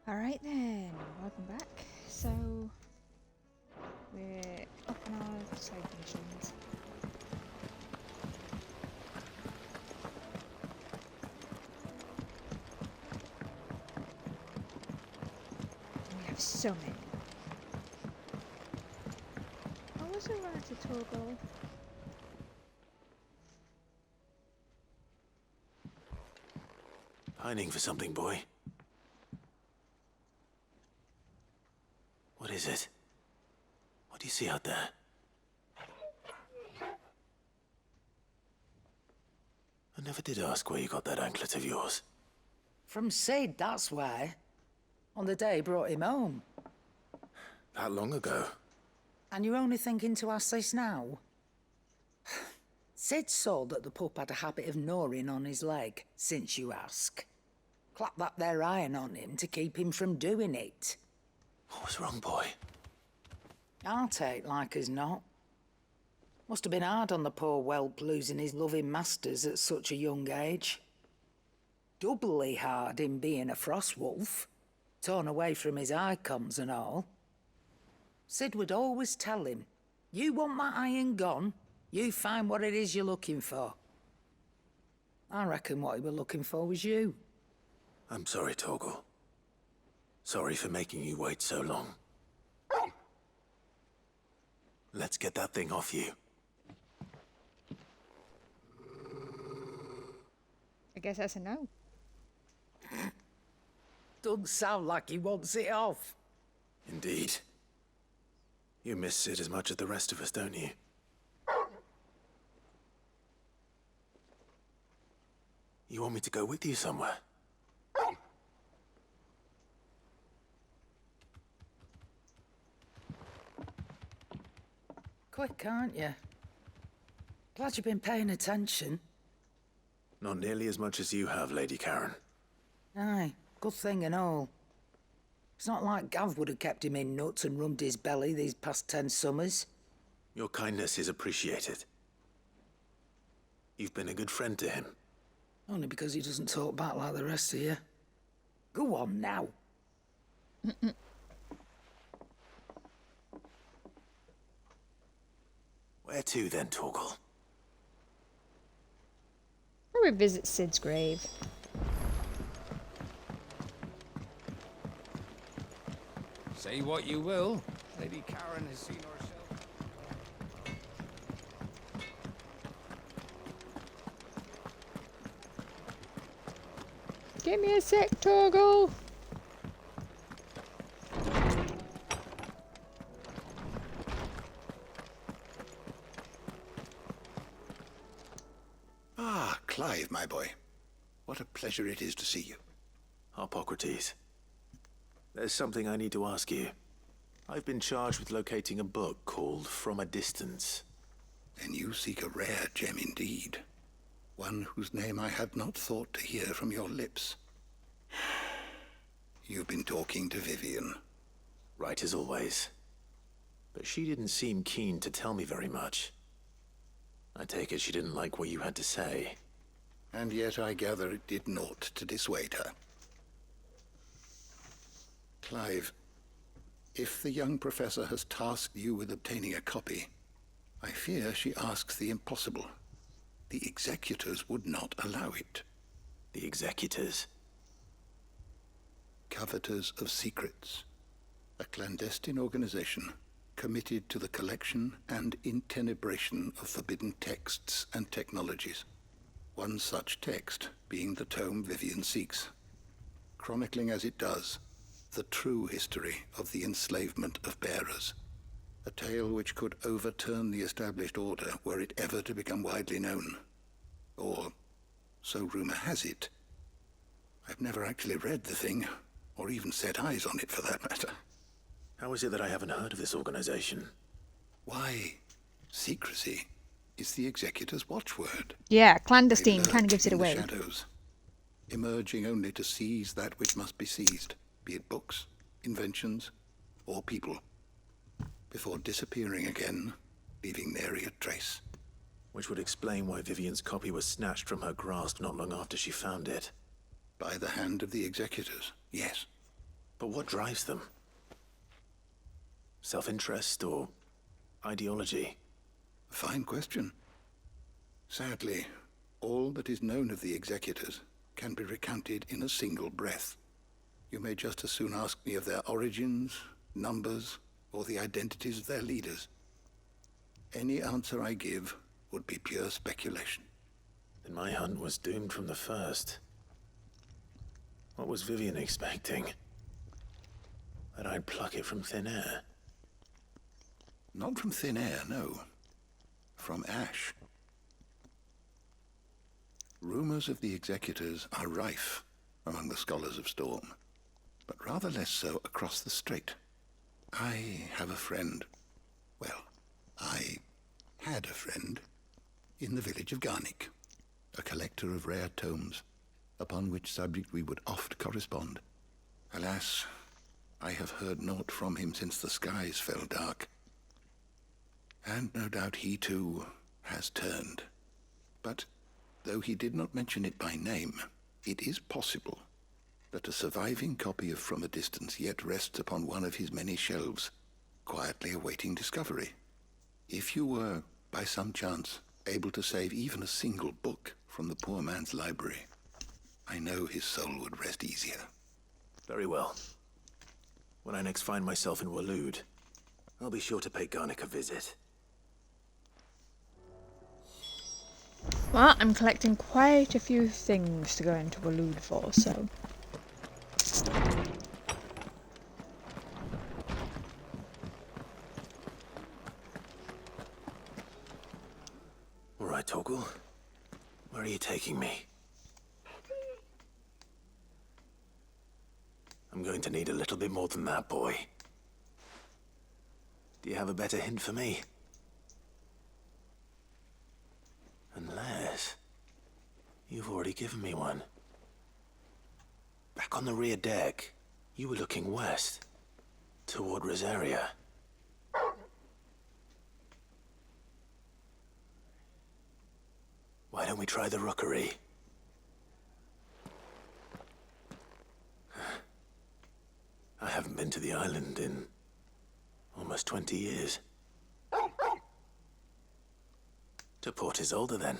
Alright then, welcome back. So, we're up on our side missions. We have so many. I was around to toggle. Pining for something, boy. What is it? What do you see out there? I never did ask where you got that anklet of yours. From Sid, that's why. On the day he brought him home. That long ago? And you're only thinking to ask this now? Sid saw that the pup had a habit of gnawing on his leg, since you ask. Clap that there iron on him to keep him from doing it. What was wrong, boy? I'll take like as not. Must have been hard on the poor whelp losing his loving masters at such a young age. Doubly hard in being a frost wolf, torn away from his icons and all. Sid would always tell him, you want that iron gone, you find what it is you're looking for. I reckon what he were looking for was you. I'm sorry, Torgal. Sorry for making you wait so long. Let's get that thing off you. I guess that's a no. Doesn't sound like he wants it off. Indeed. You miss Sid as much as the rest of us, don't you? You want me to go with you somewhere? Quick, aren't you? Glad you've been paying attention. Not nearly as much as you have, Lady Karen. Aye, good thing and all. It's not like Gav would have kept him in nuts and rubbed his belly these past 10 summers. Your kindness is appreciated. You've been a good friend to him. Only because he doesn't talk back like the rest of you. Go on now. Where to then, Torgal? We'll revisit Sid's grave. Say what you will, Lady Karen has seen herself. Give me a sec, Torgal. Ah, Clive, my boy. What a pleasure it is to see you. Harpocrates. There's something I need to ask you. I've been charged with locating a book called From a Distance. Then you seek a rare gem indeed. One whose name I had not thought to hear from your lips. You've been talking to Vivian. Right as always. But she didn't seem keen to tell me very much. I take it she didn't like what you had to say. And yet I gather it did naught to dissuade her. Clive, if the young professor has tasked you with obtaining a copy, I fear she asks the impossible. The executors would not allow it. The executors? Coveters of Secrets. A clandestine organization committed to the collection and intenebration of forbidden texts and technologies. One such text being the tome Vivian seeks, chronicling as it does the true history of the enslavement of bearers, a tale which could overturn the established order were it ever to become widely known. Or, so rumor has it. I've never actually read the thing, or even set eyes on it for that matter. How is it that I haven't heard of this organization? Why, secrecy is the executor's watchword. Yeah, They clandestine lurk kind of gives it in the away. shadows, emerging only to seize that which must be seized, be it books, inventions, or people, before disappearing again, leaving nary a trace. Which would explain why Vivian's copy was snatched from her grasp not long after she found it. By the hand of the executors, yes. But what drives them? Self-interest or ideology? Fine question. Sadly, all that is known of the executors can be recounted in a single breath. You may just as soon ask me of their origins, numbers, or the identities of their leaders. Any answer I give would be pure speculation. Then my hunt was doomed from the first. What was Vivian expecting? That I'd pluck it from thin air? Not from thin air, no. From ash. Rumors of the executors are rife among the scholars of Storm, but rather less so across the strait. I have a friend. Well, I had a friend in the village of Garnick, a collector of rare tomes, upon which subject we would oft correspond. Alas, I have heard naught from him since the skies fell dark. And no doubt he too has turned. But though he did not mention it by name, it is possible that a surviving copy of From a Distance yet rests upon one of his many shelves, quietly awaiting discovery. If you were, by some chance, able to save even a single book from the poor man's library, I know his soul would rest easier. Very well. When I next find myself in Waloed, I'll be sure to pay Garnick a visit. Well, I'm collecting quite a few things to go into Waloed for, so... All right, Torgal. Where are you taking me? I'm going to need a little bit more than that, boy. Do you have a better hint for me? Unless... you've already given me one. Back on the rear deck, you were looking west, toward Rosaria. Why don't we try the rookery? I haven't been to the island in almost 20 years. To Port Isolde, then.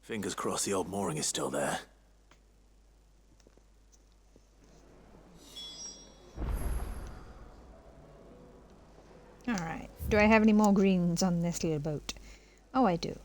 Fingers crossed the old mooring is still there. Alright, do I have any more greens on this little boat? Oh, I do.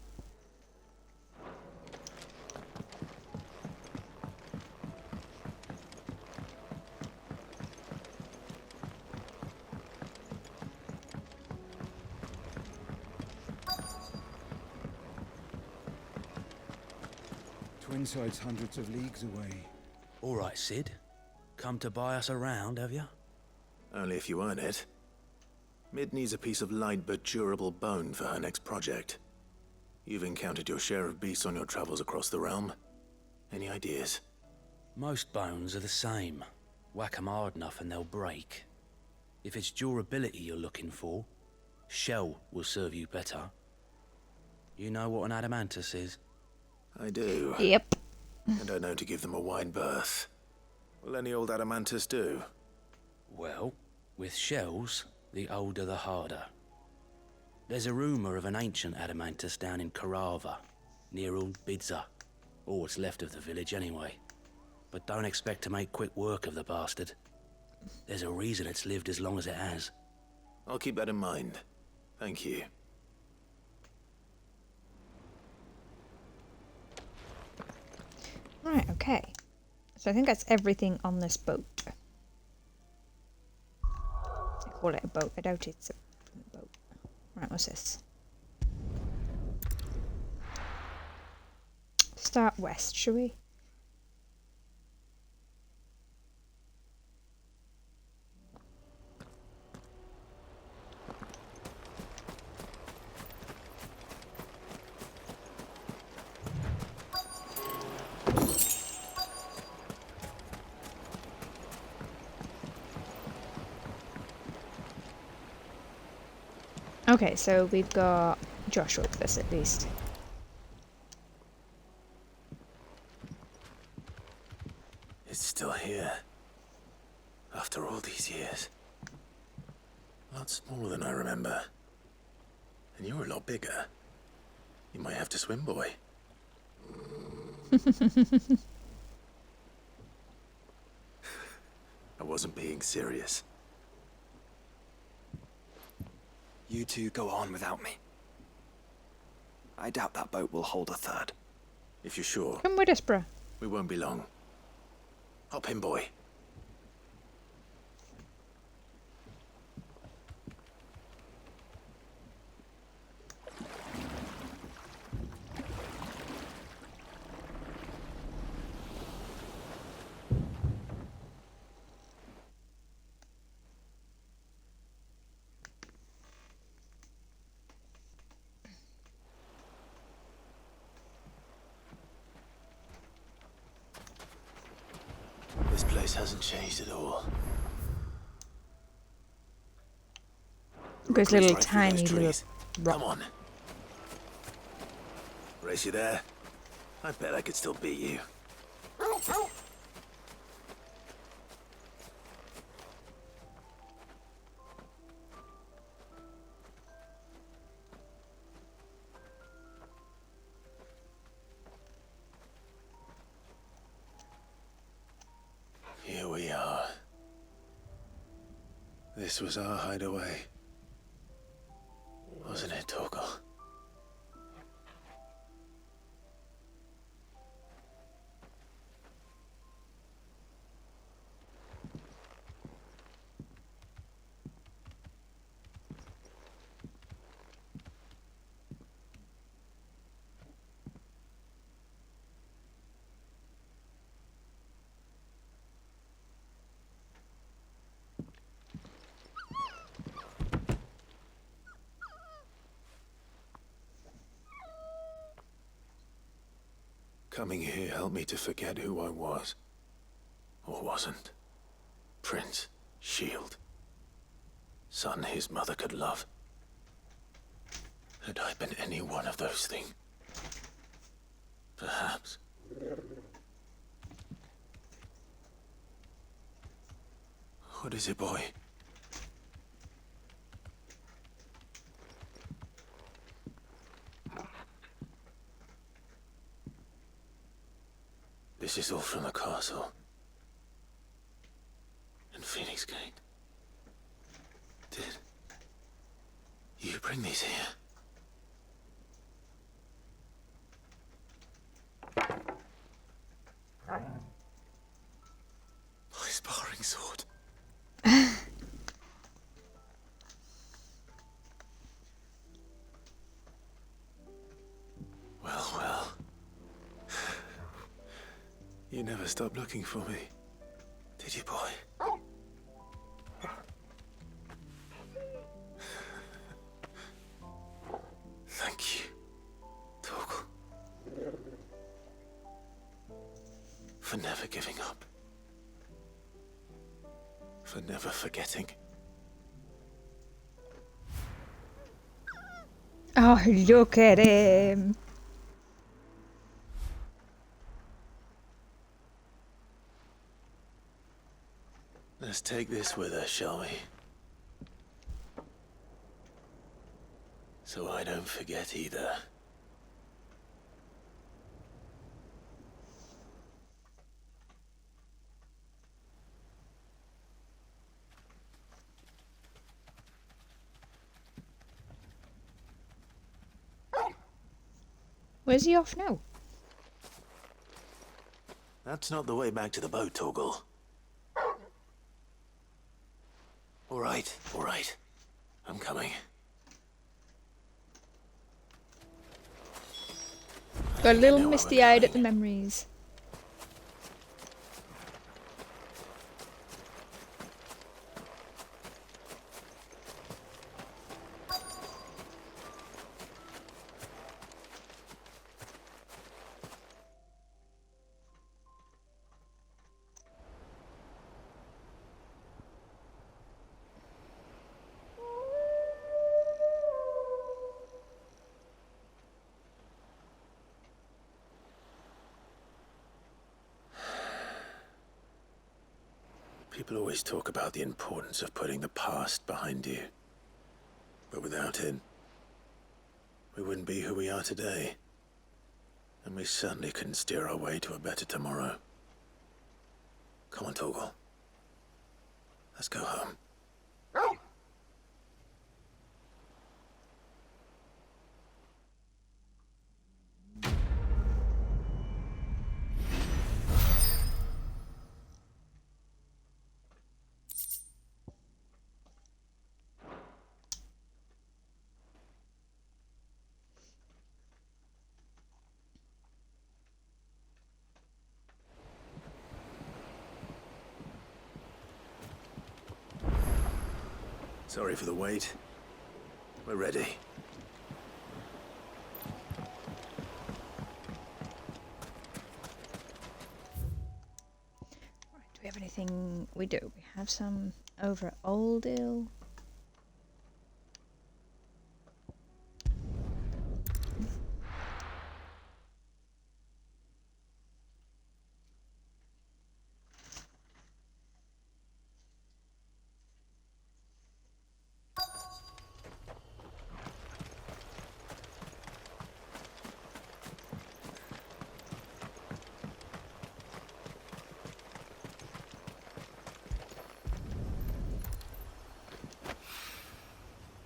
Twinside's hundreds of leagues away. All right, Sid. Come to buy us around, have you? Only if you earn it. Mid needs a piece of light but durable bone for her next project. You've encountered your share of beasts on your travels across the realm. Any ideas? Most bones are the same. Whack 'em hard enough and they'll break. If it's durability you're looking for, shell will serve you better. You know what an adamantus is? I do. Yep. And I know to give them a wide berth. Will any old adamantus do? Well, with shells, the older the harder. There's a rumour of an ancient adamantus down in Karava, near Bidza, or what's left of the village anyway. But don't expect to make quick work of the bastard. There's a reason it's lived as long as it has. I'll keep that in mind. Thank you. Right, okay. So I think that's everything on this boat. I call it a boat. I doubt it's a boat. Right, what's this? Start west, shall we? Okay, so we've got Joshua with us at least. It's still here. After all these years. A lot smaller than I remember. And you're a lot bigger. You might have to swim, boy. I wasn't being serious. You two go on without me. I doubt that boat will hold a third. If you're sure, Come with us, bruh. we won't be long. Hop in, boy. This place hasn't changed at all. Goes Right little through tiny those little trees. rock. Come on. Race you there? I bet I could still beat you. Here we are. This was our hideaway. Wasn't it, Torgal? Coming here helped me to forget who I was. Or wasn't. Prince, shield. Son his mother could love. Had I been any one of those things? Perhaps. What is it, boy? This is all from the castle. And Phoenix Gate. Did you bring these here? My sparring sword. Well. You never stopped looking for me, did you, boy? Thank you, Torgal. For never giving up. For never forgetting. Oh, look at him. Let's take this with us, shall we? So I don't forget either. Where's he off now? That's not the way back to the boat, Torgal. All right. I'm coming. Got a little know where we're misty-eyed at the going. memories. People always talk about the importance of putting the past behind you. But without it, we wouldn't be who we are today. And we certainly couldn't steer our way to a better tomorrow. Come on, Torgal. Let's go home. Sorry for the wait. We're ready. Right, do we have anything? We do. We have some over at Oldil.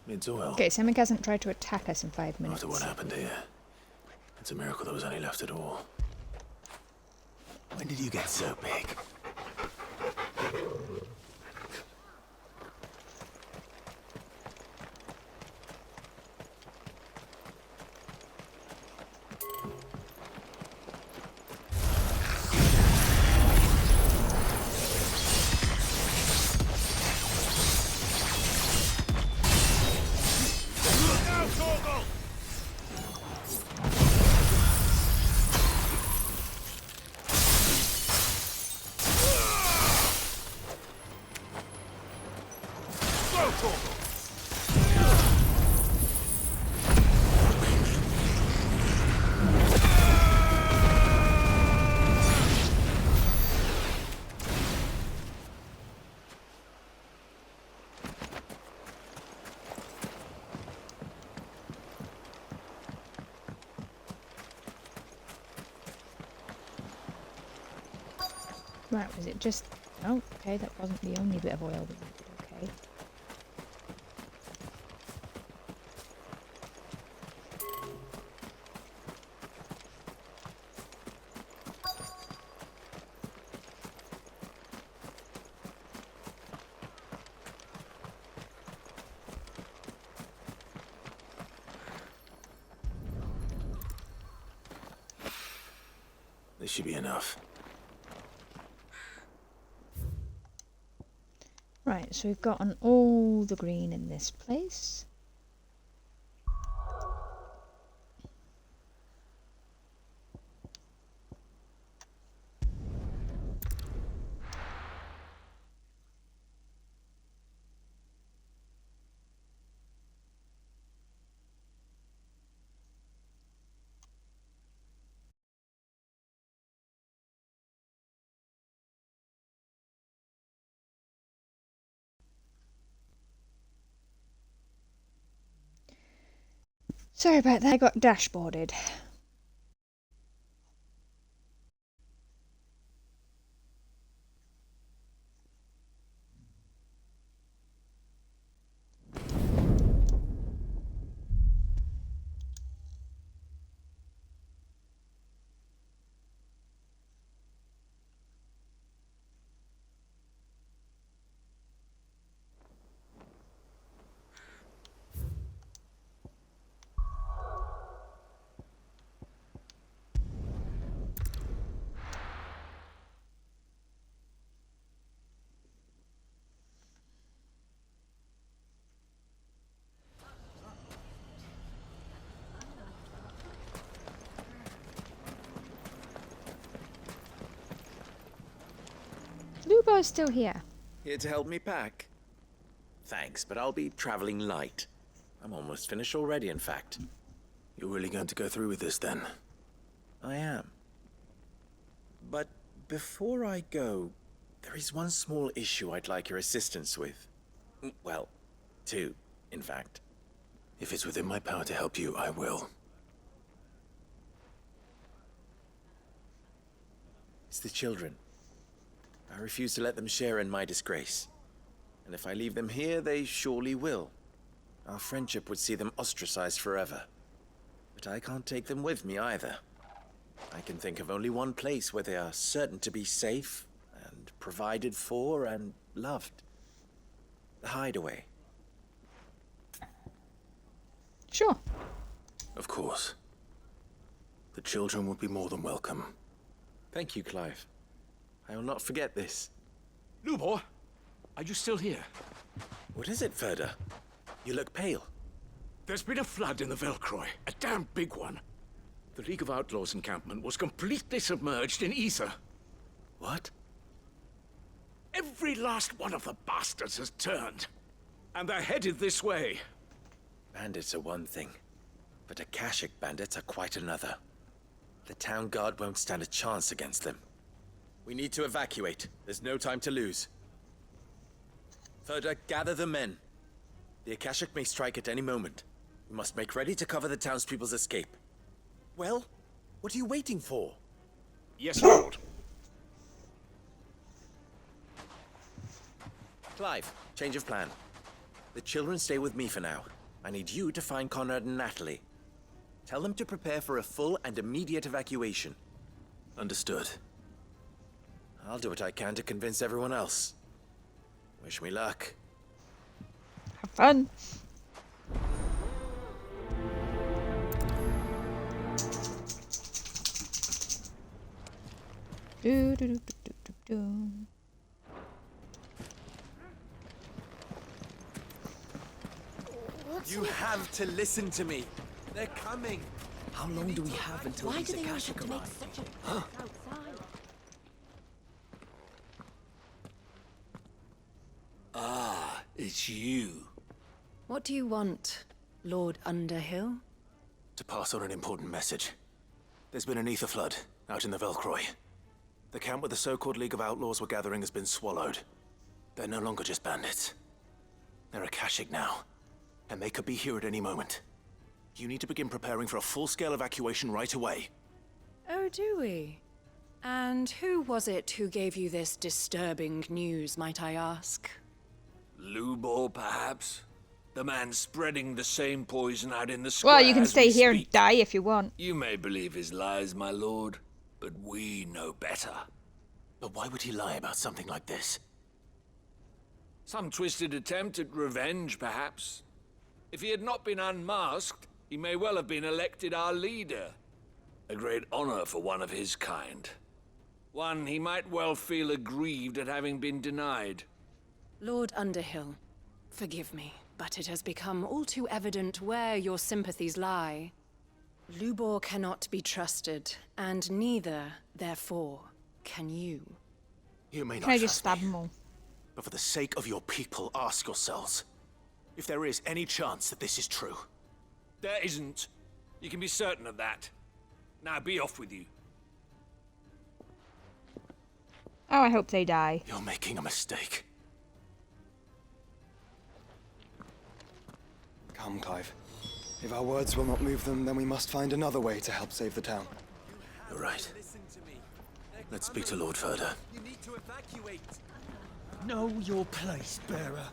It's oil. Okay, Semic hasn't tried to attack us in 5 minutes. After what happened here, it's a miracle there was any left at all. When did you get so big? Right, was it just... Oh, okay, that wasn't the only bit of oil we needed, okay. This should be enough. Right, so we've gotten all the green in this place. Sorry about that, I got dashboarded. Lubo's still here. Here to help me pack? Thanks, but I'll be traveling light. I'm almost finished already, in fact. You're really going to go through with this then? I am. But before I go, There is one small issue I'd like your assistance with. Well, two, in fact. If it's within my power to help you, I will. It's the children. I refuse to let them share in my disgrace. And if I leave them here, they surely will. Our friendship would see them ostracized forever. But I can't take them with me either. I can think of only one place where they are certain to be safe, and provided for, and loved. The Hideaway. Sure. Of course. The children would be more than welcome. Thank you, Clive. I will not forget this. Lubor, are you still here? What is it, Ferda? You look pale. There's been a flood in the Velcroy, a damn big one. The League of Outlaws encampment was completely submerged in ether. What? Every last one of the bastards has turned, and they're headed this way. Bandits are one thing, but Akashic bandits are quite another. The town guard won't stand a chance against them. We need to evacuate. There's no time to lose. Ferda, gather the men. The Akashic may strike at any moment. We must make ready to cover the townspeople's escape. Well, what are you waiting for? Yes, Lord. Clive, change of plan. The children stay with me for now. I need you to find Conrad and Natalie. Tell them to prepare for a full and immediate evacuation. Understood. I'll do what I can to convince everyone else. Wish me luck. Have fun. Do, do, do, do, do, do. You have to listen to me. They're coming. How long do we have until Why these do they always Akashic have to make arrive? such a fuss outside? Ah, it's you. What do you want, Lord Underhill? To pass on an important message. There's been an ether flood out in the Velcroy. The camp where the so-called League of Outlaws were gathering has been swallowed. They're no longer just bandits. They're Akashic now, and they could be here at any moment. You need to begin preparing for a full-scale evacuation right away. Oh, do we? And who was it who gave you this disturbing news, might I ask? Lubor, perhaps? The man spreading the same poison out in the square. Well, you can as stay we here and speak. die if you want. You may believe his lies, my lord, but we know better. But why would he lie about something like this? Some twisted attempt at revenge, perhaps. If he had not been unmasked, he may well have been elected our leader. A great honor for one of his kind. One he might well feel aggrieved at having been denied. Lord Underhill, forgive me, but it has become all too evident where your sympathies lie. Lubor cannot be trusted, and neither, therefore, can you. You may not Can I just trust stab me, them all? but for the sake of your people, ask yourselves if there is any chance that this is true. There isn't. You can be certain of that. Now be off with you. Oh, I hope they die. You're making a mistake. Come, Clive. If our words will not move them, then we must find another way to help save the town. You're right. Let's speak to Lord Ferda. You need to evacuate. Know your place, bearer.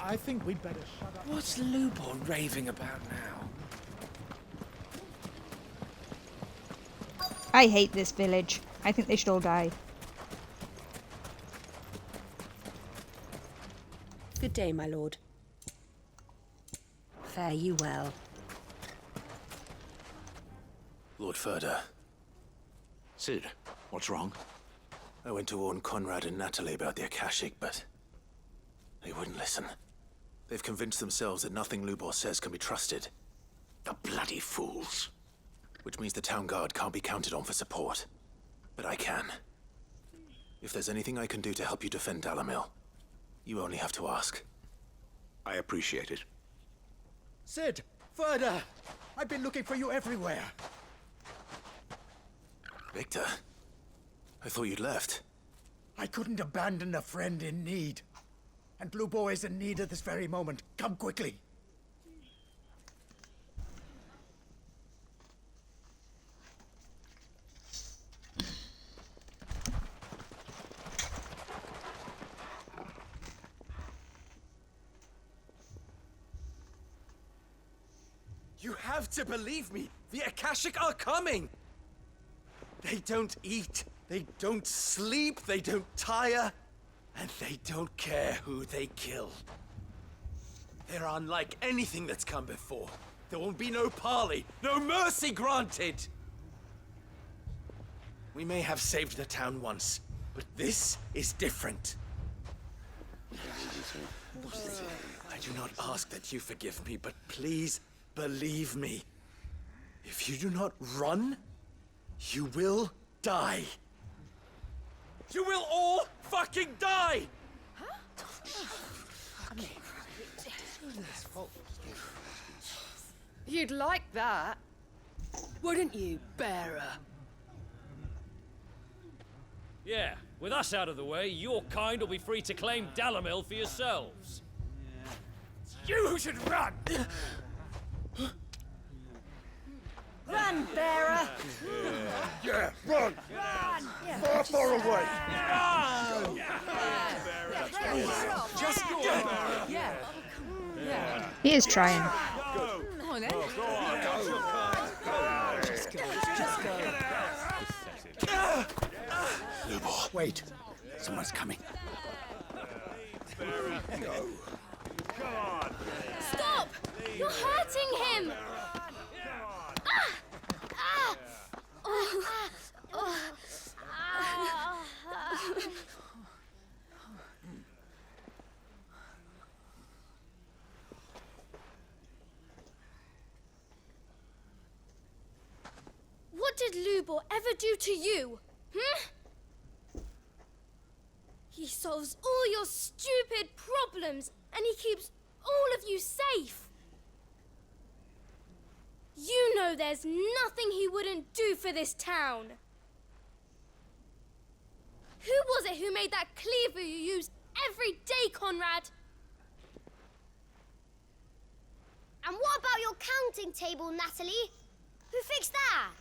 I think we'd better shut up. What's Lubor raving about now? I hate this village. I think they should all die. Good day, my lord. Fare you well. Lord Ferda, Sid, what's wrong? I went to warn Conrad and Natalie about the Akashic, but they wouldn't listen. They've convinced themselves that nothing Lubor says can be trusted. The bloody fools. Which means the town guard can't be counted on for support. But I can. If there's anything I can do to help you defend Dalamil, you only have to ask. I appreciate it. Sid! Ferda! I've been looking for you everywhere. Victor, I thought you'd left. I couldn't abandon a friend in need. And Blue Boar is in need at this very moment. Come quickly. You have to believe me. The Akashic are coming. They don't eat, they don't sleep, they don't tire, and they don't care who they kill. They're unlike anything that's come before. There won't be no parley, no mercy granted. We may have saved the town once, but this is different. I do not ask that you forgive me, but please believe me. If you do not run, you will die. You will all fucking die! You'd like that, wouldn't you, bearer? Yeah, with us out of the way, your kind will be free to claim Dalamil for yourselves. You who should run! Run, bearer! Yeah, run! Run! Far, far away! Run! Just go, Bearer! Yeah. He is trying. Come on then. Just go. Lubor. Wait. Someone's coming. Stop! You're hurting him! What did Lubor ever do to you? He solves all your stupid problems and he keeps all of you safe. You know there's nothing he wouldn't do for this town. Who was it who made that cleaver you use every day, Conrad? And what about your counting table, Natalie? Who fixed that?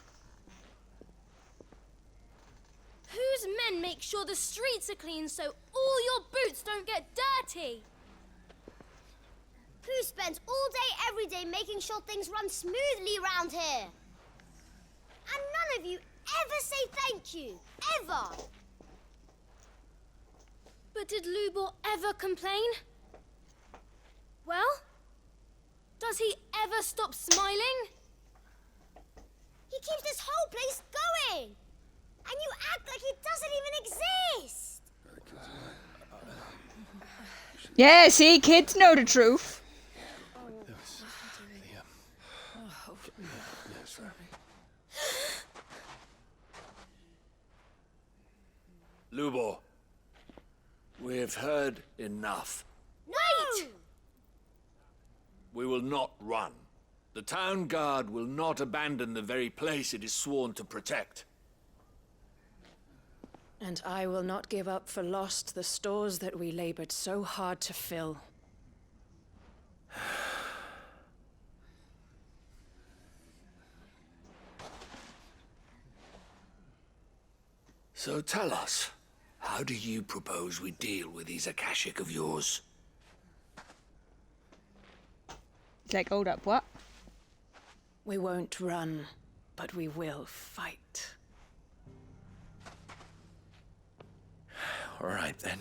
Whose men make sure the streets are clean so all your boots don't get dirty? Who spends all day, every day making sure things run smoothly around here? And none of you ever say thank you. Ever. But did Lubor ever complain? Well, does he ever stop smiling? He keeps this whole place going. And you act like he doesn't even exist. Yeah, see, kids know the truth. Lubor, we've heard enough. Wait! We will not run. The town guard will not abandon the very place it is sworn to protect. And I will not give up for lost the stores that we labored so hard to fill. So tell us, how do you propose we deal with these Akashic of yours? He's like, hold up, what? We won't run, but we will fight. All right, then.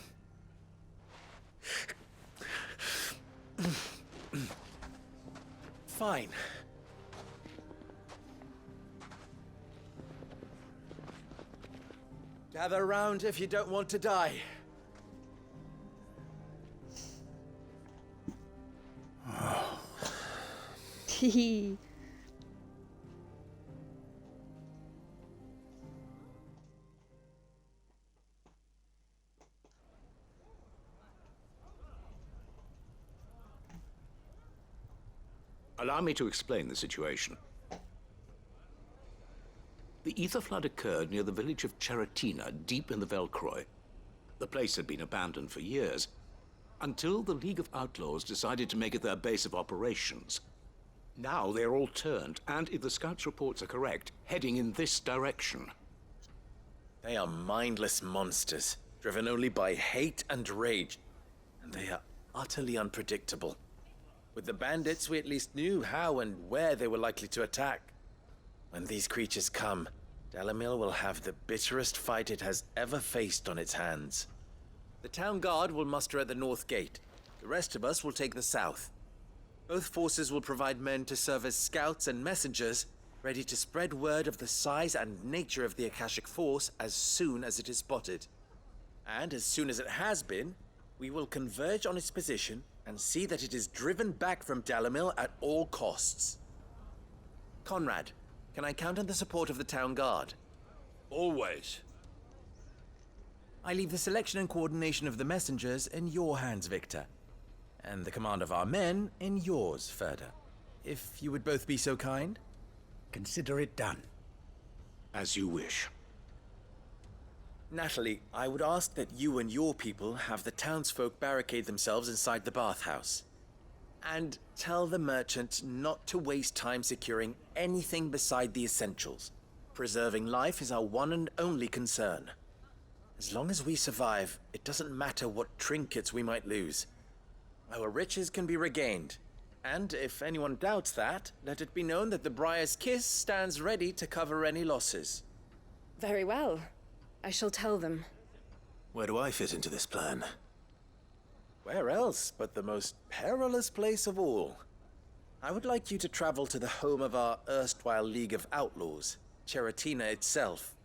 Fine. Gather round if you don't want to die. Hehe. Allow me to explain the situation. The ether flood occurred near the village of Cheratina, deep in the Velcroy. The place had been abandoned for years, until the League of Outlaws decided to make it their base of operations. Now they're all turned, and if the scouts' reports are correct, heading in this direction. They are mindless monsters, driven only by hate and rage, and they are utterly unpredictable. With the bandits, we at least knew how and where they were likely to attack. When these creatures come, Dalamil will have the bitterest fight it has ever faced on its hands. The town guard will muster at the north gate. The rest of us will take the south. Both forces will provide men to serve as scouts and messengers, ready to spread word of the size and nature of the Akashic force as soon as it is spotted. And as soon as it has been, we will converge on its position and see that it is driven back from Dalamil at all costs. Conrad, can I count on the support of the town guard? Always. I leave the selection and coordination of the messengers in your hands, Victor. And the command of our men in yours, Ferda. If you would both be so kind. Consider it done. As you wish. Natalie, I would ask that you and your people have the townsfolk barricade themselves inside the bathhouse. And tell the merchant not to waste time securing anything beside the essentials. Preserving life is our one and only concern. As long as we survive, it doesn't matter what trinkets we might lose. Our riches can be regained. And if anyone doubts that, let it be known that the Briar's Kiss stands ready to cover any losses. Very well. I shall tell them. Where do I fit into this plan? Where else but the most perilous place of all? I would like you to travel to the home of our erstwhile League of Outlaws, Cheratina itself.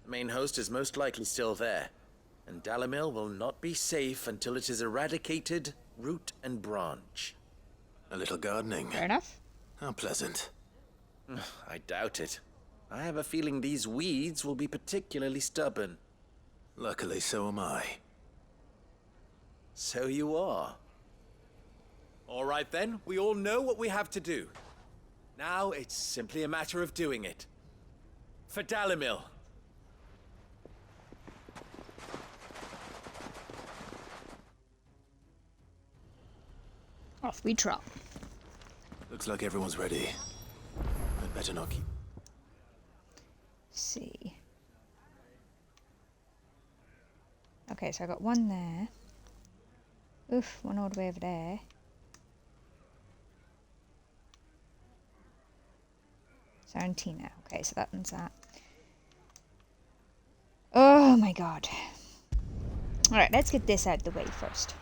The main host is most likely still there, and Dalamil will not be safe until it is eradicated, root and branch. A little gardening. Fair enough. How pleasant. I doubt it. I have a feeling these weeds will be particularly stubborn. Luckily, so am I. So you are. All right then, we all know what we have to do. Now it's simply a matter of doing it. For Dalamil. Off we trot. Looks like everyone's ready. I'd better not keep... See. Okay, so I got one there. Oof, one all the way over there. Sarantina. Okay, so that one's that. Oh my god. Alright, let's get this out of the way first.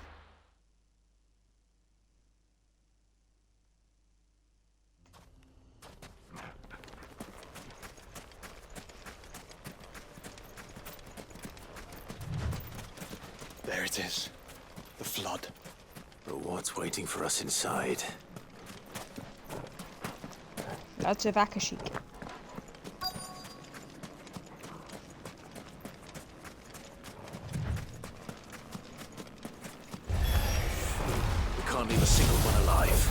There it is. The flood. But what's waiting for us inside? Lots of Akashic. We can't leave a single one alive.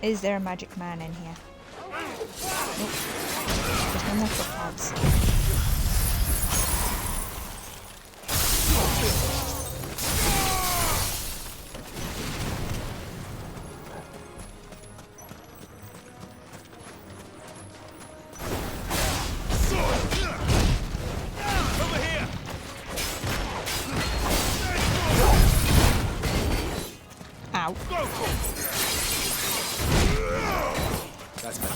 Is there a magic man in here? Nope. There's no more footpaths. Ow. That's better.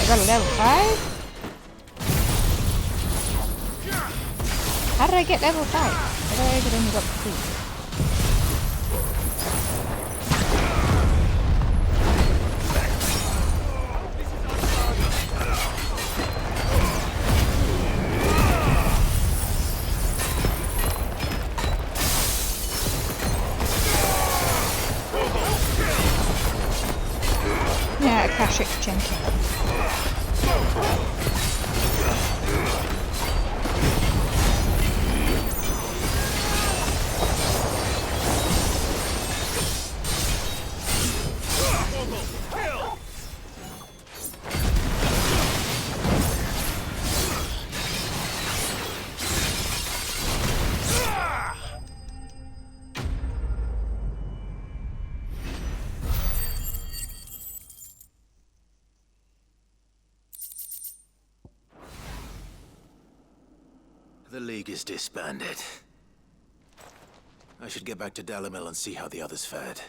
got a level 5? How did I get level 5? I thought I had only got 3. Yeah, Akashic Gentle. The League is disbanded. I should get back to Dalimil and see how the others fared.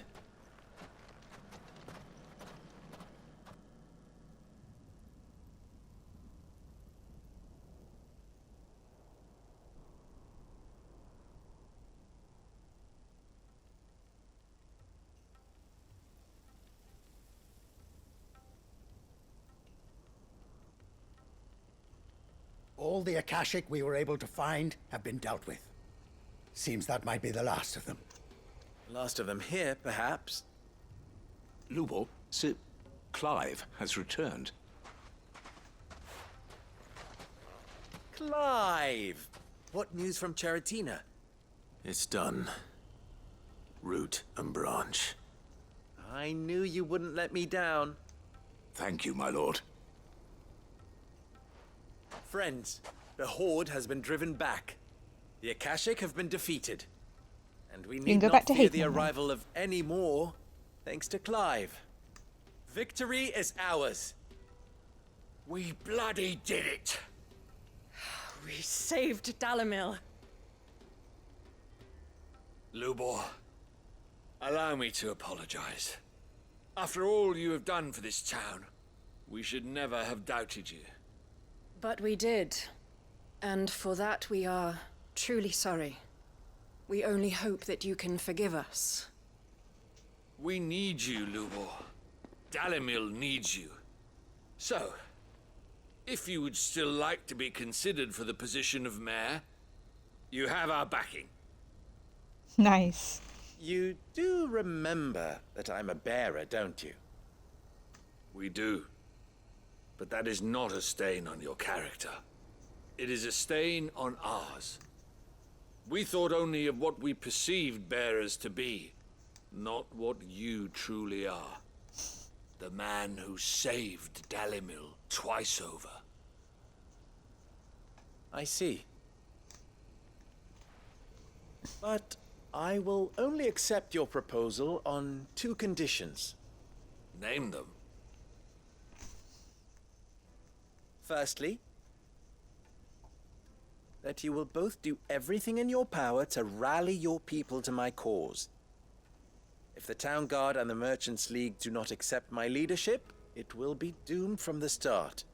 All the Akashic we were able to find have been dealt with. Seems that might be the last of them. Last of them here, perhaps. Lubor, Sir Clive has returned. Clive! What news from Charatina? It's done. Root and branch. I knew you wouldn't let me down. Thank you, my lord. Friends, the Horde has been driven back. The Akashic have been defeated. And we need not fear the arrival of any more, thanks to Clive. Victory is ours. We bloody did it! We saved Dalimil. Lubor, allow me to apologize. After all you have done for this town, we should never have doubted you. But we did. And for that we are truly sorry. We only hope that you can forgive us. We need you, Lubor. Dalimil needs you. So, if you would still like to be considered for the position of mayor, you have our backing. Nice. You do remember that I'm a bearer, don't you? We do. But that is not a stain on your character. It is a stain on ours. We thought only of what we perceived bearers to be, not what you truly are. The man who saved Dalimil twice over. I see. But I will only accept your proposal on 2 conditions. Name them. Firstly, that you will both do everything in your power to rally your people to my cause. If the Town Guard and the Merchants League do not accept my leadership, it will be doomed from the start.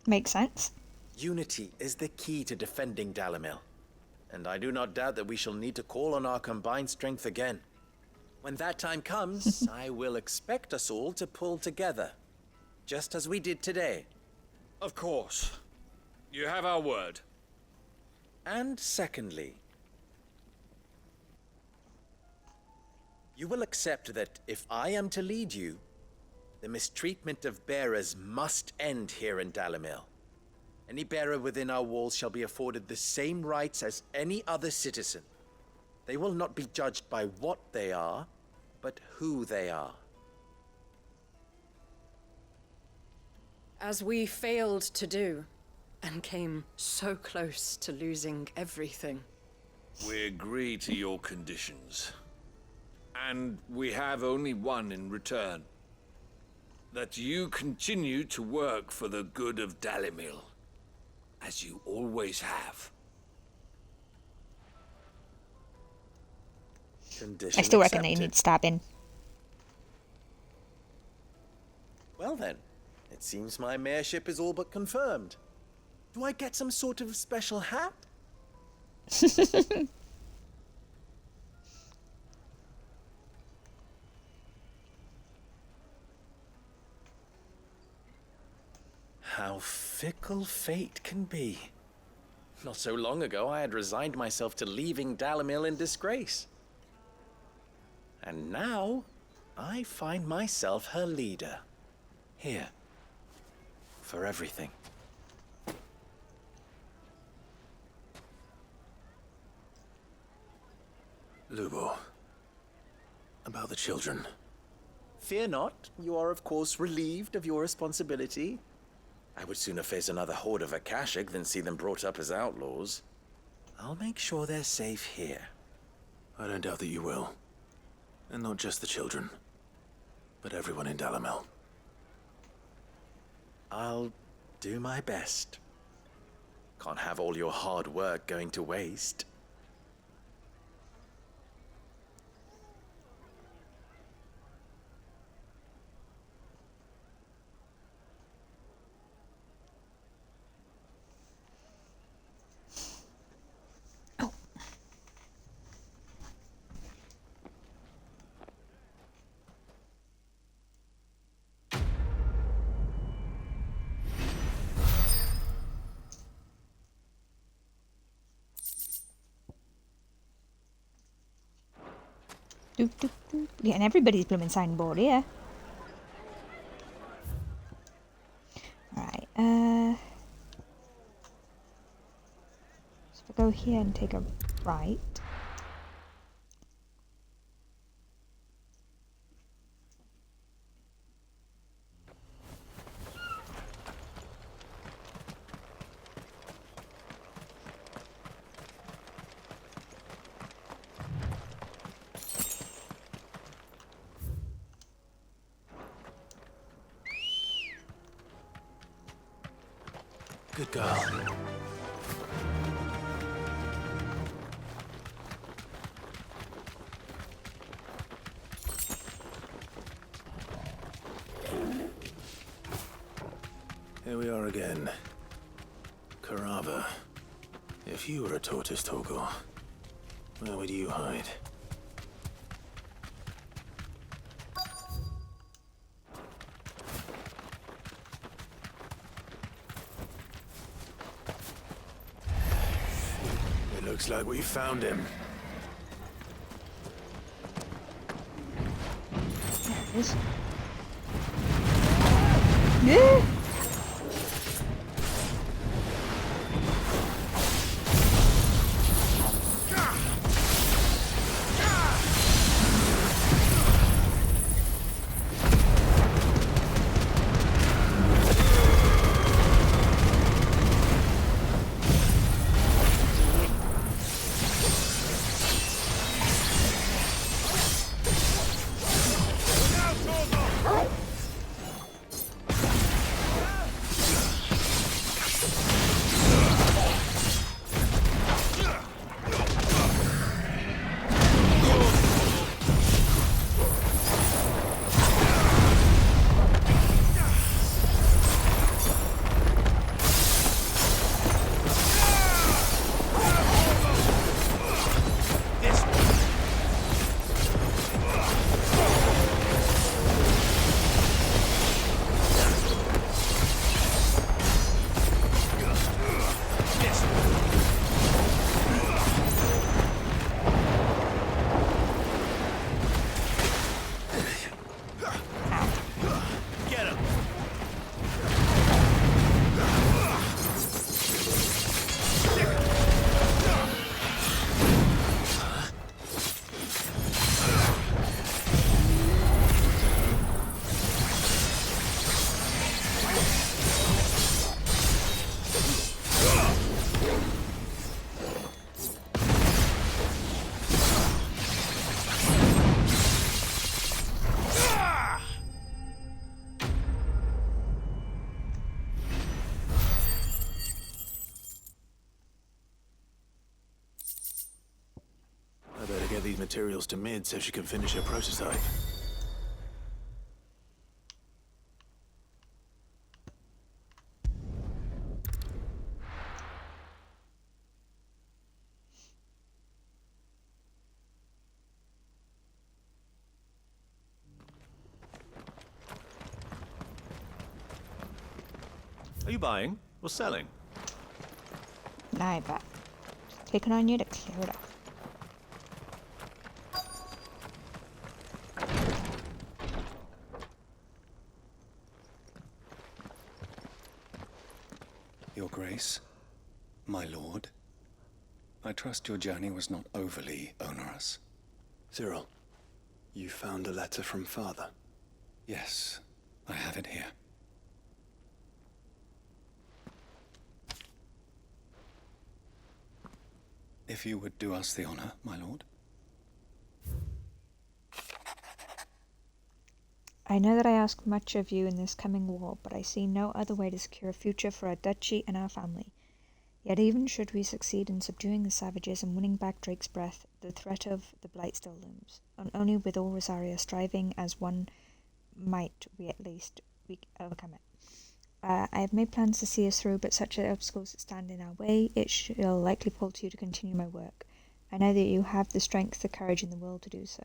Makes sense. Unity is the key to defending Dalimil, and I do not doubt that we shall need to call on our combined strength again. When that time comes, I will expect us all to pull together. Just as we did today. Of course. You have our word. And secondly, you will accept that if I am to lead you, the mistreatment of bearers must end here in Dalimil. Any bearer within our walls shall be afforded the same rights as any other citizen. They will not be judged by what they are, but who they are. As we failed to do, and came so close to losing everything. We agree to your conditions. And we have only one in return. That you continue to work for the good of Dalimil, as you always have. I still reckon they need stabbing. Well then, it seems my mayorship is all but confirmed. Do I get some sort of special hat? How fickle fate can be. Not so long ago, I had resigned myself to leaving Dalimil in disgrace. And now, I find myself her leader. Here. For everything. Lubo. About the children. Fear not. You are, of course, relieved of your responsibility. I would sooner face another horde of Akashic than see them brought up as outlaws. I'll make sure they're safe here. I don't doubt that you will. And not just the children, but everyone in Dalimil. I'll do my best. Can't have all your hard work going to waste. Getting everybody's blooming signboard here. Right, so if I go here and take a right. Good girl. Here we are again. Karava. If you were a tortoise, Torgor, where would you hide? Looks like we found him. There it is. Yeah. Get these materials to Mid so she can finish her prototype. Are you buying or selling? No, I bet. Just clicking on you to clear it off. Your Grace, my lord, I trust your journey was not overly onerous. Cyril, you found a letter from Father? Yes, I have it here. If you would do us the honor, my lord. I know that I ask much of you in this coming war, but I see no other way to secure a future for our duchy and our family. Yet even should we succeed in subduing the savages and winning back Drake's breath, the threat of the Blight still looms. And only with all Rosaria striving as one might we overcome it. I have made plans to see us through, but such obstacles that stand in our way, it shall likely pull to you to continue my work. I know that you have the strength, the courage, and the will to do so.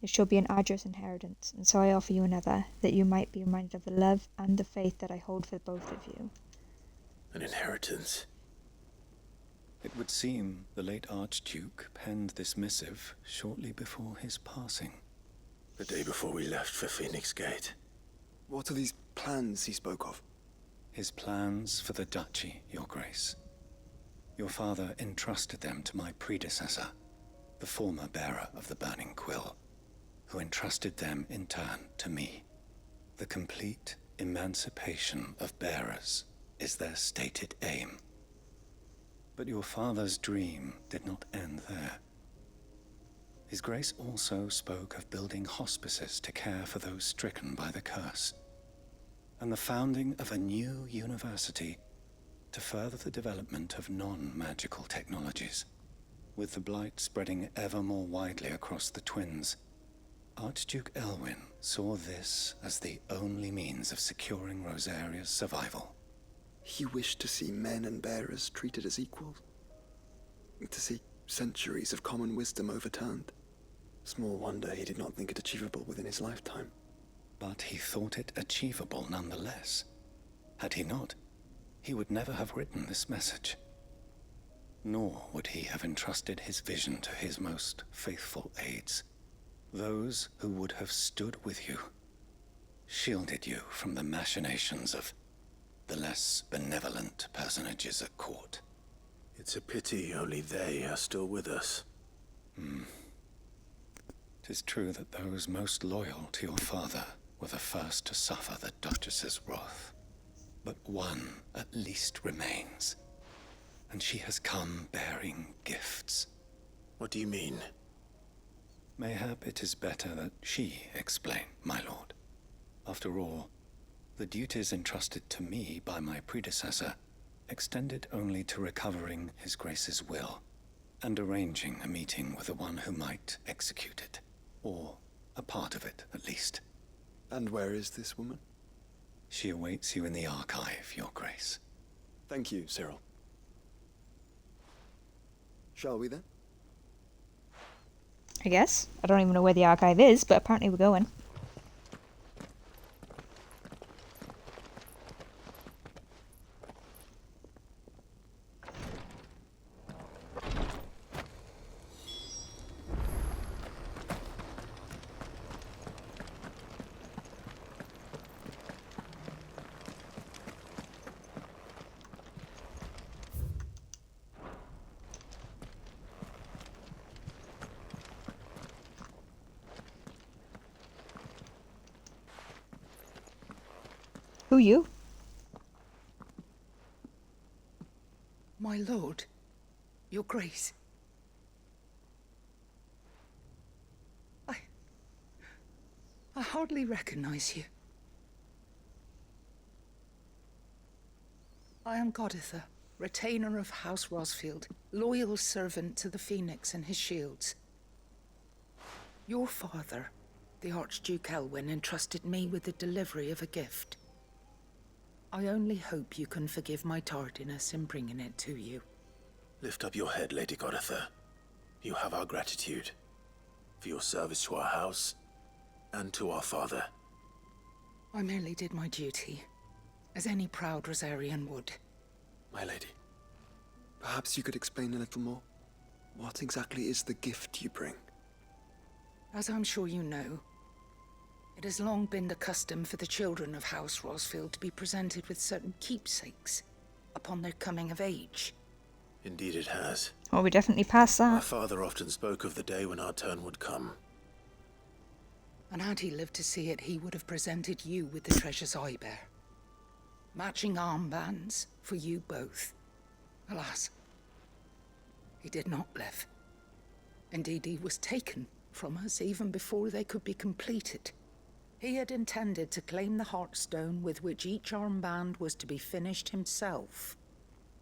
It shall be an arduous inheritance, and so I offer you another, that you might be reminded of the love and the faith that I hold for both of you. An inheritance? It would seem the late Archduke penned this missive shortly before his passing. The day before we left for Phoenix Gate. What are these plans he spoke of? His plans for the duchy, Your Grace. Your father entrusted them to my predecessor, the former bearer of the Burning Quill, who entrusted them in turn to me. The complete emancipation of bearers is their stated aim. But your father's dream did not end there. His Grace also spoke of building hospices to care for those stricken by the curse, and the founding of a new university to further the development of non-magical technologies. With the Blight spreading ever more widely across the Twins, Archduke Elwyn saw this as the only means of securing Rosaria's survival. He wished to see men and bearers treated as equals. To see centuries of common wisdom overturned. Small wonder he did not think it achievable within his lifetime. But he thought it achievable nonetheless. Had he not, he would never have written this message. Nor would he have entrusted his vision to his most faithful aides, those who would have stood with you, shielded you from the machinations of the less benevolent personages at court. It's a pity only they are still with us. 'Tis true that those most loyal to your father were the first to suffer the Duchess's wrath. But one at least remains, and she has come bearing gifts. What do you mean? Mayhap it is better that she explain, my lord. After all, the duties entrusted to me by my predecessor extended only to recovering His Grace's will and arranging a meeting with the one who might execute it, or a part of it at least. And where is this woman? She awaits you in the archive, Your Grace. Thank you, Cyril. Shall we then? I guess. I don't even know where the archive is, but apparently we're going. Who you? My lord, your grace. I hardly recognize you. I am Goditha, retainer of House Rosfield, loyal servant to the Phoenix and his shields. Your father, the Archduke Elwyn, entrusted me with the delivery of a gift. I only hope you can forgive my tardiness in bringing it to you. Lift up your head, Lady Goditha. You have our gratitude for your service to our house and to our father. I merely did my duty. as any proud Rosarian would. My lady, perhaps you could explain a little more? What exactly is the gift you bring? As I'm sure you know, it has long been the custom for the children of House Rosfield to be presented with certain keepsakes upon their coming of age. Indeed it has. Well, we definitely passed Our that. father often spoke of the day when our turn would come. And had he lived to see it, he would have presented you with the treasures I bear. Matching armbands for you both. Alas, he did not live. Indeed, he was taken from us even before they could be completed. He had intended to claim the Heartstone with which each armband was to be finished himself,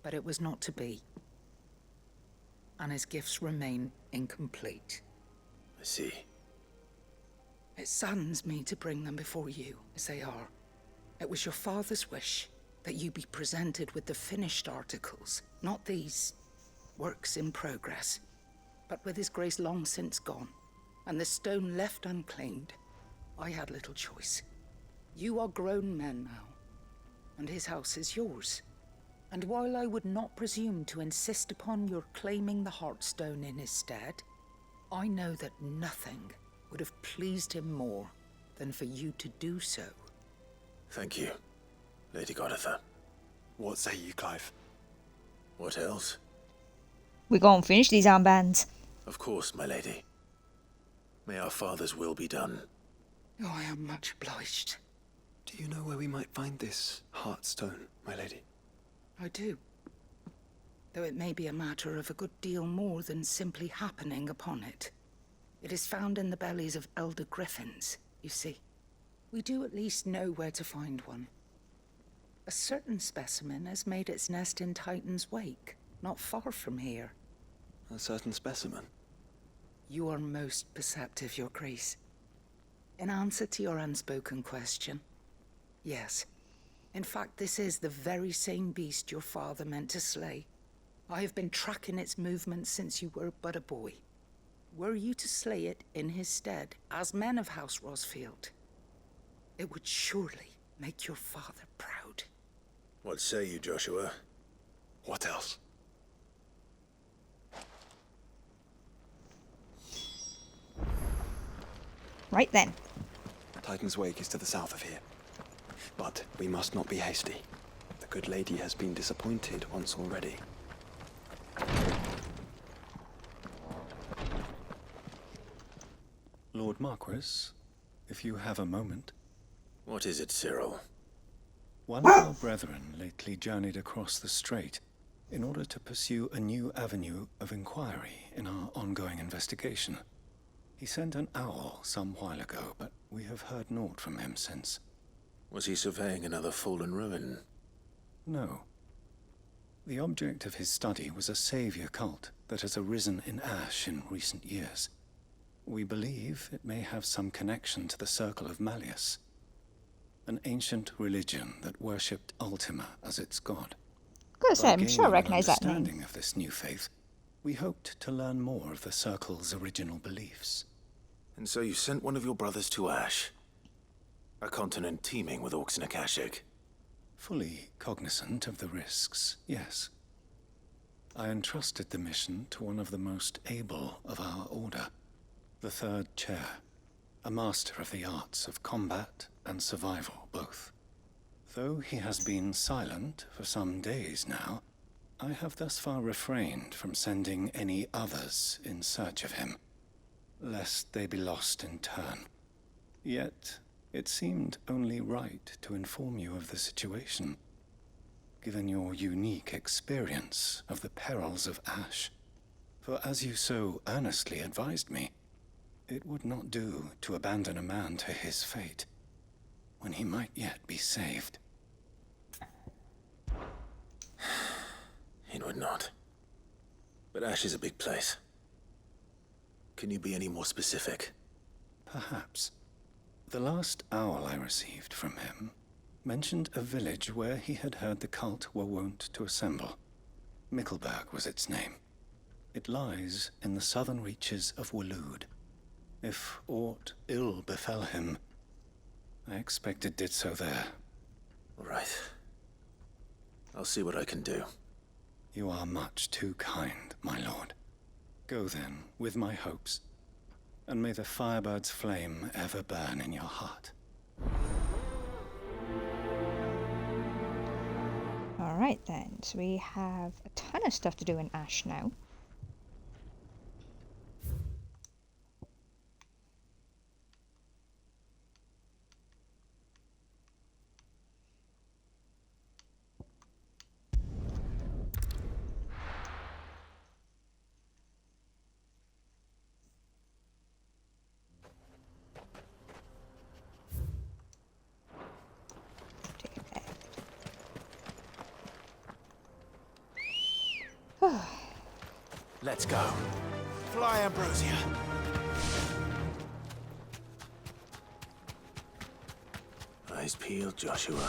but it was not to be. And his gifts remain incomplete. I see. It saddens me to bring them before you, as they are. It was your father's wish that you be presented with the finished articles, not these works in progress. But with his grace long since gone, and the stone left unclaimed, I had little choice. You are grown men now, and his house is yours. And while I would not presume to insist upon your claiming the Heartstone in his stead, I know that nothing would have pleased him more than for you to do so. Thank you, Lady Goditha. What say you, Clive? What else? We go and finish these armbands. Of course, my lady. May our father's will be done. Oh, I am much obliged. Do you know where we might find this Heartstone, my lady? I do. Though it may be a matter of a good deal more than simply happening upon it. It is found in the bellies of elder griffins, you see. We do at least know where to find one. A certain specimen has made its nest in Titan's Wake, not far from here. A certain specimen? You are most perceptive, Your Grace. In answer to your unspoken question, yes. In fact, this is the very same beast your father meant to slay. I have been tracking its movements since you were but a boy. Were you to slay it in his stead, as men of House Rosfield, it would surely make your father proud. What say you, Joshua? What else? Right then. Titan's Wake is to the south of here. But we must not be hasty. The good lady has been disappointed once already. Lord Marquis, if you have a moment. What is it, Cyril? One of our brethren lately journeyed across the strait in order to pursue a new avenue of inquiry in our ongoing investigation. He sent an owl some while ago, but we have heard naught from him since. Was he surveying another fallen ruin? No. The object of his study was a savior cult that has arisen in Ash in recent years. We believe it may have some connection to the Circle of Malleus, an ancient religion that worshipped Ultima as its god. Good say, I'm By sure I gaining an recognise that understanding name. of this new faith, we hoped to learn more of the Circle's original beliefs. And so you sent one of your brothers to Ash? A continent teeming with orcs and Akashic? Fully cognizant of the risks, yes. I entrusted the mission to one of the most able of our order, the Third Chair, a master of the arts of combat and survival both. Though he has been silent for some days now, I have thus far refrained from sending any others in search of him, lest they be lost in turn. Yet, it seemed only right to inform you of the situation, given your unique experience of the perils of Ash. For as you so earnestly advised me, it would not do to abandon a man to his fate, when he might yet be saved. It would not. But Ash is a big place. Can you be any more specific? Perhaps. The last owl I received from him mentioned a village where he had heard the cult were wont to assemble. Mickleburg was its name. It lies in the southern reaches of Waloed. If aught ill befell him, I expect it did so there. Right. I'll see what I can do. You are much too kind, my lord. Go then, with my hopes, and may the Firebird's flame ever burn in your heart. Alright then, so we have a ton of stuff to do in Ash now. Let's go. Fly, Ambrosia. Eyes peeled, Joshua.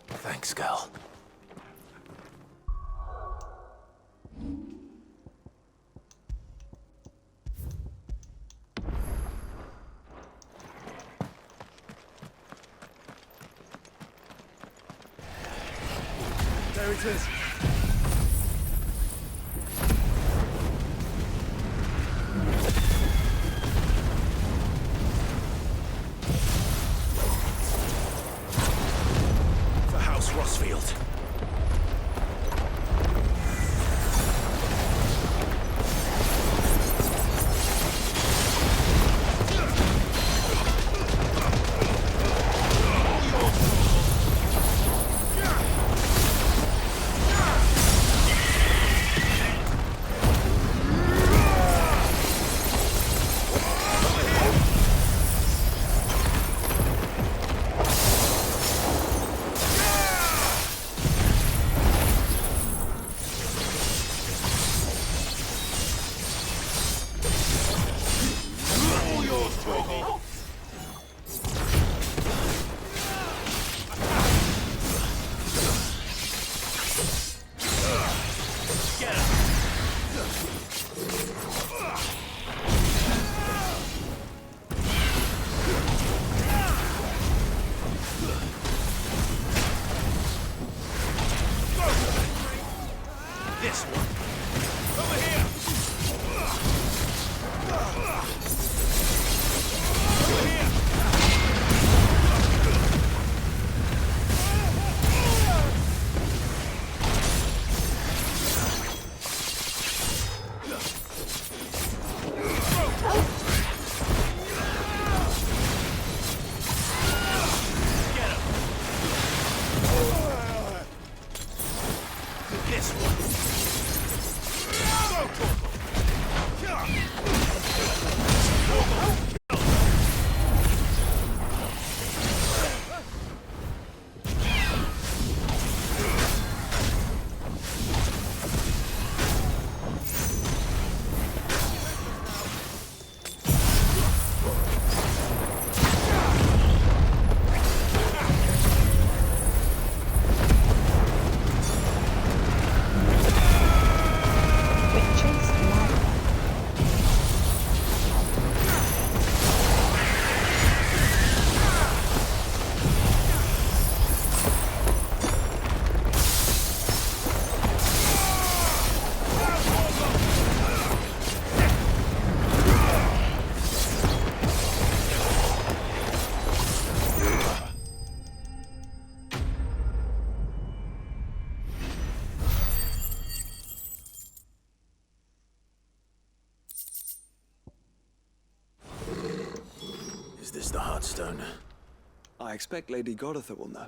Thanks, Gal. There it is. For House Rossfield. Is this the Heartstone? I expect Lady Goditha will know.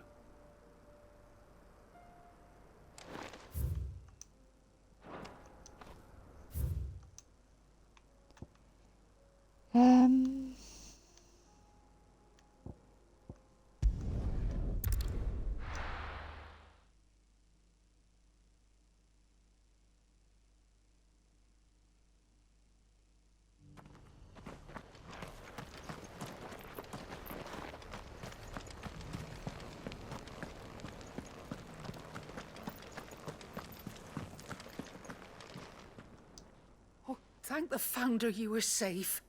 Thank the Founder you were safe.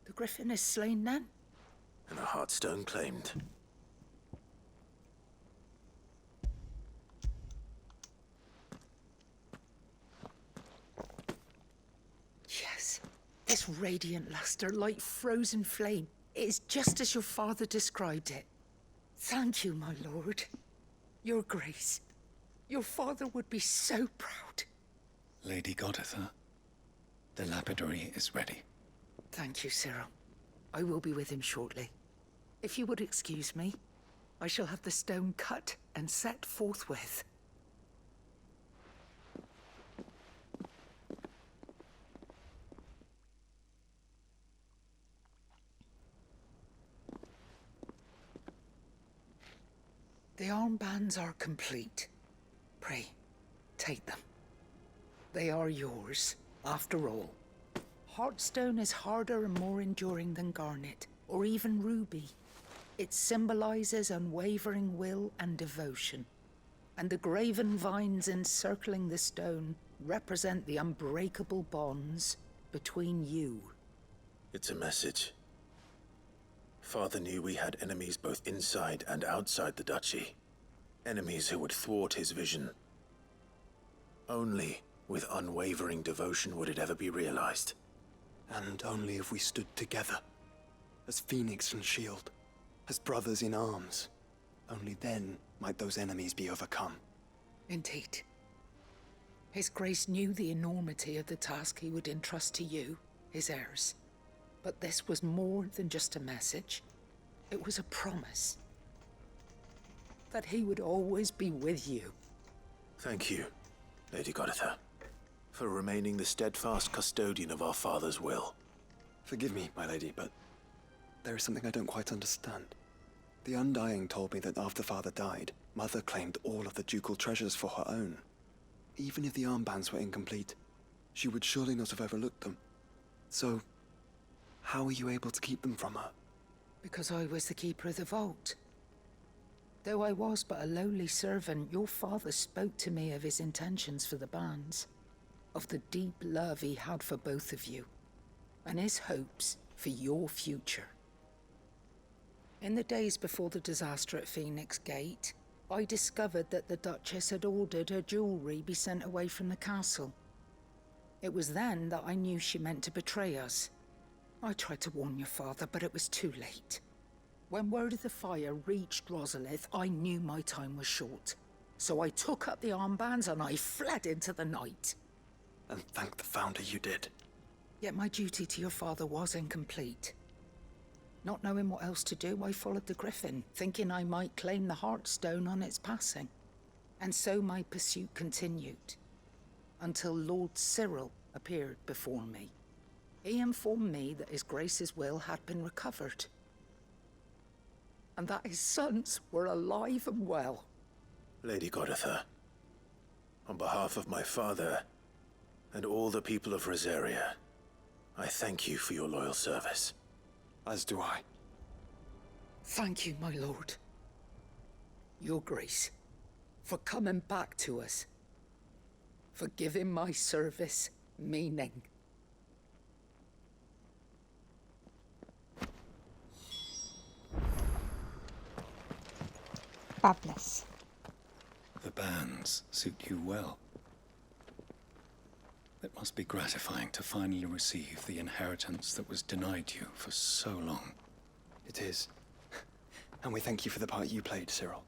The Griffin is slain then? And a Heartstone claimed. Yes. This radiant luster, like frozen flame, it is just as your father described it. Thank you, my lord. Your grace. Your father would be so proud. Lady Goditha, the lapidary is ready. Thank you, Cyril. I will be with him shortly. If you would excuse me, I shall have the stone cut and set forthwith. The armbands are complete. Pray, take them. They are yours, after all. Heartstone is harder and more enduring than garnet, or even ruby. It symbolizes unwavering will and devotion. And the graven vines encircling the stone represent the unbreakable bonds between you. It's a message. Father knew we had enemies both inside and outside the duchy. Enemies who would thwart his vision. Only with unwavering devotion would it ever be realized. And only if we stood together, as Phoenix and Shield, as brothers in arms. Only then might those enemies be overcome. Indeed. His Grace knew the enormity of the task he would entrust to you, his heirs. But this was more than just a message. It was a promise. That he would always be with you. Thank you, Lady Goditha, for remaining the steadfast custodian of our father's will. Forgive me, my lady, but there is something I don't quite understand. The Undying told me that after Father died, Mother claimed all of the ducal treasures for her own. Even if the armbands were incomplete, she would surely not have overlooked them. So, how were you able to keep them from her? Because I was the keeper of the vault. Though I was but a lowly servant, your father spoke to me of his intentions for the bands, of the deep love he had for both of you, and his hopes for your future. In the days before the disaster at Phoenix Gate, I discovered that the Duchess had ordered her jewelry be sent away from the castle. It was then that I knew she meant to betray us. I tried to warn your father, but it was too late. When word of the fire reached Rosalith, I knew my time was short. So I took up the armbands and I fled into the night. And thank the Founder you did. Yet my duty to your father was incomplete. Not knowing what else to do, I followed the Griffin, thinking I might claim the Heartstone on its passing. And so my pursuit continued, until Lord Cyril appeared before me. He informed me that his Grace's will had been recovered, and that his sons were alive and well. Lady Goditha, on behalf of my father and all the people of Rosaria, I thank you for your loyal service. As do I. Thank you, my lord. Your Grace, for coming back to us, for giving my service meaning. Fabulous. The bands suit you well. It must be gratifying to finally receive the inheritance that was denied you for so long. It is. And we thank you for the part you played, Cyril.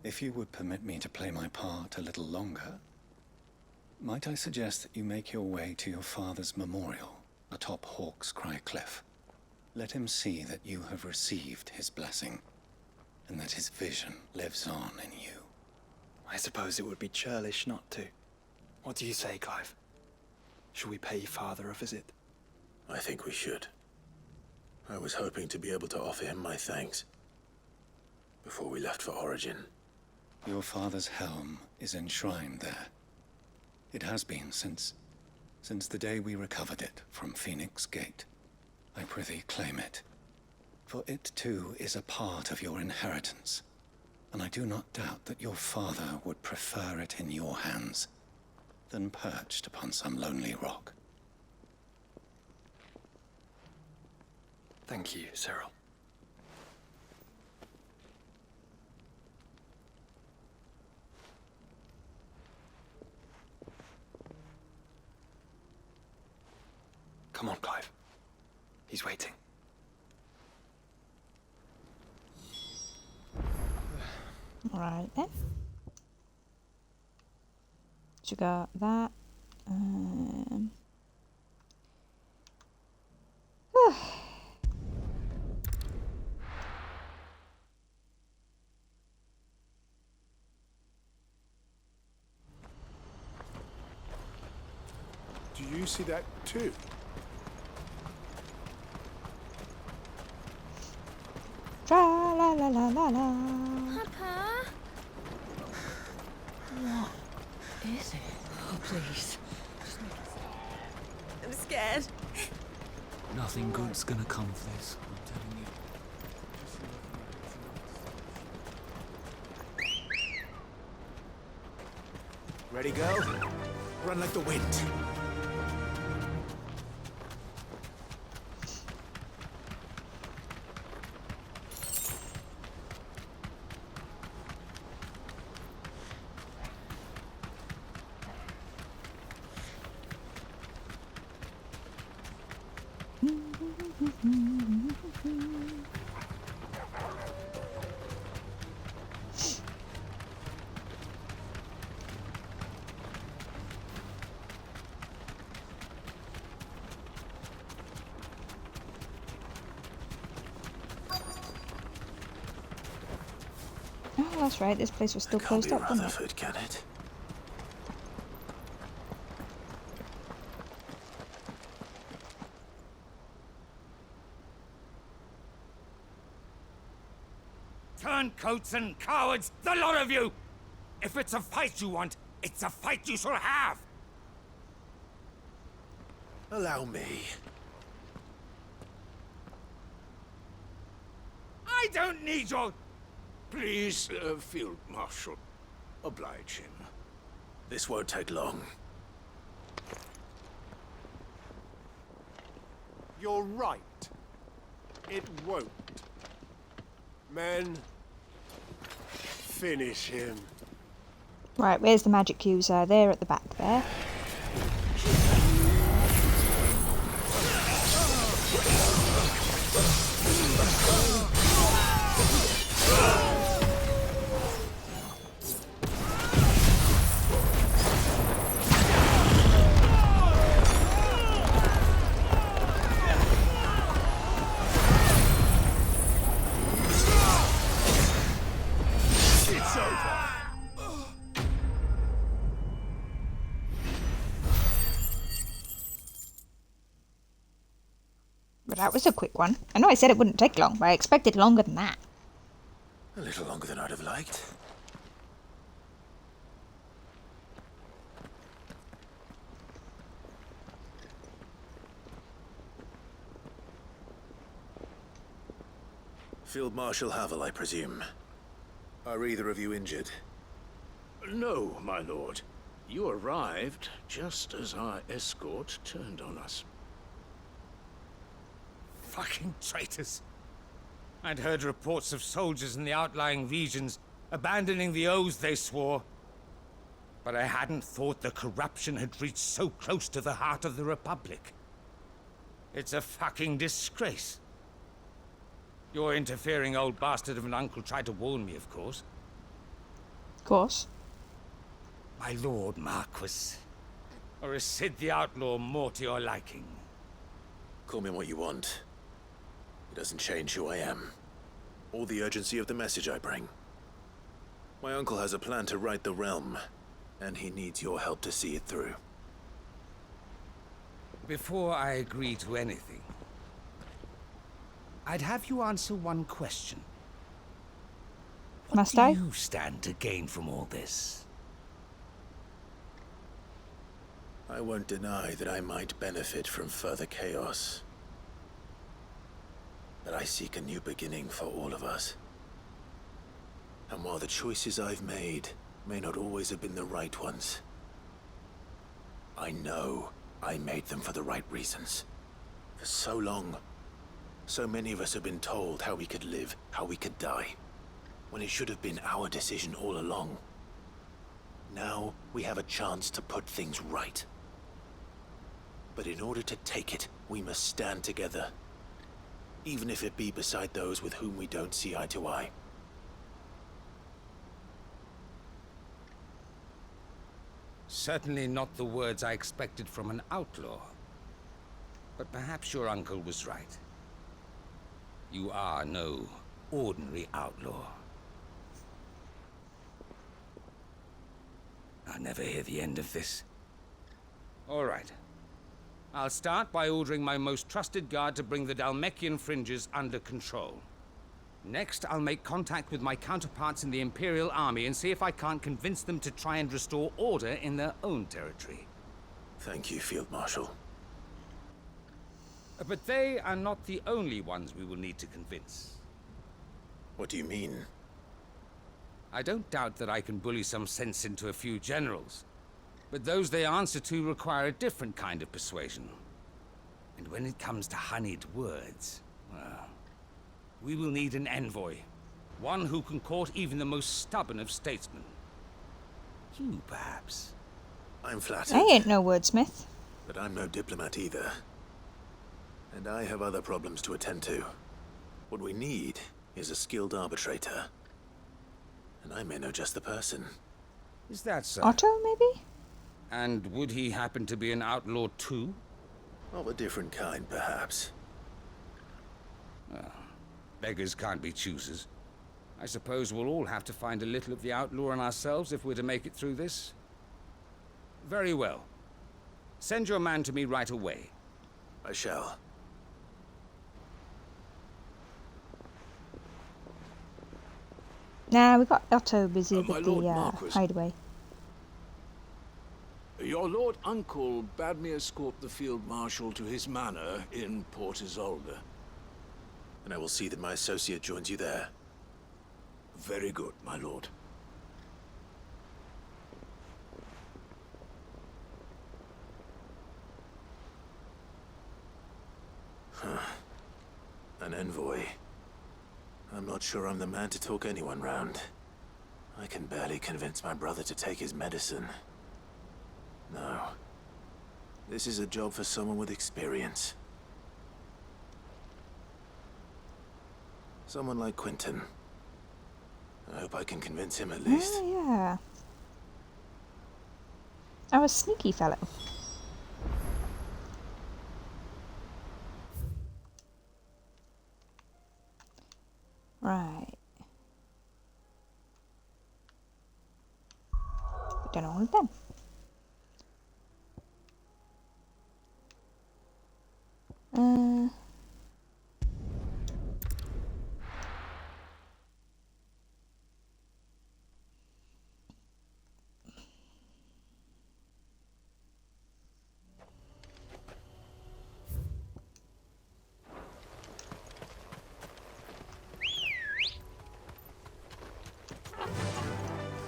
If you would permit me to play my part a little longer, might I suggest that you make your way to your father's memorial atop Hawk's Cry Cliff. Let him see that you have received his blessing, and that his vision lives on in you. I suppose it would be churlish not to. What do you say, Clive? Should we pay Father a visit? I think we should. I was hoping to be able to offer him my thanks before we left for Origin. Your father's helm is enshrined there. It has been since the day we recovered it from Phoenix Gate. I prithee claim it, for it too is a part of your inheritance, and I do not doubt that your father would prefer it in your hands. than perched upon some lonely rock. Thank you, Cyril. Come on, Clive. He's waiting. Alright then. So you got that. Do you see that too? Tra la la la la la. Papa? What is it? Oh, please. I'm scared. Nothing good's gonna come of this, I'm telling you. Ready, go? Run like the wind. Oh, that's right, this place was still closed up, wasn't it? Rutherford, can it? Turncoats and cowards, the lot of you! If it's a fight you want, it's a fight you shall have! Allow me. I don't need your... Please, Field Marshal, oblige him. This won't take long. You're right. It won't. Men, finish him. Right, where's the magic Kuza? They're at the back there. But that was a quick one. I know I said it wouldn't take long, but I expected longer than that. A little longer than I'd have liked. Field Marshal Havel, I presume. Are either of you injured? No, my lord. You arrived just as our escort turned on us. Fucking traitors. I'd heard reports of soldiers in the outlying regions abandoning the oaths they swore. But I hadn't thought the corruption had reached so close to the heart of the Republic. It's a fucking disgrace. Your interfering old bastard of an uncle tried to warn me, of course. Of course. My lord Marquis. Or is Sid the Outlaw more to your liking? Call me what you want. It doesn't change who I am, or the urgency of the message I bring. My uncle has a plan to right the realm, and he needs your help to see it through. Before I agree to anything, I'd have you answer one question. Must What I? do you stand to gain from all this? I won't deny that I might benefit from further chaos. But I seek a new beginning for all of us. And while the choices I've made may not always have been the right ones, I know I made them for the right reasons. For so long, so many of us have been told how we could live, how we could die, when it should have been our decision all along. Now we have a chance to put things right. But in order to take it, we must stand together, even if it be beside those with whom we don't see eye to eye. Certainly not the words I expected from an outlaw. But perhaps your uncle was right. You are no ordinary outlaw. I'll never hear the end of this. All right. I'll start by ordering my most trusted guard to bring the Dhalmekian fringes under control. Next, I'll make contact with my counterparts in the Imperial Army and see if I can't convince them to try and restore order in their own territory. Thank you, Field Marshal. But they are not the only ones we will need to convince. What do you mean? I don't doubt that I can bully some sense into a few generals, but those they answer to require a different kind of persuasion. And when it comes to honeyed words, well, we will need an envoy. One who can court even the most stubborn of statesmen. You, perhaps. I'm flattered. I ain't no wordsmith. But I'm no diplomat either. And I have other problems to attend to. What we need is a skilled arbitrator. And I may know just the person. Is that so? Otto, maybe? And would he happen to be an outlaw too? Of a different kind, perhaps. Well, beggars can't be choosers. I suppose we'll all have to find a little of the outlaw in ourselves if we're to make it through this. Very well. Send your man to me right away. I shall. Nah, we got Otto busy with my Lord the Marquis. hideaway. Your Lord Uncle bade me escort the Field Marshal to his manor in Port Isolde. And I will see that my associate joins you there. Very good, my lord. An envoy. I'm not sure I'm the man to talk anyone round. I can barely convince my brother to take his medicine. No. This is a job for someone with experience. Someone like Quentin. I hope I can convince him at least. Oh, yeah. I was a sneaky fellow. Right. We've done all of them.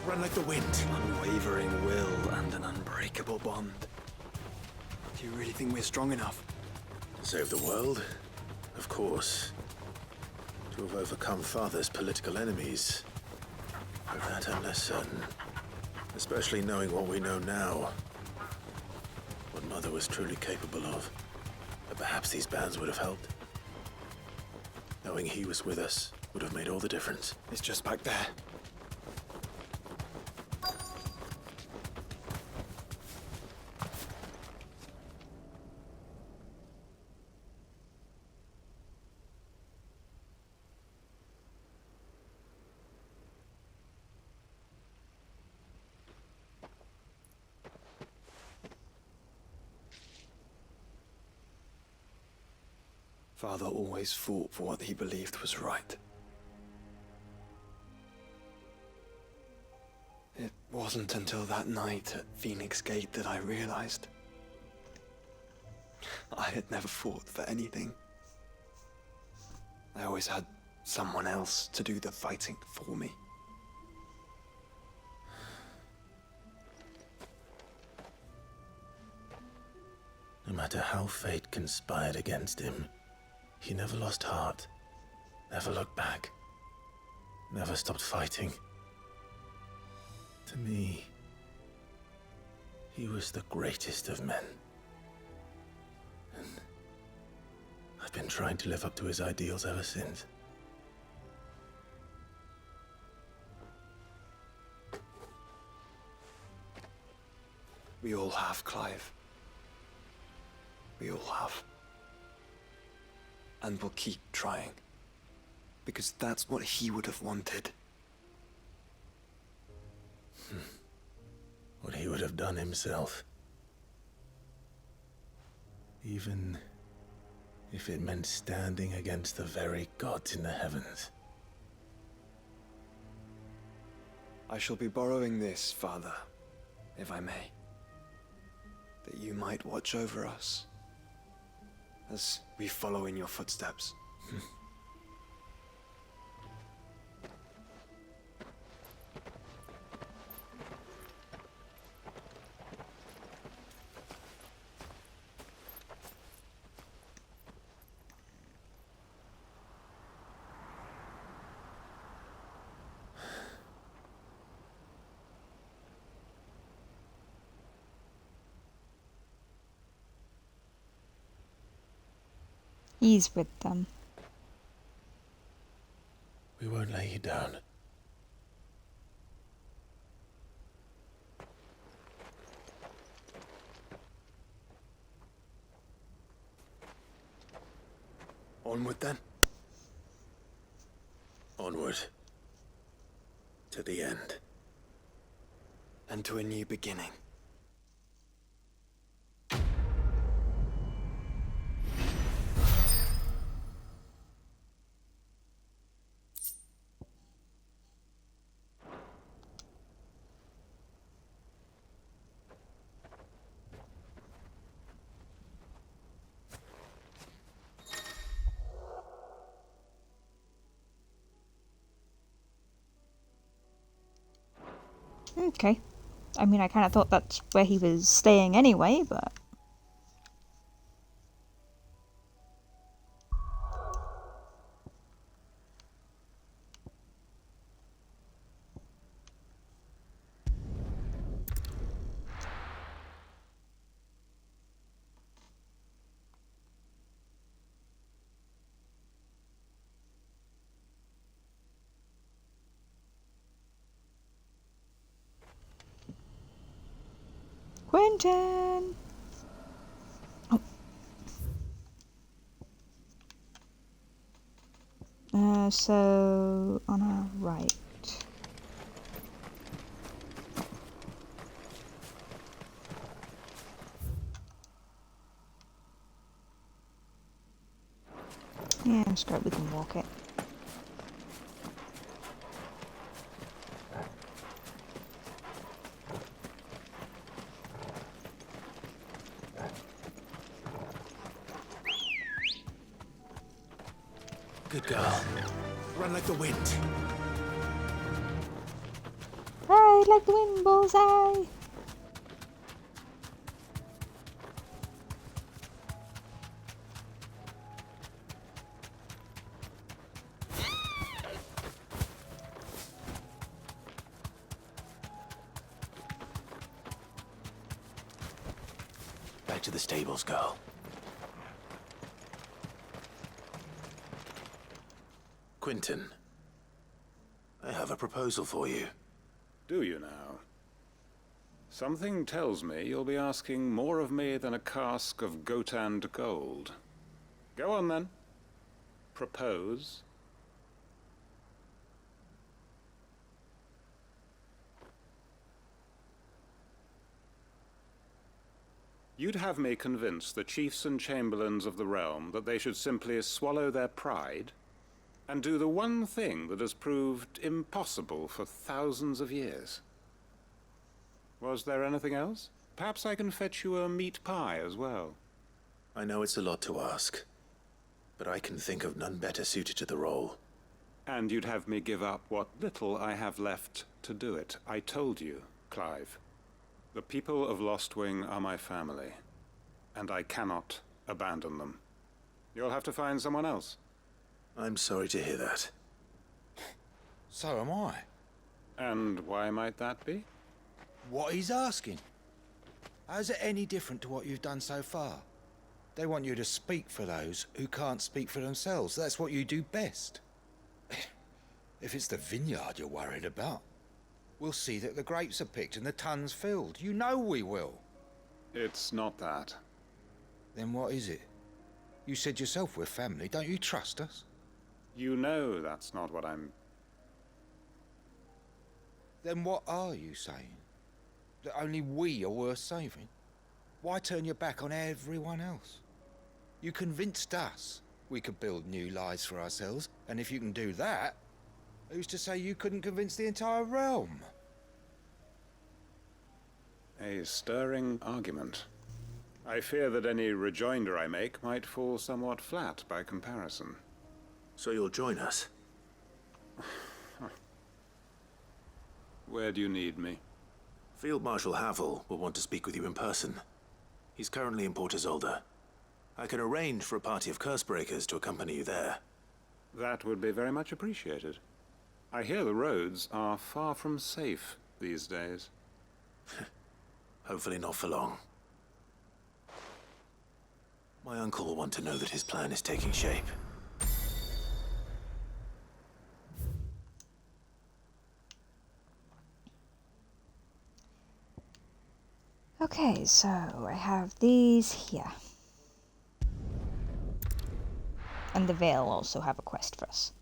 Run like the wind. Unwavering will and an unbreakable bond. Do you really think we're strong enough? To save the world? Of course. To have overcome Father's political enemies. Of that I'm less certain. Especially knowing what we know now. What Mother was truly capable of. But perhaps these bands would have helped. Knowing he was with us would have made all the difference. It's just back there. Father always fought for what he believed was right. It wasn't until that night at Phoenix Gate that I realized I had never fought for anything. I always had someone else to do the fighting for me. No matter how fate conspired against him, he never lost heart, never looked back, never stopped fighting. To me, he was the greatest of men. And I've been trying to live up to his ideals ever since. We all have, Clive. We all have. And we'll keep trying. Because that's what he would have wanted. What he would have done himself. Even if it meant standing against the very gods in the heavens. I shall be borrowing this, Father, if I may. That you might watch over us as we follow in your footsteps. He's with them. We won't lay you down. Onward then. Onward. To the end. And to a new beginning. Okay. I mean, I kind of thought that's where he was staying anyway, but... Quentin! Oh. So on our right. Yeah, screw it, we can walk it. Good girl. Run like the wind. Ride like the wind, bullseye! Back to the stables, girl. Quentin, I have a proposal for you. Do you now? Something tells me you'll be asking more of me than a cask of Gotand gold. Go on then. Propose. You'd have me convince the chiefs and chamberlains of the realm that they should simply swallow their pride and do the one thing that has proved impossible for thousands of years. Was there anything else? Perhaps I can fetch you a meat pie as well. I know it's a lot to ask, but I can think of none better suited to the role. And you'd have me give up what little I have left to do it. I told you, Clive. The people of Lostwing are my family, and I cannot abandon them. You'll have to find someone else. I'm sorry to hear that. So am I. And why might that be? What he's asking. How's it any different to what you've done so far? They want you to speak for those who can't speak for themselves. That's what you do best. If it's the vineyard you're worried about, we'll see that the grapes are picked and the tons filled. You know we will. It's not that. Then what is it? You said yourself we're family. Don't you trust us? You know that's not what I'm... Then what are you saying? That only we are worth saving? Why turn your back on everyone else? You convinced us we could build new lives for ourselves, and if you can do that, who's to say you couldn't convince the entire realm? A stirring argument. I fear that any rejoinder I make might fall somewhat flat by comparison. So you'll join us? Where do you need me? Field Marshal Havel will want to speak with you in person. He's currently in Port Isolde. I can arrange for a party of Cursebreakers to accompany you there. That would be very much appreciated. I hear the roads are far from safe these days. Hopefully not for long. My uncle will want to know that his plan is taking shape. Okay, so I have these here. And the Vale also have a quest for us.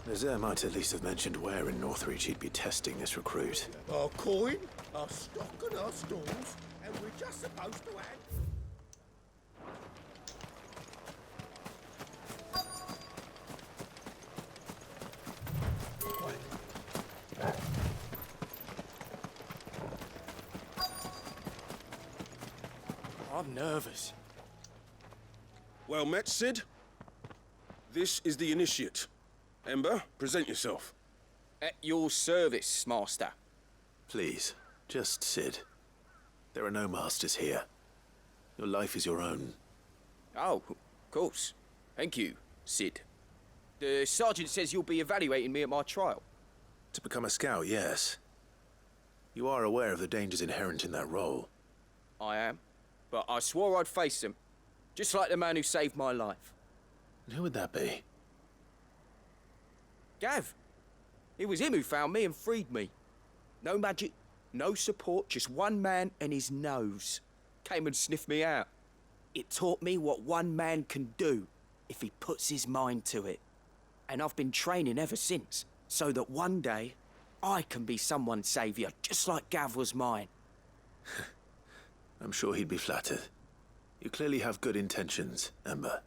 Nazaire might at least have mentioned where in Northreach he'd be testing this recruit. Our coin, our stock and our stalls, and we're just supposed to add... I'm nervous. Well met, Sid. This is the Initiate. Ember, present yourself. At your service, Master. Please, just Sid. There are no masters here. Your life is your own. Oh, of course. Thank you, Sid. The Sergeant says you'll be evaluating me at my trial. To become a scout, yes. You are aware of the dangers inherent in that role. I am. But I swore I'd face them. Just like the man who saved my life. And who would that be? Gav. It was him who found me and freed me. No magic, no support, just one man and his nose. Came and sniffed me out. It taught me what one man can do if he puts his mind to it. And I've been training ever since, so that one day I can be someone's saviour, just like Gav was mine. I'm sure he'd be flattered. You clearly have good intentions, Ember.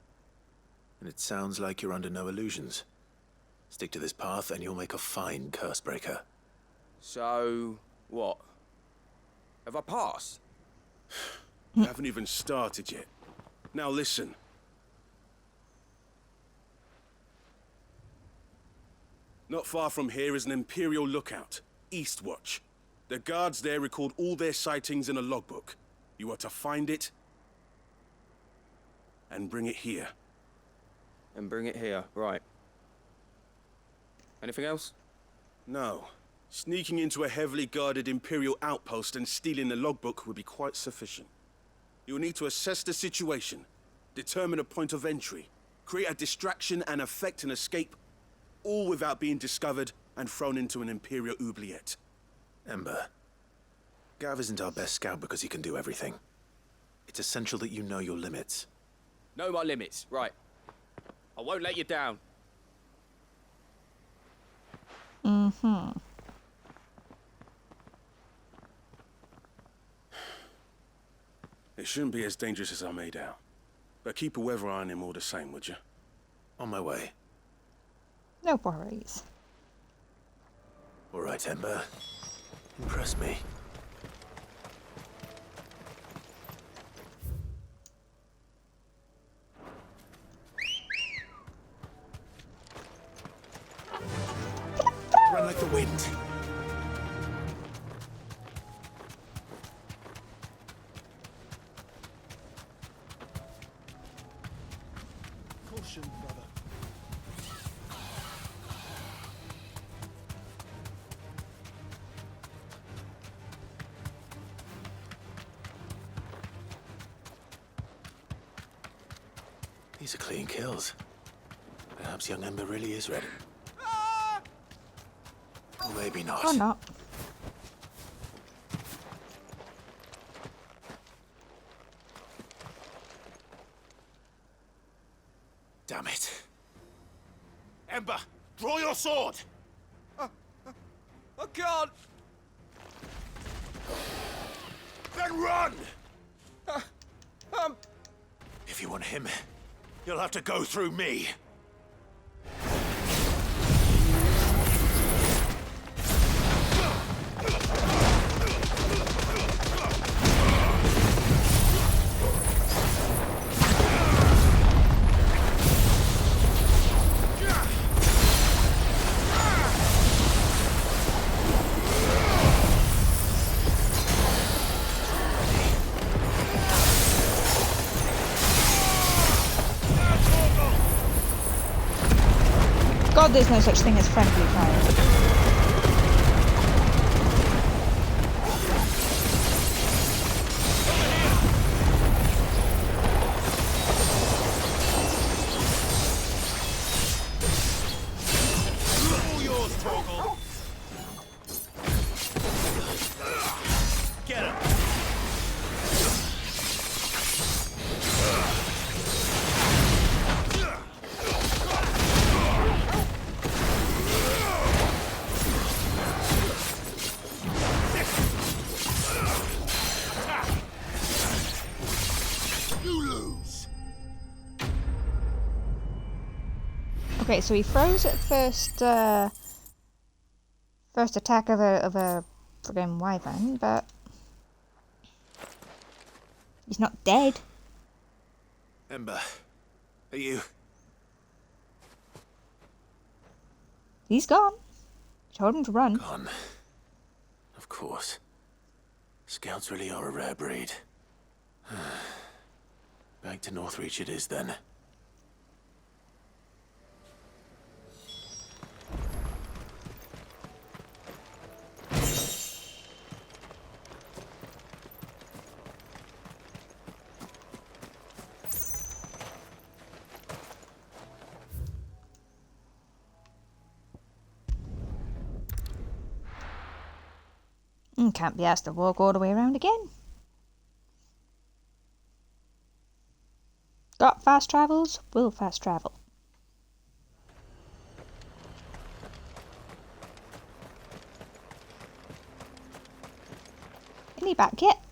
And it sounds like you're under no illusions. Stick to this path and you'll make a fine Cursebreaker. So, what? Have I passed? You haven't even started yet. Now listen. Not far from here is an Imperial lookout, Eastwatch. The guards there record all their sightings in a logbook. You are to find it and bring it here. And bring it here, right. Anything else? No. Sneaking into a heavily guarded Imperial outpost and stealing the logbook would be quite sufficient. You will need to assess the situation, determine a point of entry, create a distraction and effect an escape, all without being discovered and thrown into an Imperial oubliette. Ember, Gav isn't our best scout because he can do everything. It's essential that you know your limits. Know my limits, right. I won't let you down. Mm-hmm. It shouldn't be as dangerous as I made out. But keep a weather eye on him all the same, would you? On my way. No worries. All right, Ember. Impress me. Run like the wind. Caution, brother. These are clean kills. Perhaps young Ember really is ready. Or maybe not. Or not. Damn it. Ember, draw your sword! I can't! Then run! If you want him, you'll have to go through me. God, there's no such thing as friendly fire. Okay, so he throws at first attack of a friggin' wyvern, but he's not dead. Ember, are you? He's gone. I told him to run. Gone. Of course. Scouts really are a rare breed. Back to Northreach it is then. Can't be asked to walk all the way around again. Got fast travels, will fast travel. Ain't he back yet?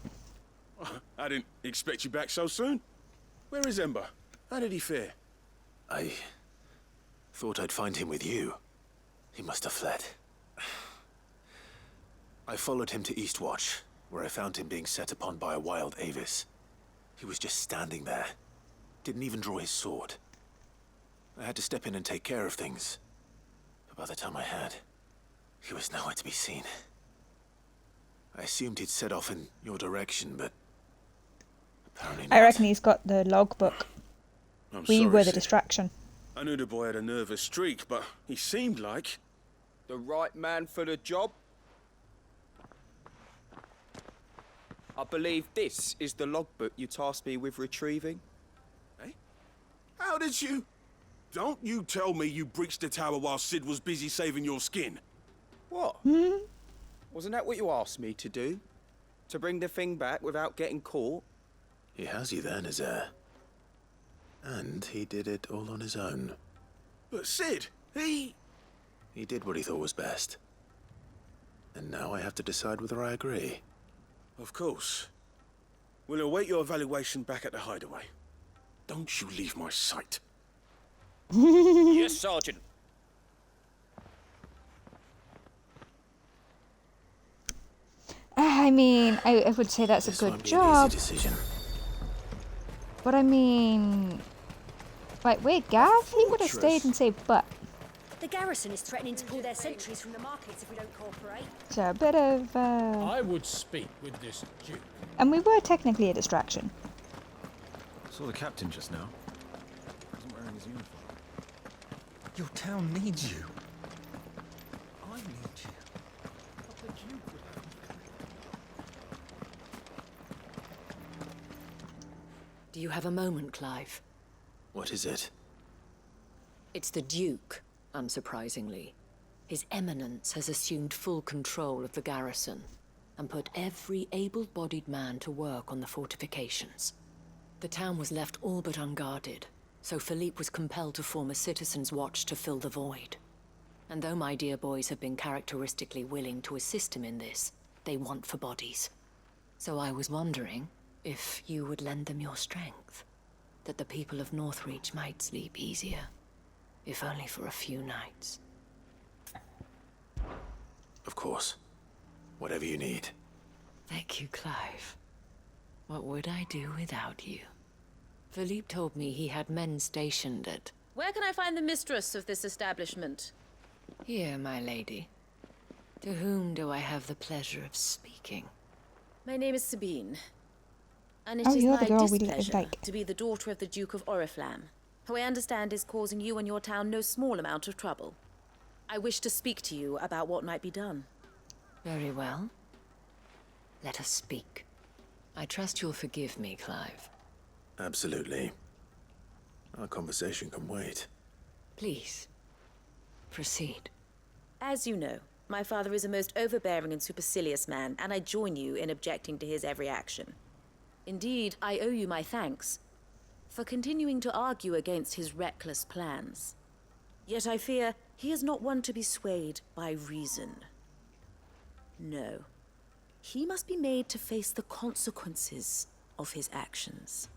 I didn't expect you back so soon. Where is Ember? How did he fare? I thought I'd find him with you. He must have fled. I followed him to Eastwatch, where I found him being set upon by a wild Avis. He was just standing there. Didn't even draw his sword. I had to step in and take care of things. But by the time I had, he was nowhere to be seen. I assumed he'd set off in your direction, but apparently not. I reckon he's got the logbook. I'm We sorry, were the Sid. distraction. I knew the boy had a nervous streak, but he seemed like... The right man for the job? I believe this is the logbook you tasked me with retrieving. Eh? How did you... Don't you tell me you breached the tower while Sid was busy saving your skin. What? Wasn't that what you asked me to do? To bring the thing back without getting caught? He has you then, as heir. And he did it all on his own. But Sid, he did what he thought was best. And now I have to decide whether I agree. Of course. We'll await your evaluation back at the hideaway. Don't you leave my sight. Yes, Sergeant. I mean, I would say that's a good job. Decision. But I mean, like, wait, Gav, he would have stayed and saved butt. The garrison is threatening to pull their sentries from the markets if we don't cooperate. So a bit of, I would speak with this Duke. And we were technically a distraction. I saw the captain just now. He wasn't wearing his uniform. Your town needs you. I need you. But the Duke would have me. Do you have a moment, Clive? What is it? It's the Duke, unsurprisingly. His Eminence has assumed full control of the garrison and put every able-bodied man to work on the fortifications. The town was left all but unguarded, so Philippe was compelled to form a citizens' watch to fill the void. And though my dear boys have been characteristically willing to assist him in this, they want for bodies. So I was wondering if you would lend them your strength, that the people of Northreach might sleep easier, if only for a few nights. Of course. Whatever you need. Thank you, Clive. What would I do without you? Philippe told me he had men stationed at... Where can I find the mistress of this establishment? Here, my lady. To whom do I have the pleasure of speaking? My name is Sabine. And it Oh, is you're my the girl we displeasure like. to be the daughter of the Duke of Oriflamme, who I understand is causing you and your town no small amount of trouble. I wish to speak to you about what might be done. Very well. Let us speak. I trust you'll forgive me, Clive. Absolutely. Our conversation can wait. Please, proceed. As you know, my father is a most overbearing and supercilious man, and I join you in objecting to his every action. Indeed, I owe you my thanks for continuing to argue against his reckless plans. Yet I fear he is not one to be swayed by reason. No. He must be made to face the consequences of his actions.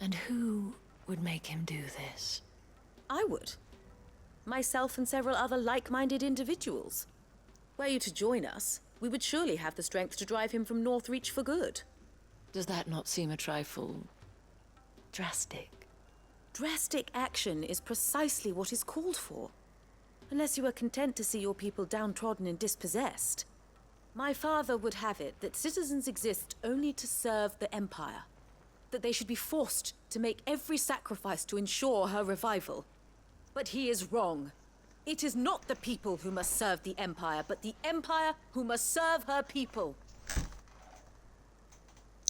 And who would make him do this? I would. Myself and several other like-minded individuals. Were you to join us, we would surely have the strength to drive him from Northreach for good. Does that not seem a trifle... drastic? Drastic action is precisely what is called for. Unless you are content to see your people downtrodden and dispossessed. My father would have it that citizens exist only to serve the Empire. That they should be forced to make every sacrifice to ensure her revival. But he is wrong. It is not the people who must serve the Empire, but the Empire who must serve her people.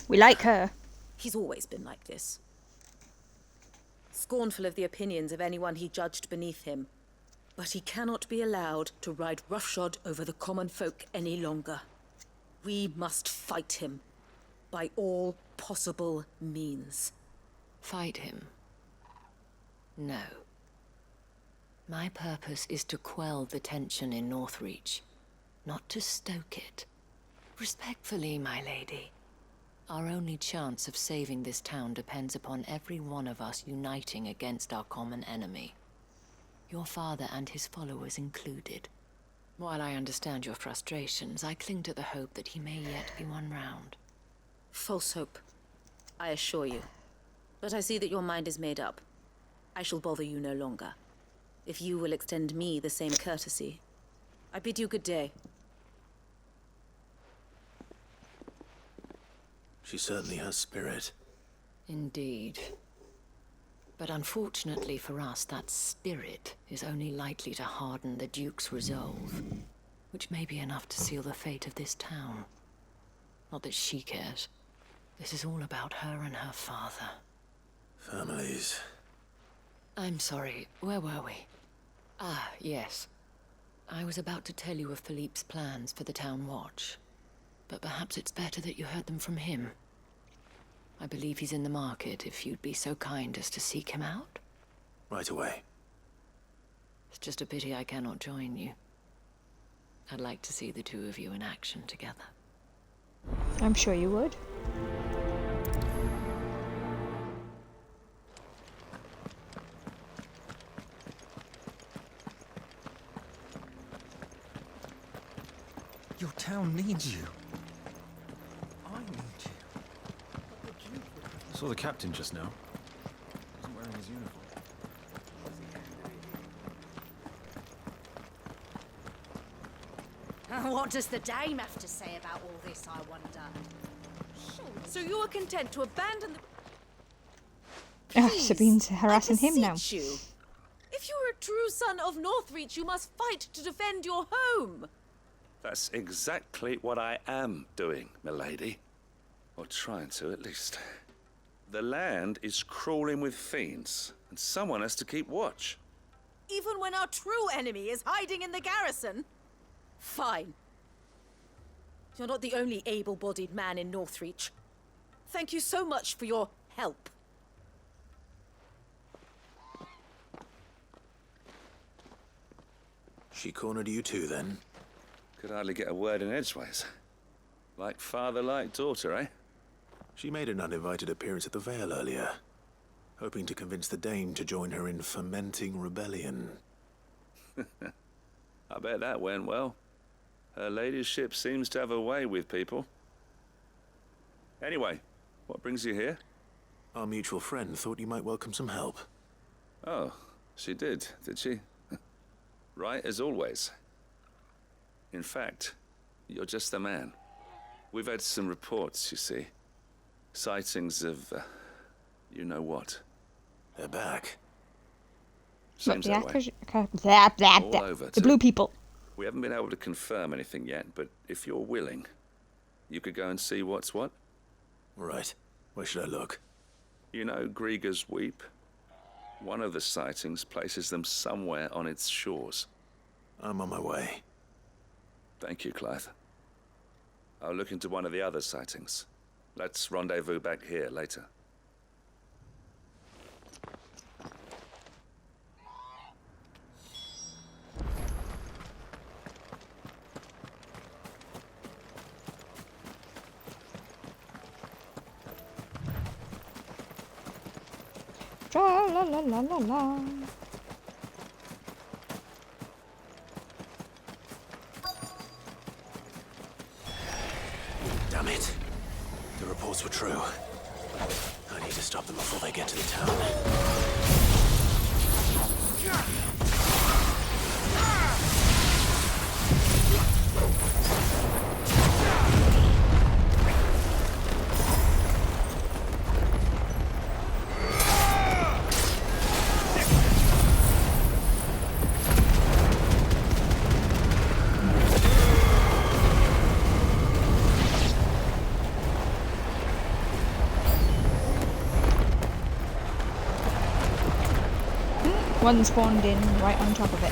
We like her. He's always been like this. Scornful of the opinions of anyone he judged beneath him. But he cannot be allowed to ride roughshod over the common folk any longer. We must fight him. By all possible means. Fight him? No. My purpose is to quell the tension in Northreach, not to stoke it. Respectfully, my lady. Our only chance of saving this town depends upon every one of us uniting against our common enemy. Your father and his followers included. While I understand your frustrations, I cling to the hope that he may yet be won round. False hope, I assure you. But I see that your mind is made up. I shall bother you no longer. If you will extend me the same courtesy. I bid you good day. She certainly has spirit. Indeed. But unfortunately for us, that spirit is only likely to harden the Duke's resolve, which may be enough to seal the fate of this town. Not that she cares. This is all about her and her father. Families. I'm sorry, where were we? Ah, yes. I was about to tell you of Philippe's plans for the town watch. But perhaps it's better that you heard them from him. I believe he's in the market, if you'd be so kind as to seek him out. Right away. It's just a pity I cannot join you. I'd like to see the two of you in action together. I'm sure you would. Your town needs you. I need you. But the Duke would have I saw the captain just now. He wasn't wearing his uniform. What does the dame have to say about all this, I wonder? So you are content to abandon the... Sabine's harassing him now. You. If you are a true son of Northreach, you must fight to defend your home. That's exactly what I am doing, milady. Or trying to, at least. The land is crawling with fiends, and someone has to keep watch. Even when our true enemy is hiding in the garrison? Fine. You're not the only able-bodied man in Northreach. Thank you so much for your help. She cornered you too, then? Could hardly get a word in edgeways. Like father, like daughter, eh? She made an uninvited appearance at the Vale earlier, hoping to convince the Dame to join her in fomenting rebellion. I bet that went well. Her ladyship seems to have a way with people. Anyway, what brings you here? Our mutual friend thought you might welcome some help. Oh, she did she? Right as always. In fact, you're just the man. We've had some reports, you see. Sightings of, you know what. They're back. Seems that way. The blue people. We haven't been able to confirm anything yet, but if you're willing, you could go and see what's what. Right. Where should I look? You know Grieger's Weep? One of the sightings places them somewhere on its shores. I'm on my way. Thank you, Clive. I'll look into one of the other sightings. Let's rendezvous back here later. Tra la la la la la. Damn it. The reports were true. I need to stop them before they get to the town. One spawned in right on top of it.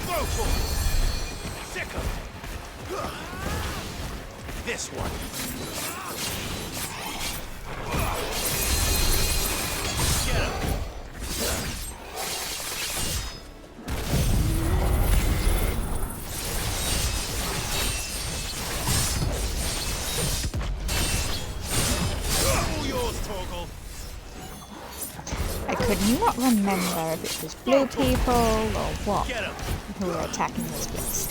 Go for it! Sick of it! This one. Get him! All yours, Torgal. I could not remember if it was blue people or what who were attacking this place.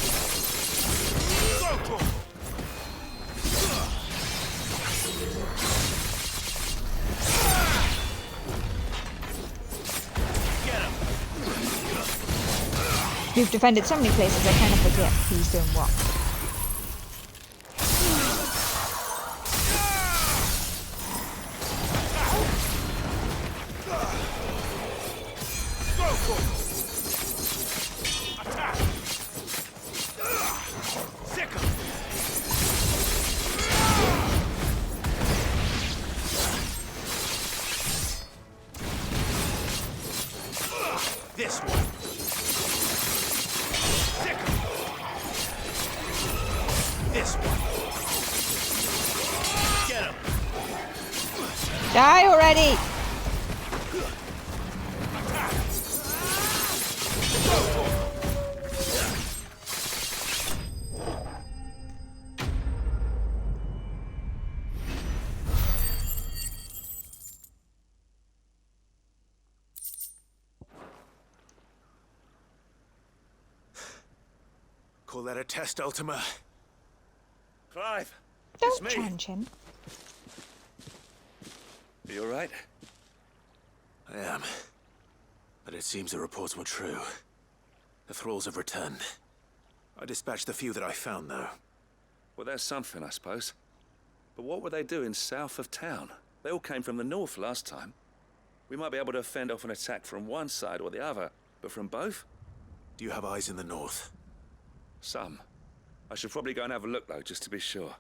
We've defended so many places I kind of forget who's doing what. This one. This one. Get him. Die already! Call that a test, Ultima? Clive! Don't challenge him. Are you alright? I am. But it seems the reports were true. The thralls have returned. I dispatched the few that I found, though. Well, there's something, I suppose. But what were they doing south of town? They all came from the north last time. We might be able to fend off an attack from one side or the other, but from both? Do you have eyes in the north? Some. I should probably go and have a look, though, just to be sure.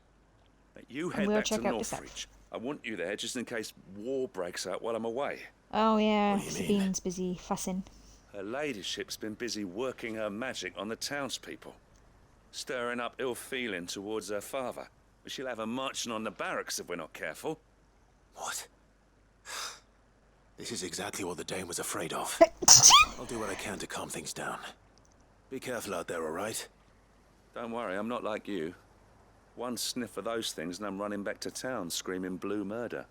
Now, you head back to Northreach. I want you there just in case war breaks out while I'm away. Oh yeah, Sabine's busy fussing. Her ladyship's been busy working her magic on the townspeople. Stirring up ill feeling towards her father. But she'll have her marching on the barracks if we're not careful. What? This is exactly what the Dane was afraid of. I'll do what I can to calm things down. Be careful out there, all right? Don't worry, I'm not like you. One sniff of those things and I'm running back to town screaming blue murder.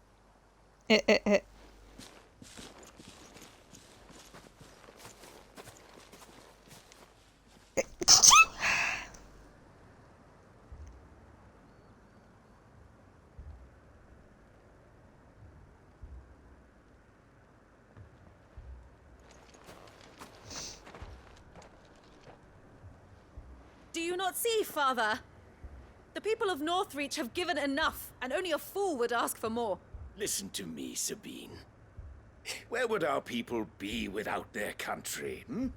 Do you not see, Father? The people of Northreach have given enough, and only a fool would ask for more. Listen to me, Sabine. Where would our people be without their country, hmm?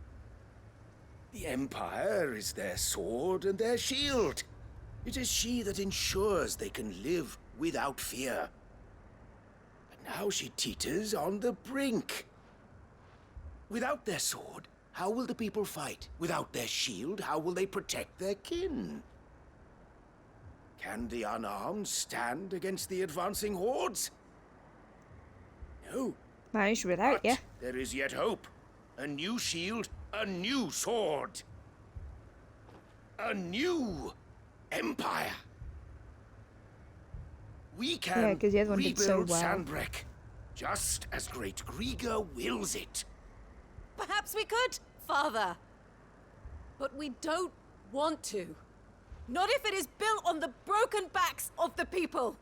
The Empire is their sword and their shield. It is she that ensures they can live without fear. But now she teeters on the brink. Without their sword, how will the people fight? Without their shield, how will they protect their kin? Can the unarmed stand against the advancing hordes? No. Managed without, yeah. There is yet hope. A new shield, a new sword. A new empire. We can the other one did so rebuild well. Sandbreck, just as Great Griga wills it. Perhaps we could, Father. But we don't want to. Not if it is built on the broken backs of the people.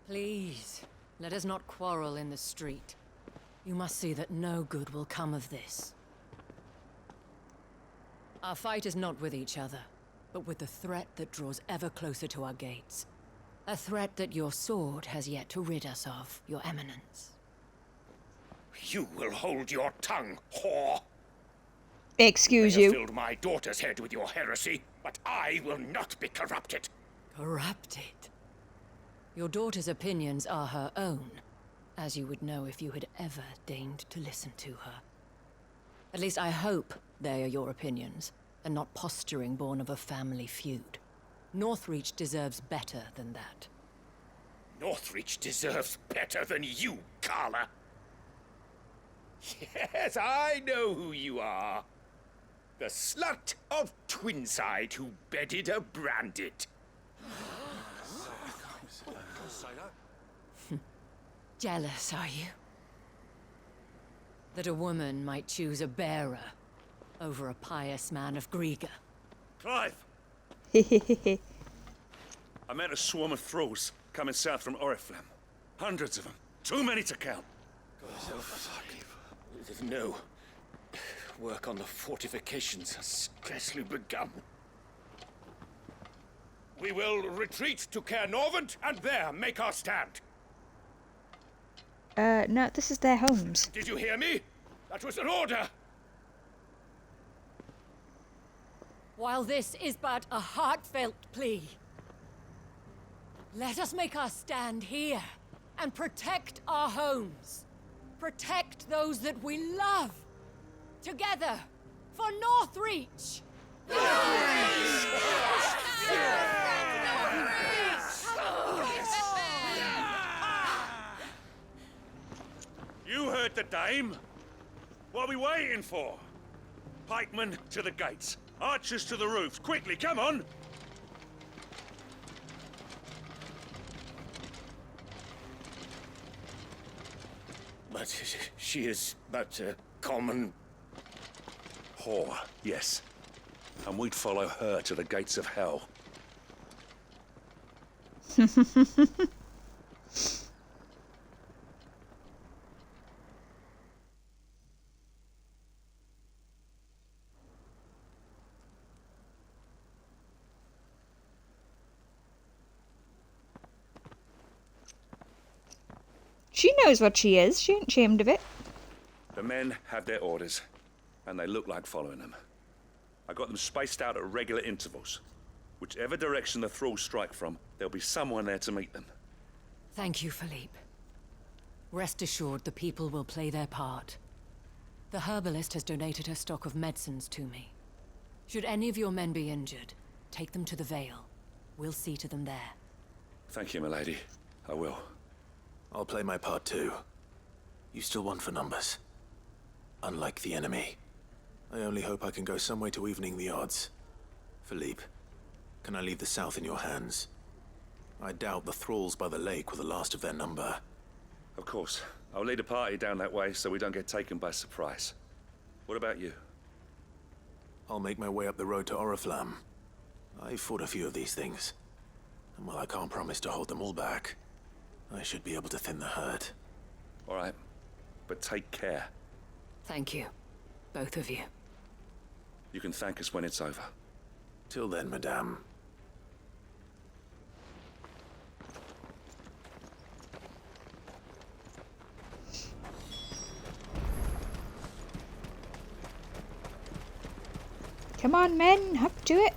Please, let us not quarrel in the street. You must see that no good will come of this. Our fight is not with each other, but with the threat that draws ever closer to our gates. A threat that your sword has yet to rid us of, Your Eminence. You will hold your tongue, whore. Excuse you. you. Have filled my daughter's head with your heresy, but I will not be corrupted. Corrupted? Your daughter's opinions are her own, as you would know if you had ever deigned to listen to her. At least I hope they are your opinions, and not posturing born of a family feud. Northreach deserves better than that. Northreach deserves better than you, Carla. Yes, I know who you are. The slut of Twinside who bedded a Branded. Jealous, are you? That a woman might choose a bearer over a pious man of Griga. Clive! I met a swarm of thralls coming south from Oriflamme. Hundreds of them. Too many to count. No. Work on the fortifications has scarcely begun. We will retreat to Caer Norvent and there make our stand. No, this is their homes. Did you hear me? That was an order. While this is but a heartfelt plea, let us make our stand here and protect our homes. Protect those that we love. Together, for Northreach! You heard the dame. What are we waiting for? Pikemen to the gates. Archers to the roofs. Quickly, come on! But she is but a common... whore, yes. And we'd follow her to the gates of hell. She knows what she is. She ain't ashamed of it. The men have their orders, and they look like following them. I got them spaced out at regular intervals. Whichever direction the thralls strike from, there'll be someone there to meet them. Thank you, Philippe. Rest assured the people will play their part. The herbalist has donated her stock of medicines to me. Should any of your men be injured, take them to the Vale. We'll see to them there. Thank you, milady. I will. I'll play my part too. You still want for numbers. Unlike the enemy. I only hope I can go some way to evening the odds. Philippe, can I leave the south in your hands? I doubt the thralls by the lake were the last of their number. Of course. I'll lead a party down that way so we don't get taken by surprise. What about you? I'll make my way up the road to Oriflamme. I fought a few of these things. And while I can't promise to hold them all back, I should be able to thin the herd. All right. But take care. Thank you. Both of you. You can thank us when it's over. Till then, madame. Come on, men, up to it.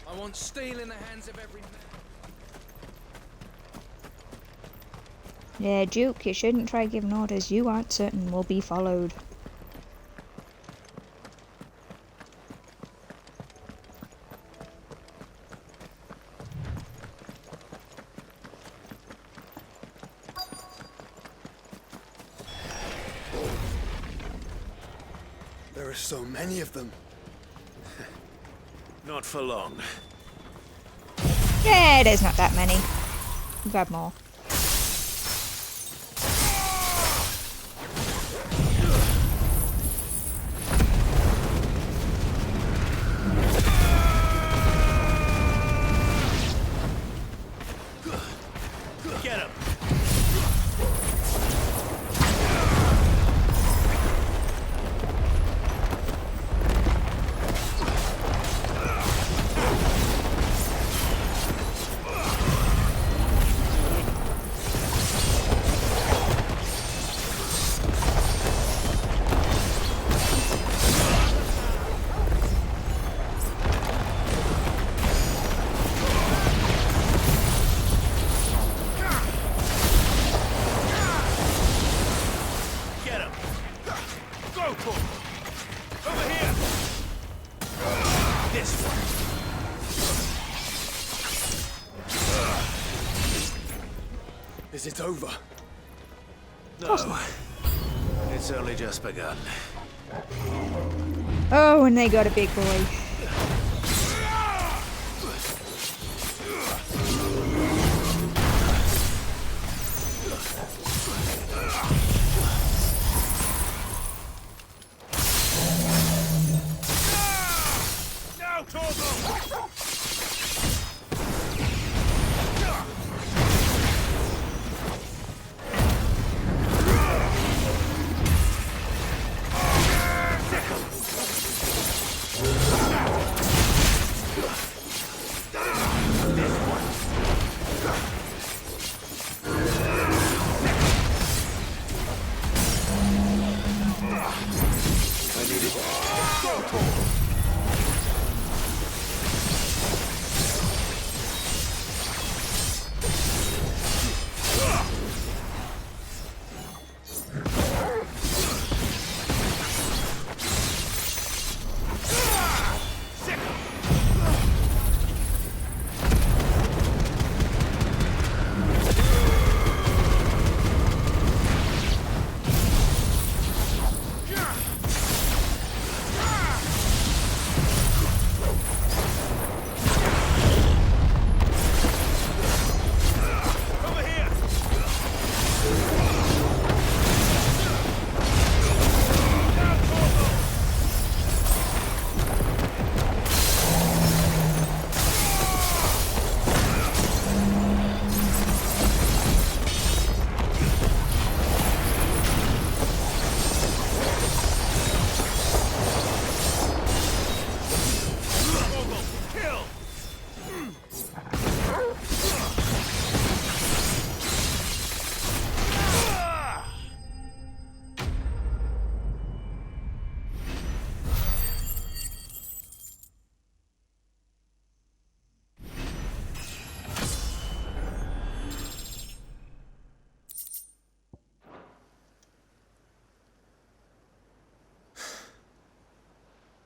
I want steel in the hands of every man. Yeah, Duke, you shouldn't try giving orders you aren't certain will be followed. There are so many of them. Not for long. Yeah, there's not that many. Grab more. Get him! Is it over? No. It's only just begun. Oh, and they got a big boy. Now, Torval!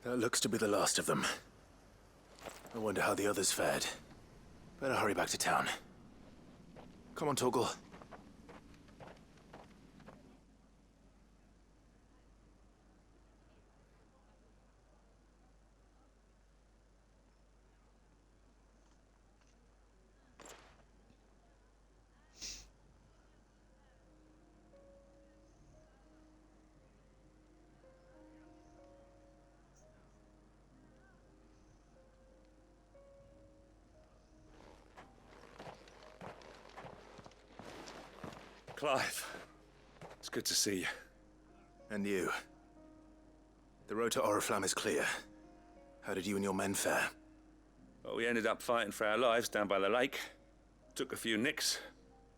That looks to be the last of them. I wonder how the others fared. Better hurry back to town. Come on, Torgal. Clive, it's good to see you. And you. The road to Oriflamme is clear. How did you and your men fare? Well, we ended up fighting for our lives down by the lake. Took a few nicks,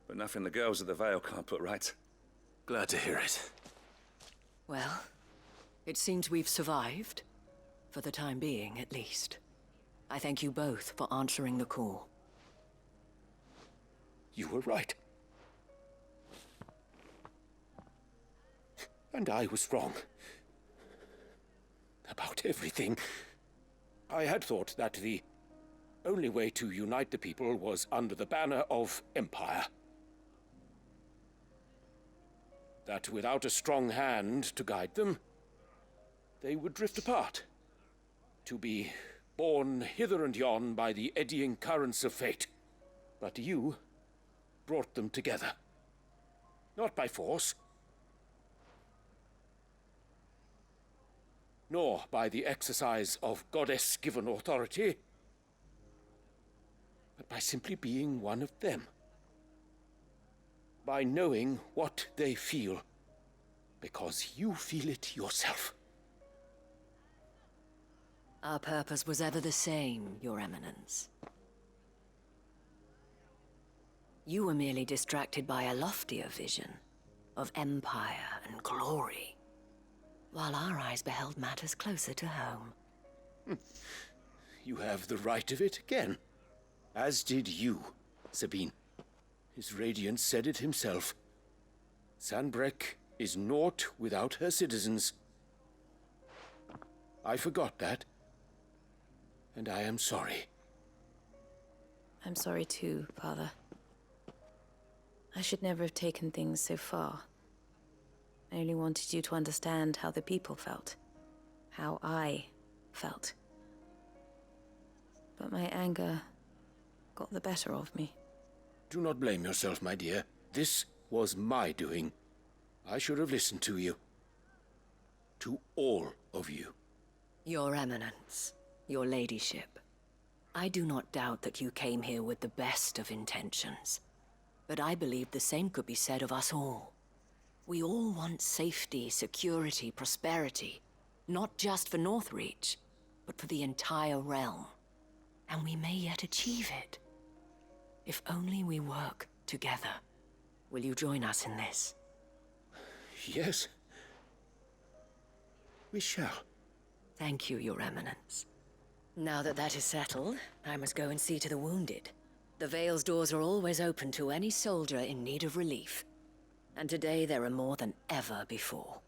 but nothing the girls of the Vale can't put right. Glad to hear it. Well, it seems we've survived. For the time being, at least. I thank you both for answering the call. You were right. And I was wrong. About everything. I had thought that the only way to unite the people was under the banner of Empire. That without a strong hand to guide them, they would drift apart. To be borne hither and yon by the eddying currents of fate. But you brought them together. Not by force, nor by the exercise of goddess-given authority, but by simply being one of them. By knowing what they feel, because you feel it yourself. Our purpose was ever the same, Your Eminence. You were merely distracted by a loftier vision of empire and glory, while our eyes beheld matters closer to home. You have the right of it again. As did you, Sabine. His Radiance said it himself. Sanbreque is naught without her citizens. I forgot that. And I am sorry. I'm sorry too, Father. I should never have taken things so far. I only wanted you to understand how the people felt. How I felt. But my anger got the better of me. Do not blame yourself, my dear. This was my doing. I should have listened to you. To all of you. Your Eminence, your Ladyship, I do not doubt that you came here with the best of intentions. But I believe the same could be said of us all. We all want safety, security, prosperity. Not just for Northreach, but for the entire realm. And we may yet achieve it. If only we work together. Will you join us in this? Yes. We shall. Thank you, Your Eminence. Now that that is settled, I must go and see to the wounded. The Vale's doors are always open to any soldier in need of relief. And today there are more than ever before.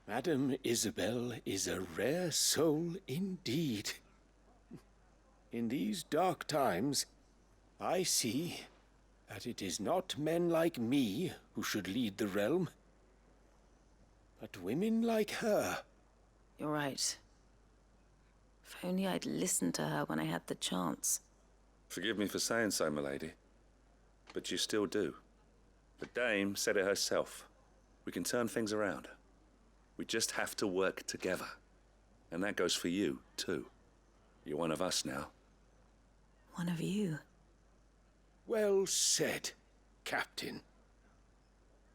Madame Isabel is a rare soul indeed. In these dark times, I see that it is not men like me who should lead the realm, but women like her. You're right. If only I'd listened to her when I had the chance. Forgive me for saying so, my lady, but you still do. The Dame said it herself. We can turn things around. We just have to work together. And that goes for you, too. You're one of us now. One of you. Well said, Captain.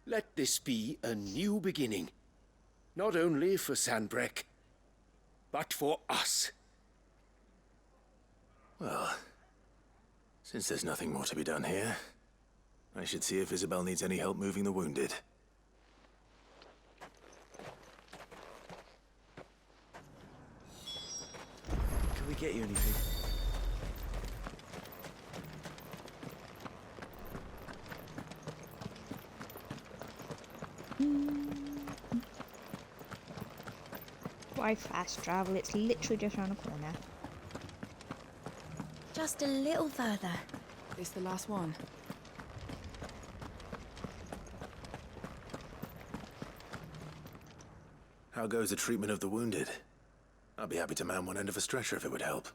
Let this be a new beginning. Not only for Sanbreque, but for us. Well, since there's nothing more to be done here, I should see if Isabel needs any help moving the wounded. Can we get you anything? Why fast travel? It's literally just around the corner. Just a little further. This the last one? How goes the treatment of the wounded? I'd be happy to man one end of a stretcher if it would help.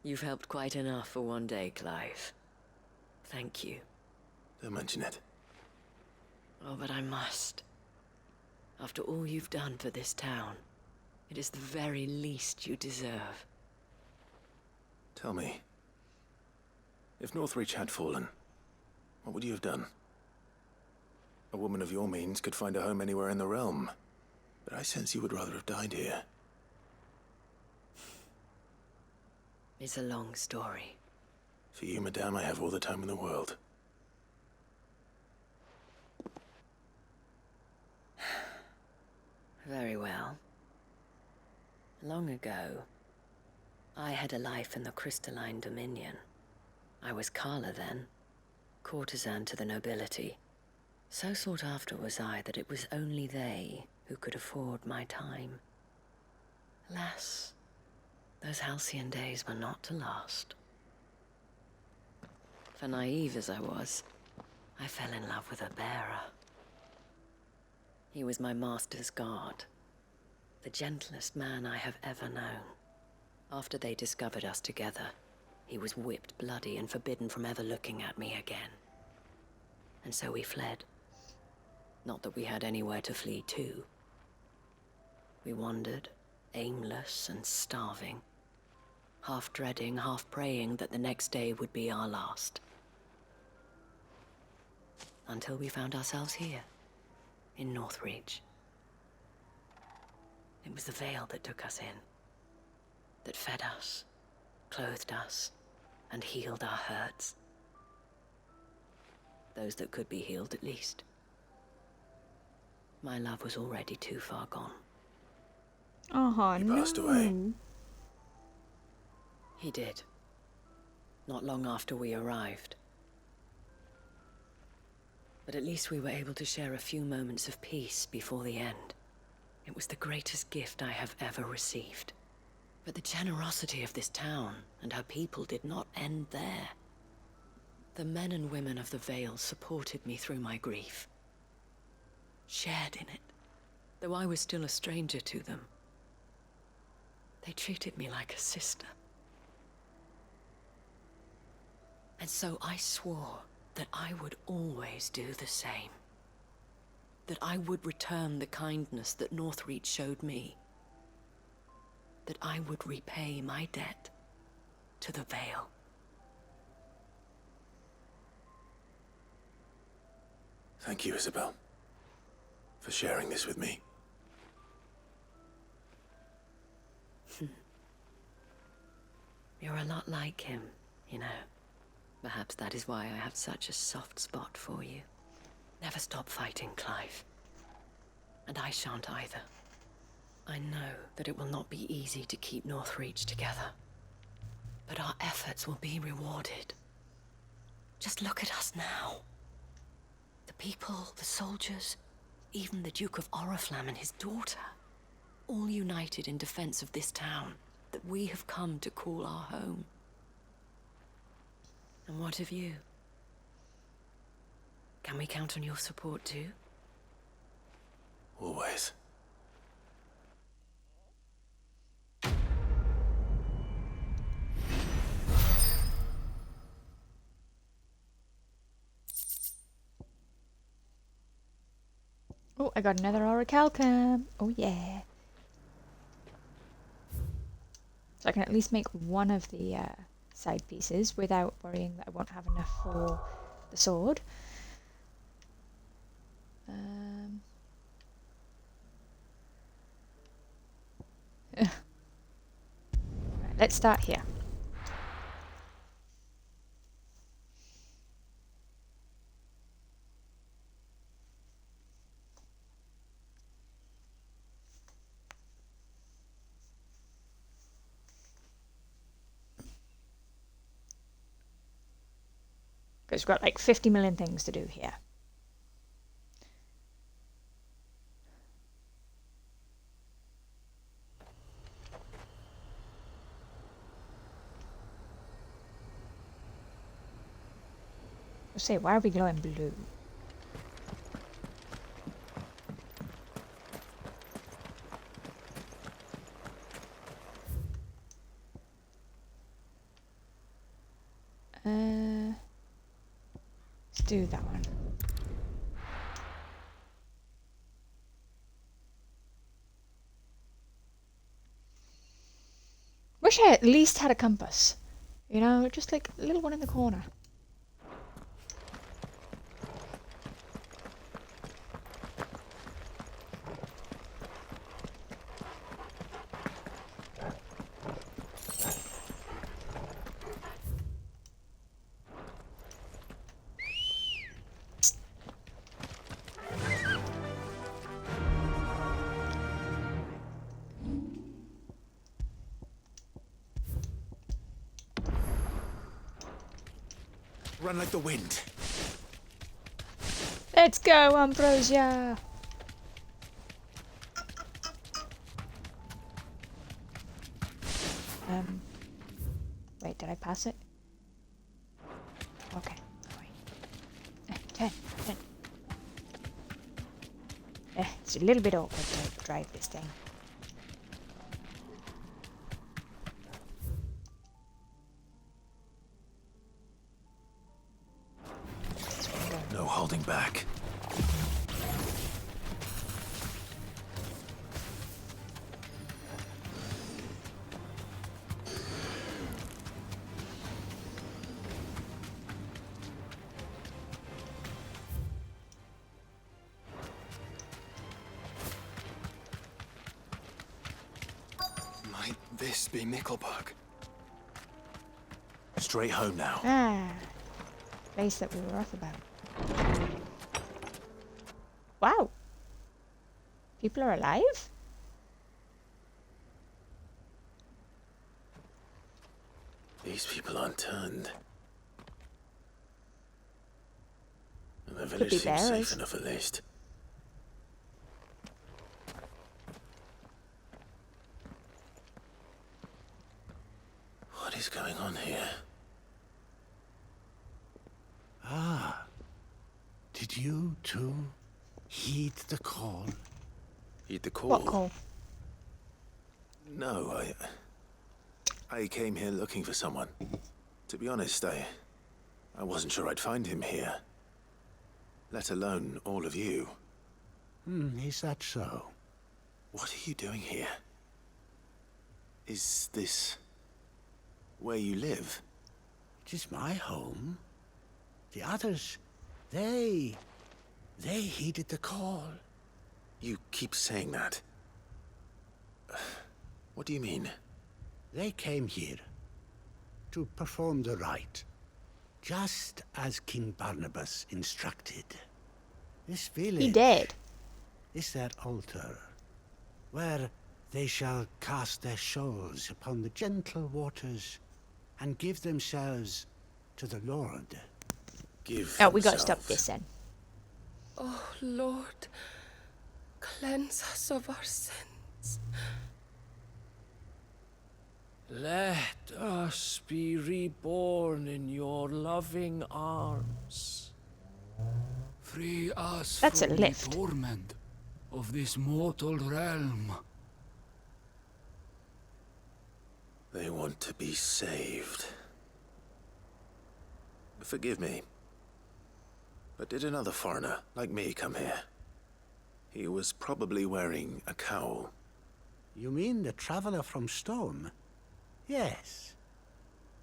You've helped quite enough for one day, Clive. Thank you. Don't mention it. Oh, but I must. After all you've done for this town, it is the very least you deserve. Tell me, if Northreach had fallen, what would you have done? A woman of your means could find a home anywhere in the realm, but I sense you would rather have died here. It's a long story. For you, madame, I have all the time in the world. Very well. Long ago, I had a life in the Crystalline Dominion. I was Carla then, courtesan to the nobility. So sought after was I that it was only they who could afford my time. Alas, those halcyon days were not to last. For naive as I was, I fell in love with a bearer. He was my master's guard, the gentlest man I have ever known. After they discovered us together, he was whipped bloody and forbidden from ever looking at me again. And so we fled. Not that we had anywhere to flee to. We wandered, aimless and starving, half dreading, half praying that the next day would be our last. Until we found ourselves here, in Northreach. It was the veil that took us in, that fed us, clothed us, and healed our hurts. Those that could be healed, at least. My love was already too far gone. Oh, he passed away. He did. Not long after we arrived. But at least we were able to share a few moments of peace before the end. It was the greatest gift I have ever received. But the generosity of this town and her people did not end there. The men and women of the Vale supported me through my grief. Shared in it, though I was still a stranger to them. They treated me like a sister. And so I swore that I would always do the same. That I would return the kindness that Northreach showed me. That I would repay my debt to the Vale. Thank you, Isabel, for sharing this with me. You're a lot like him, you know. Perhaps that is why I have such a soft spot for you. Never stop fighting, Clive. And I shan't either. I know that it will not be easy to keep Northreach together. But our efforts will be rewarded. Just look at us now. The people, the soldiers, even the Duke of Oriflamme and his daughter, all united in defense of this town that we have come to call our home. And what of you? Can we count on your support too? Always. Oh, I got another Orichalcum. Oh yeah. So I can at least make one of the side pieces without worrying that I won't have enough for the sword. Right, let's start here. Because we've got like 50 million things to do here. Let's see, why are we glowing blue? Let's do that one. Wish I at least had a compass. You know, just like a little one in the corner. Run like the wind. Let's go, Ambrosia! Wait, did I pass it? Okay. 10. It's a little bit awkward to drive this thing. No holding back. Might this be Nickelberg? Straight home now. Ah, place that we were off about. Wow. People are alive? These people aren't turned. And the village seems safe enough at least. What is going on here? Ah. Did you too heed the call? Heed the call? What call? No, I came here looking for someone. To be honest, I wasn't sure I'd find him here. Let alone all of you. Is that so? What are you doing here? Is this where you live? It is my home. The others, they heeded the call. You keep saying that. What do you mean? They came here to perform the rite, just as King Barnabas instructed. This village... He did. ...is their altar, where they shall cast their shawls upon the gentle waters and give themselves to the Lord. Oh, we gotta stop this then. Oh, Lord, cleanse us of our sins. Let us be reborn in your loving arms. Free us That's from a lift. the torment of this mortal realm. They want to be saved. Forgive me, but did another foreigner like me come here? He was probably wearing a cowl. You mean the traveler from Stone? Yes.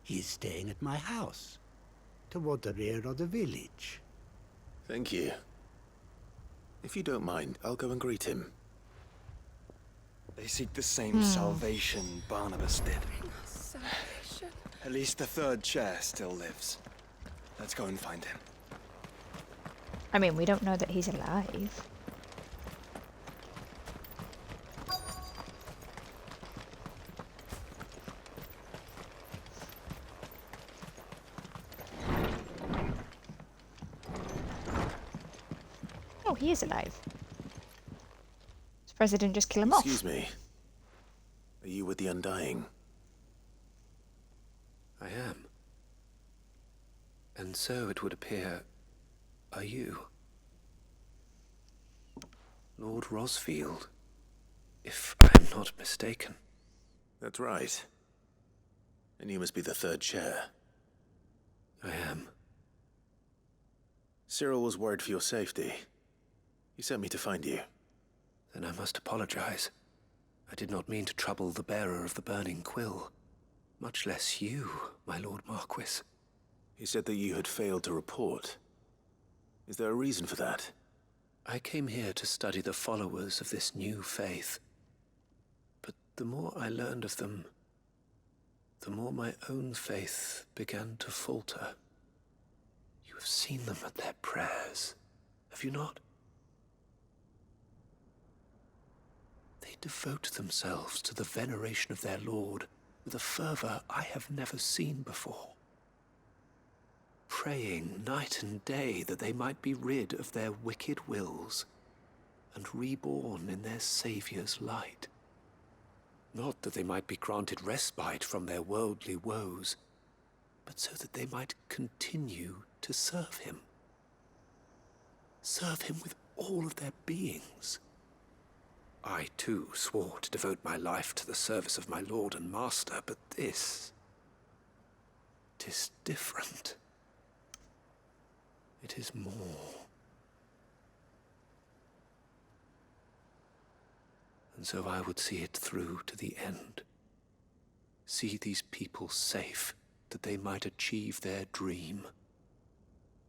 He's staying at my house, toward the rear of the village. Thank you. If you don't mind, I'll go and greet him. They seek the same salvation Barnabas did. Salvation. At least the third chair still lives. Let's go and find him. I mean, we don't know that he's alive. Oh, he is alive. Does the president just kill him off? Excuse me. Are you with the Undying? I am. And so it would appear, are you? Lord Rosfield, if I am not mistaken. That's right. And you must be the third chair. I am. Cyril was worried for your safety. He sent me to find you. Then I must apologize. I did not mean to trouble the bearer of the burning quill. Much less you, my Lord Marquis. He said that you had failed to report. Is there a reason for that? I came here to study the followers of this new faith. But the more I learned of them, the more my own faith began to falter. You have seen them at their prayers, have you not? They devote themselves to the veneration of their Lord with a fervor I have never seen before. Praying night and day that they might be rid of their wicked wills and reborn in their Saviour's light. Not that they might be granted respite from their worldly woes, but so that they might continue to serve him. Serve him with all of their beings. I, too, swore to devote my life to the service of my Lord and Master, but this... it is different. It is more. And so I would see it through to the end. See these people safe, that they might achieve their dream.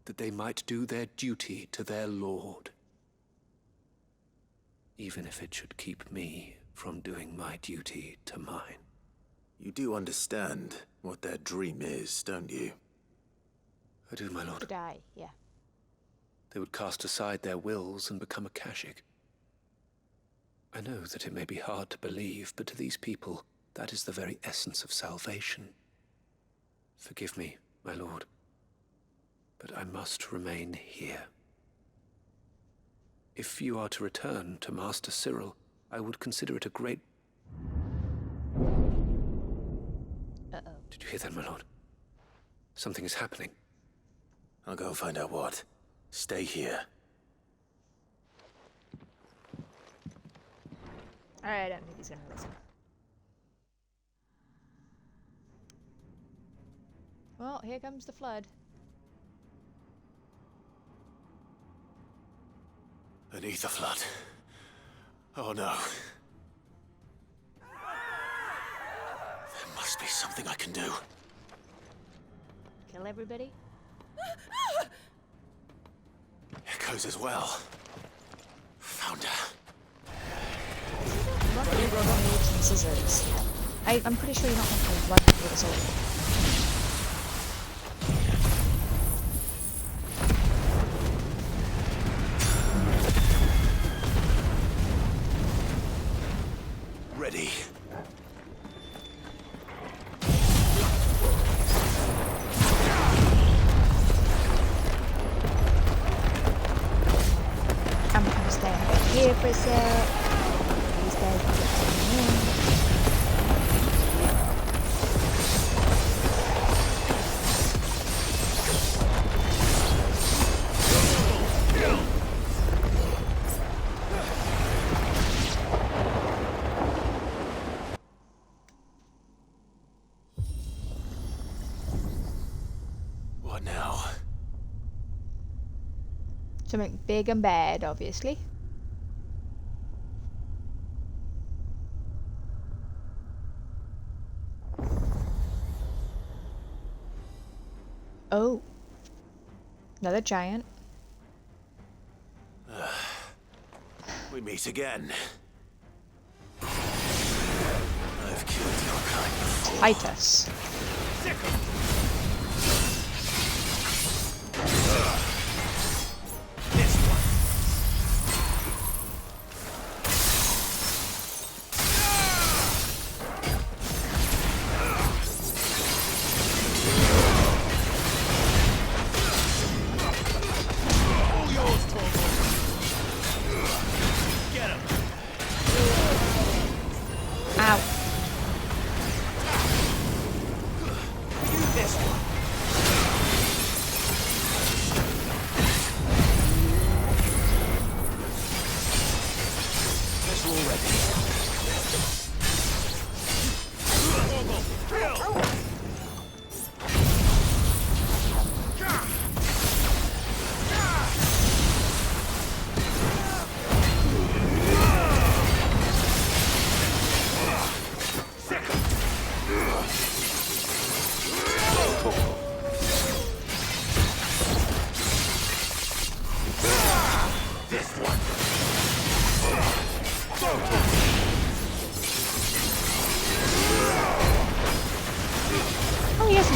That they might do their duty to their Lord. Even if it should keep me from doing my duty to mine. You do understand what their dream is, don't you? I do, my lord. To die, yeah. They would cast aside their wills and become a Kashik. I know that it may be hard to believe, but to these people, that is the very essence of salvation. Forgive me, my lord, but I must remain here. If you are to return to Master Cyril, I would consider it a great... Uh-oh. Did you hear that, my lord? Something is happening. I'll go and find out what. Stay here. Alright, I don't think he's gonna listen. Well, here comes the flood. An ether flood. Oh no. There must be something I can do. Kill everybody? Echoes as well. Found her. Scissors. I'm pretty sure you're not going to blood with a sword. Ready. I'm gonna stand back here for a sec. These guys can get taken in. What now? Something big and bad, obviously. Oh. Another giant. We meet again. I've killed your kind before. Titus.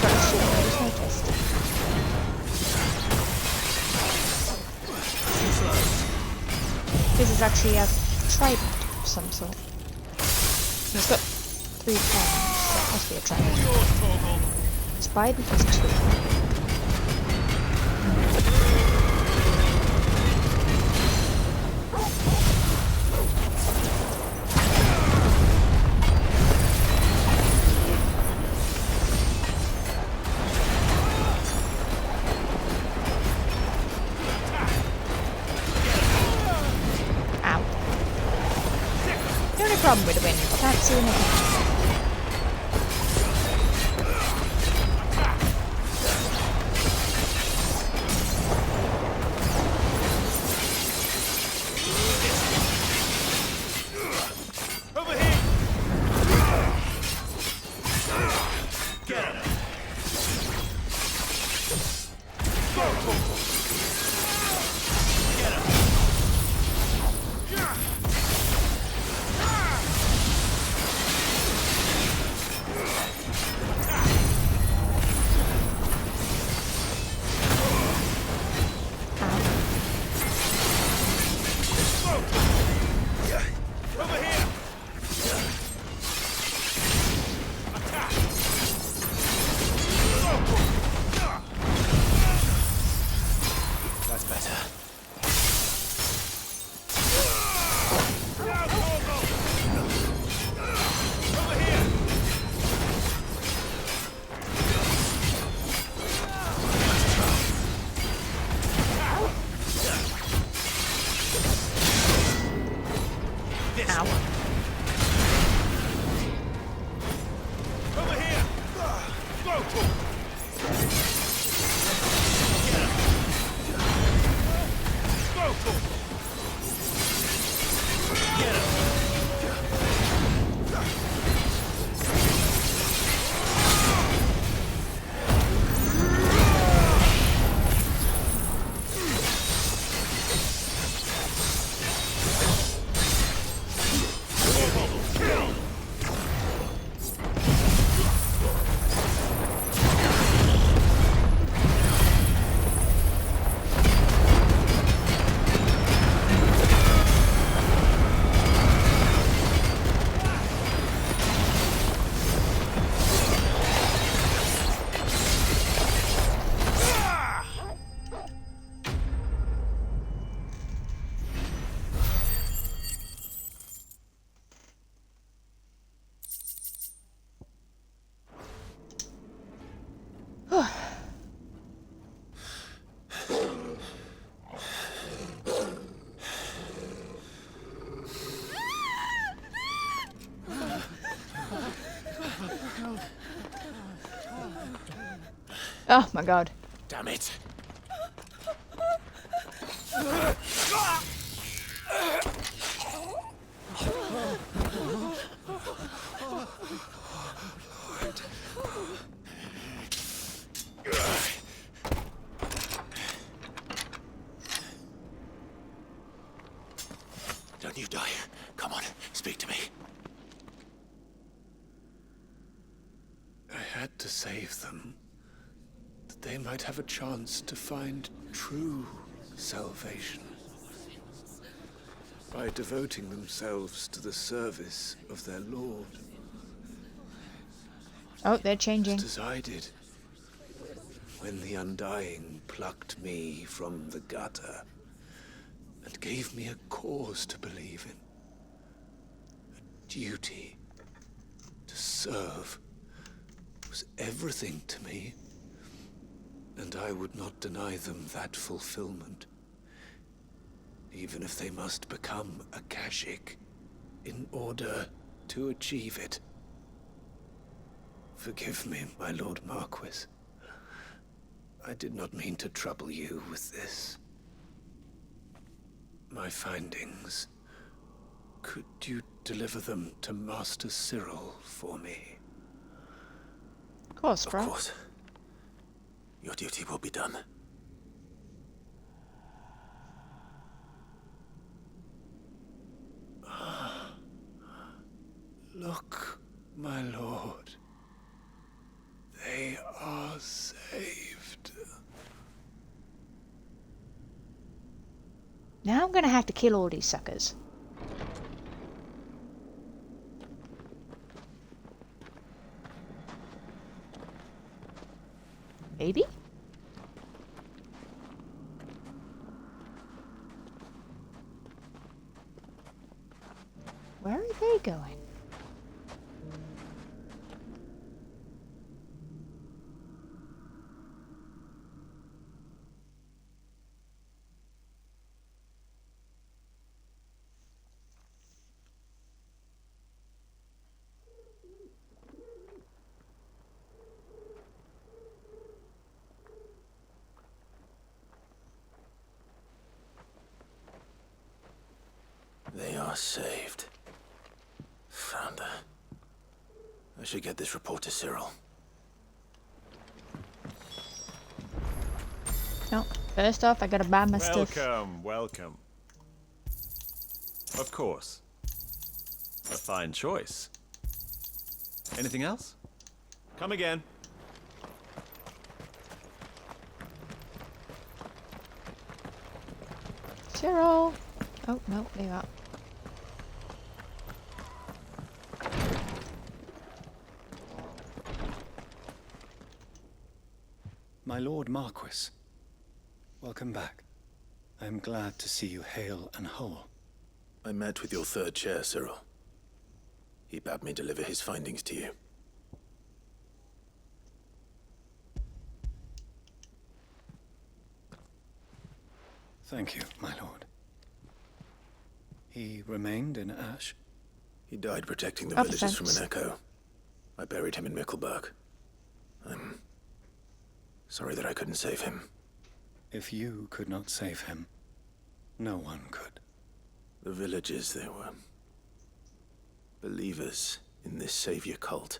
got a shield, I just noticed. This is actually a trident of some sort. It's got 3 prongs, so it must be a trident. Spy because 2. Problem with the wind, can't see anything. Oh my god. Damn it. Don't you die. Come on, speak to me. I had to save them. They might have a chance to find true salvation by devoting themselves to the service of their Lord. Oh, they're changing. Just as I did when the Undying plucked me from the gutter and gave me a cause to believe in. A duty to serve was everything to me. And I would not deny them that fulfillment, even if they must become a Kashyyyk in order to achieve it. Forgive me, my Lord Marquis. I did not mean to trouble you with this. My findings. Could you deliver them to Master Cyril for me? Of course, bro. Of course. Your duty will be done. Look, my lord. They are saved. Now I'm gonna have to kill all these suckers. Maybe? Where are they going? They are saved. Founder. I should get this report to Cyril. No, first off, I gotta buy my stuff. Welcome. Of course. A fine choice. Anything else? Come again. Cyril! Oh, no, there you are. My Lord Marquis, welcome back. I am glad to see you hale and whole. I met with your third chair, Cyril. He bade me deliver his findings to you. Thank you, my lord. He remained in Ash? He died protecting the villages from an echo. I buried him in Mickelberg. I'm sorry that I couldn't save him. If you could not save him, no one could. The villagers, they were believers in this savior cult.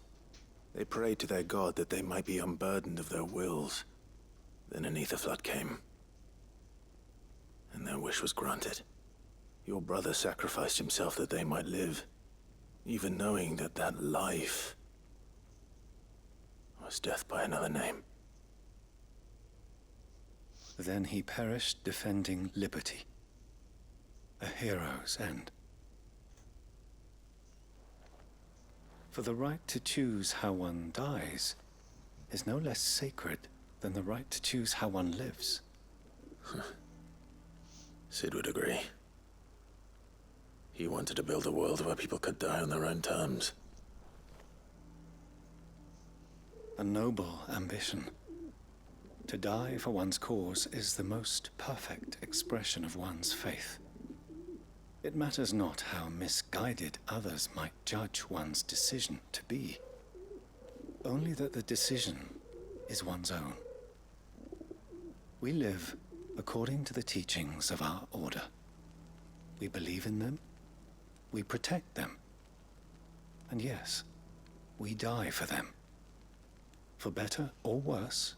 They prayed to their god that they might be unburdened of their wills. Then an ether flood came, and their wish was granted. Your brother sacrificed himself that they might live, even knowing that that life was death by another name. Then he perished defending liberty. A hero's end. For the right to choose how one dies is no less sacred than the right to choose how one lives. Sid would agree. He wanted to build a world where people could die on their own terms. A noble ambition. To die for one's cause is the most perfect expression of one's faith. It matters not how misguided others might judge one's decision to be. Only that the decision is one's own. We live according to the teachings of our order. We believe in them. We protect them. And yes, we die for them. For better or worse,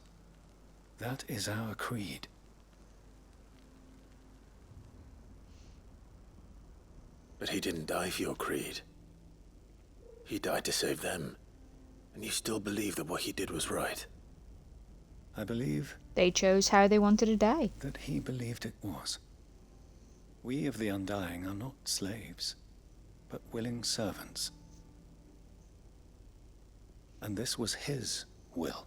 that is our creed. But he didn't die for your creed. He died to save them. And you still believe that what he did was right. I believe They chose how they wanted to die. that he believed it was. We of the Undying are not slaves, but willing servants. And this was his will,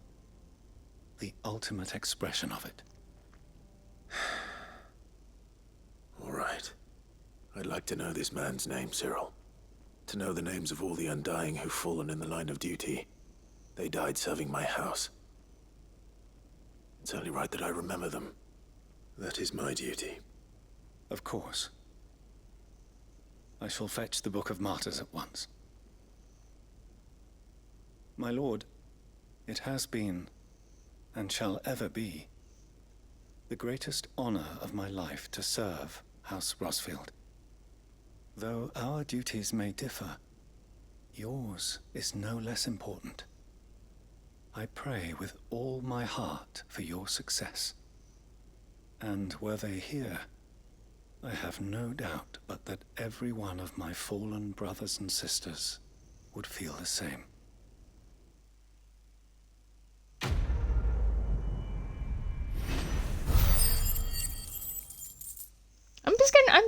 the ultimate expression of it. All right. I'd like to know this man's name, Cyril. To know the names of all the Undying who've fallen in the line of duty. They died serving my house. It's only right that I remember them. That is my duty. Of course. I shall fetch the Book of Martyrs at once. My lord, it has been, and shall ever be, the greatest honor of my life to serve House Rosfield. Though our duties may differ, yours is no less important. I pray with all my heart for your success. And were they here, I have no doubt but that every one of my fallen brothers and sisters would feel the same.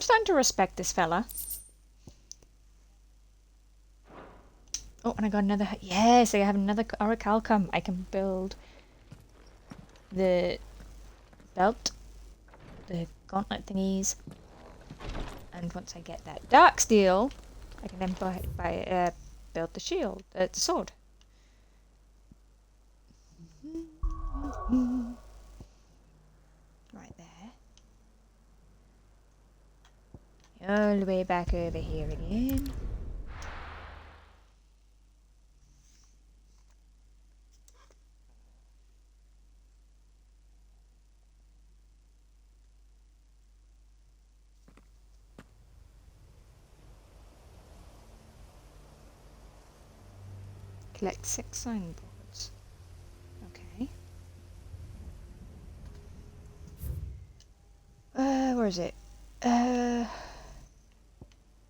I'm starting to respect this fella. Oh, and I got another... Yes, I have another Orichalcum. I can build the belt, the gauntlet thingies, and once I get that dark steel, I can then build the shield, the sword. Right there. All the way back over here again. Collect 6 signboards. Okay. Where is it?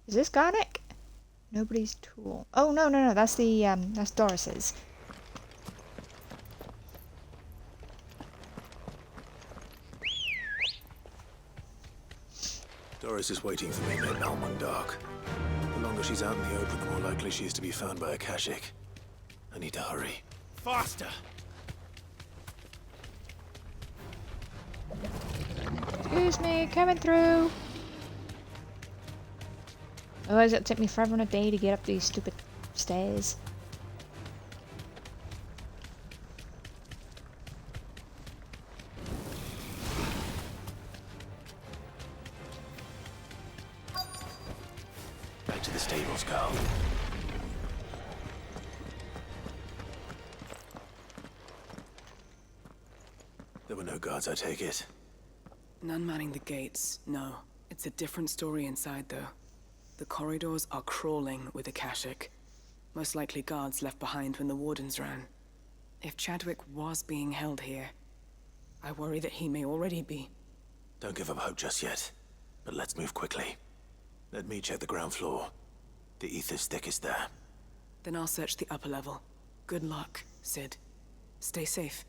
Is this Garnick? Nobody's tool. Oh, no, that's the, that's Doris's. Doris is waiting for me near Balmung Dark. The longer she's out in the open, the more likely she is to be found by a Kashyyyk. I need to hurry. Faster! Excuse me, coming through. Otherwise it'll take me forever and a day to get up these stupid stairs. Back to the stables, Carl. There were no guards, I take it. None manning the gates, no. It's a different story inside, though. The corridors are crawling with the Kashyyyk. Most likely guards left behind when the wardens ran. If Chadwick was being held here, I worry that he may already be. Don't give up hope just yet, but let's move quickly. Let me check the ground floor. The ether's thickest there. Then I'll search the upper level. Good luck, Sid. Stay safe.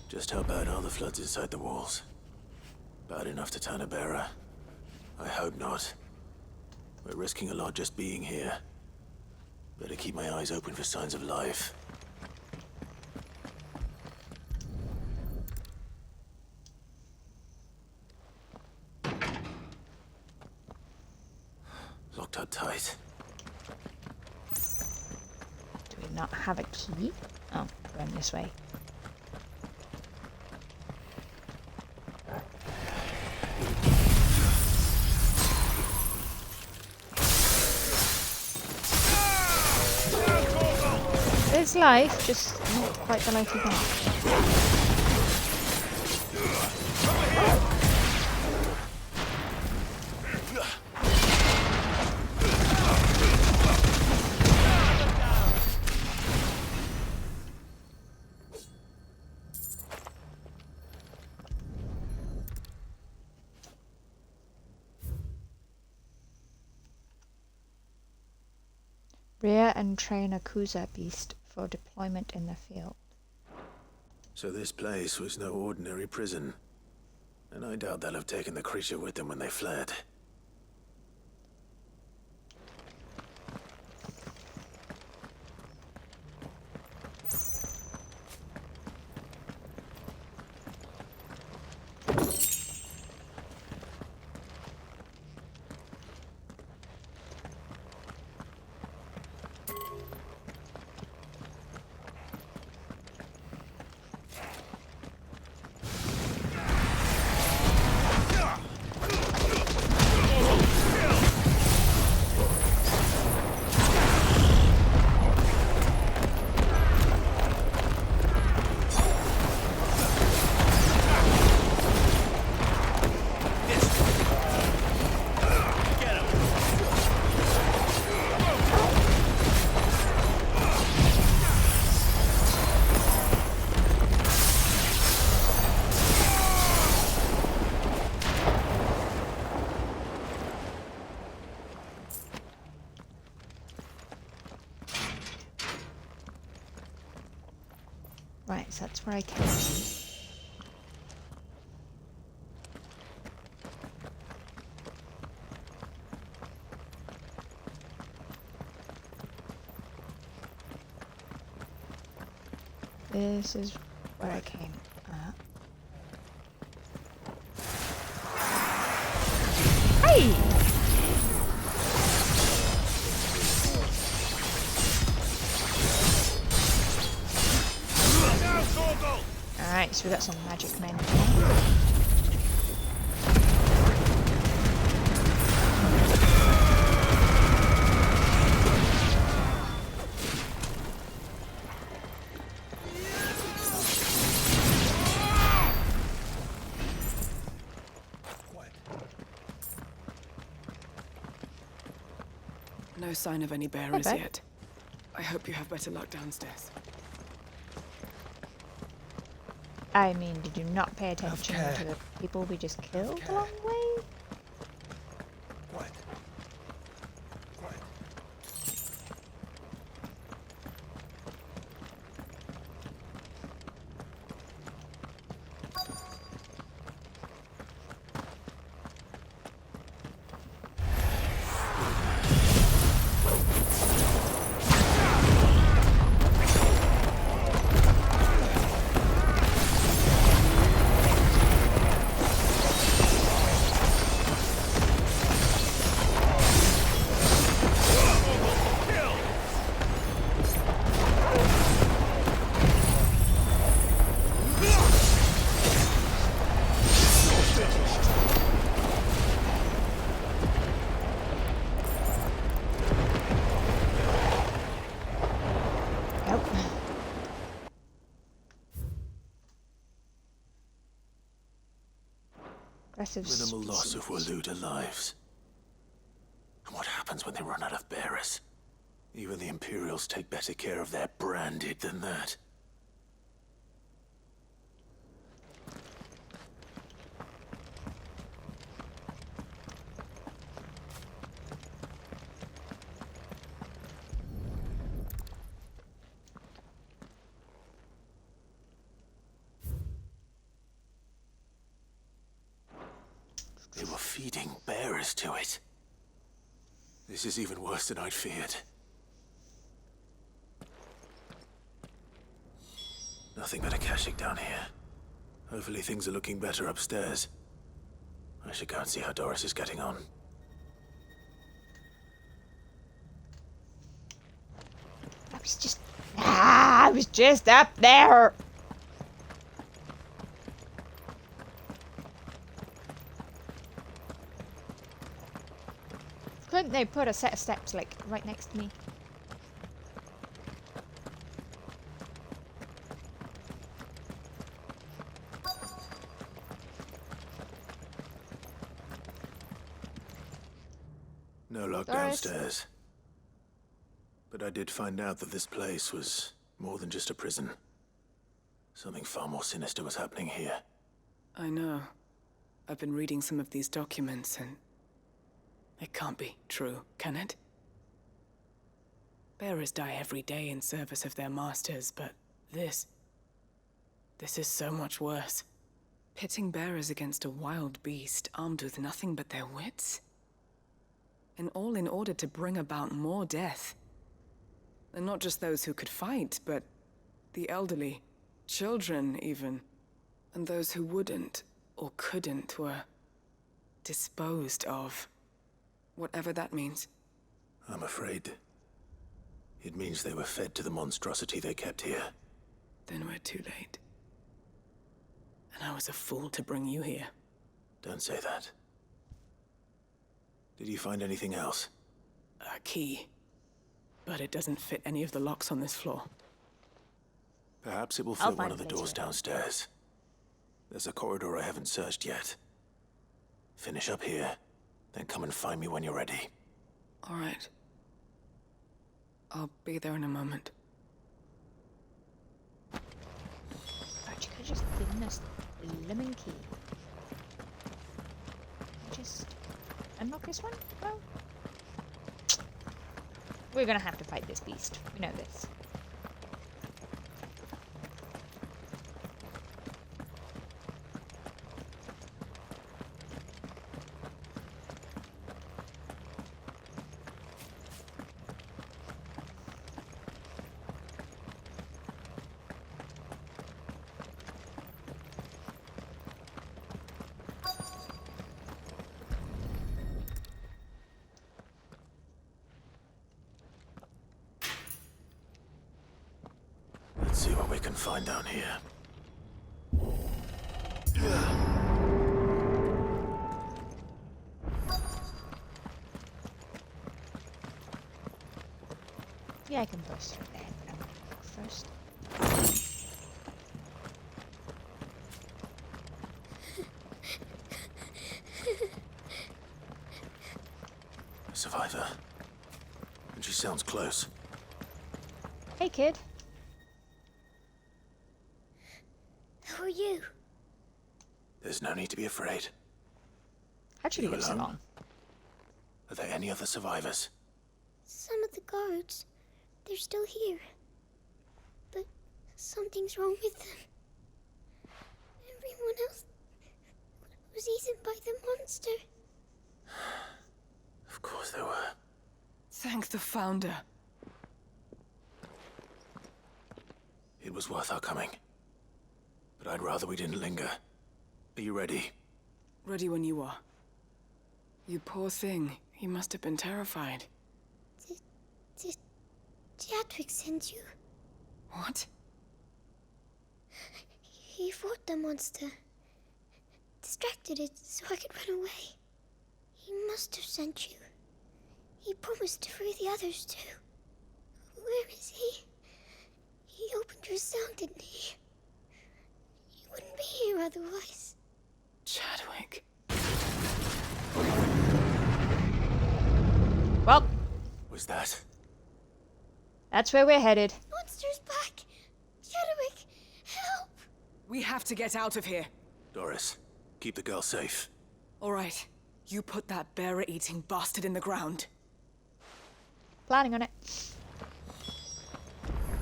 Just how bad are the floods inside the walls? Bad enough to turn a bearer? I hope not. We're risking a lot just being here. Better keep my eyes open for signs of life. Locked up tight. Do we not have a key? Oh, going this way. There's life, just not quite the life you want. Rear and train a Kuza Beast for deployment in the field. So this place was no ordinary prison. And I doubt they'll have taken the creature with them when they fled. Because that's where I came from. This is where I came at. Hey! Alright, so we got some magic men here. No sign of any bearers yet. I hope you have better luck downstairs. I mean, did you not pay attention to the people we just killed along the way? Quiet. Quiet. Minimal loss of Waloed lives. And what happens when they run out of bearers? Even the Imperials take better care of their branded than that. They were feeding bearers to it. This is even worse than I'd feared. Nothing but a caching down here. Hopefully things are looking better upstairs. I should go and see how Doris is getting on. I was just up there! Couldn't they put a set of steps, like, right next to me? No luck downstairs. But I did find out that this place was more than just a prison. Something far more sinister was happening here. I know. I've been reading some of these documents and it can't be true, can it? Bearers die every day in service of their masters, but this is so much worse. Pitting bearers against a wild beast armed with nothing but their wits? And all in order to bring about more death. And not just those who could fight, but the elderly, children even. And those who wouldn't or couldn't were disposed of. Whatever that means. I'm afraid it means they were fed to the monstrosity they kept here. Then we're too late. And I was a fool to bring you here. Don't say that. Did you find anything else? A key. But it doesn't fit any of the locks on this floor. Perhaps it will fit one of the doors downstairs. There's a corridor I haven't searched yet. Finish up here, then come and find me when you're ready. All right. I'll be there in a moment. But you could just given us the lemon key. Just unlock this one? No. We're gonna have to fight this beast. We know this. find down here. Yeah, I can burst through there, but I'm gonna look first. A survivor. And she sounds close. Hey, kid. Who are you? There's no need to be afraid. How'd you You live so alone? long? Are there any other survivors? Some of the guards. They're still here. But something's wrong with them. Everyone else was eaten by the monster. Of course there were. Thank the Founder. It was worth our coming. But I'd rather we didn't linger. Are you ready? Ready when you are. You poor thing. He must have been terrified. Did Chadwick send you? What? He fought the monster. Distracted it so I could run away. He must have sent you. He promised to free the others too. Where is he? He opened your cell, didn't he? You wouldn't be here otherwise. Chadwick. Well, Was that? that's where we're headed. Monster's back! Chadwick, help! We have to get out of here. Doris, keep the girl safe. All right. You put that bearer-eating bastard in the ground. Planning on it.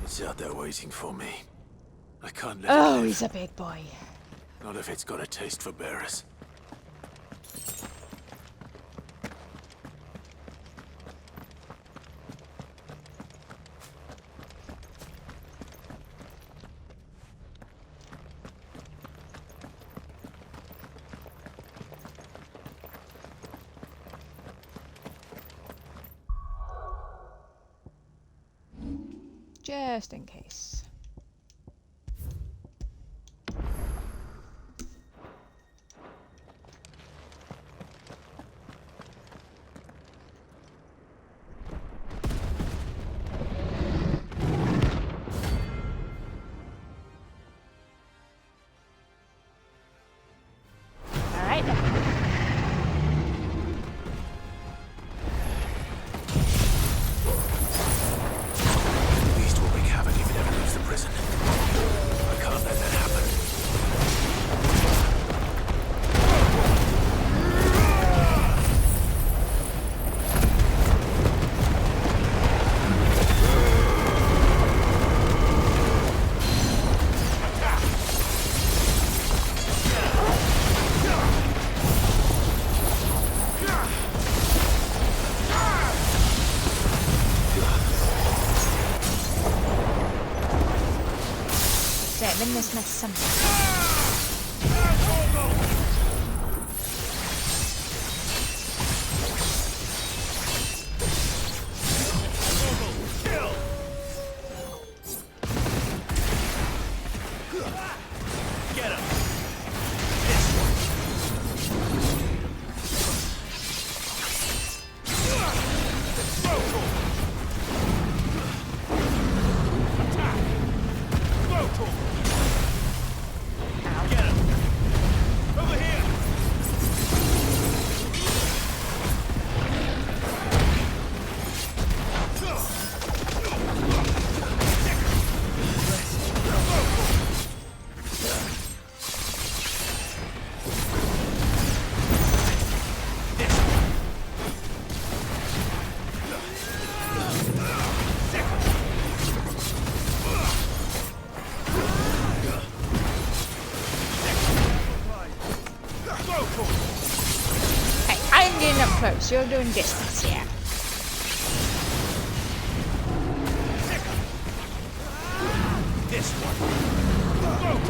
It's out there waiting for me. I can't let it Oh, live. he's a big boy. Not if it's got a taste for bearers. Just in case. Alright then. Beast will wreak havoc if it ever leaves the prison. I can't let that happen. So I'm in this mess somehow. Get him! Get him! Over here! Hey, I'm getting up close. You're doing distance here. This one!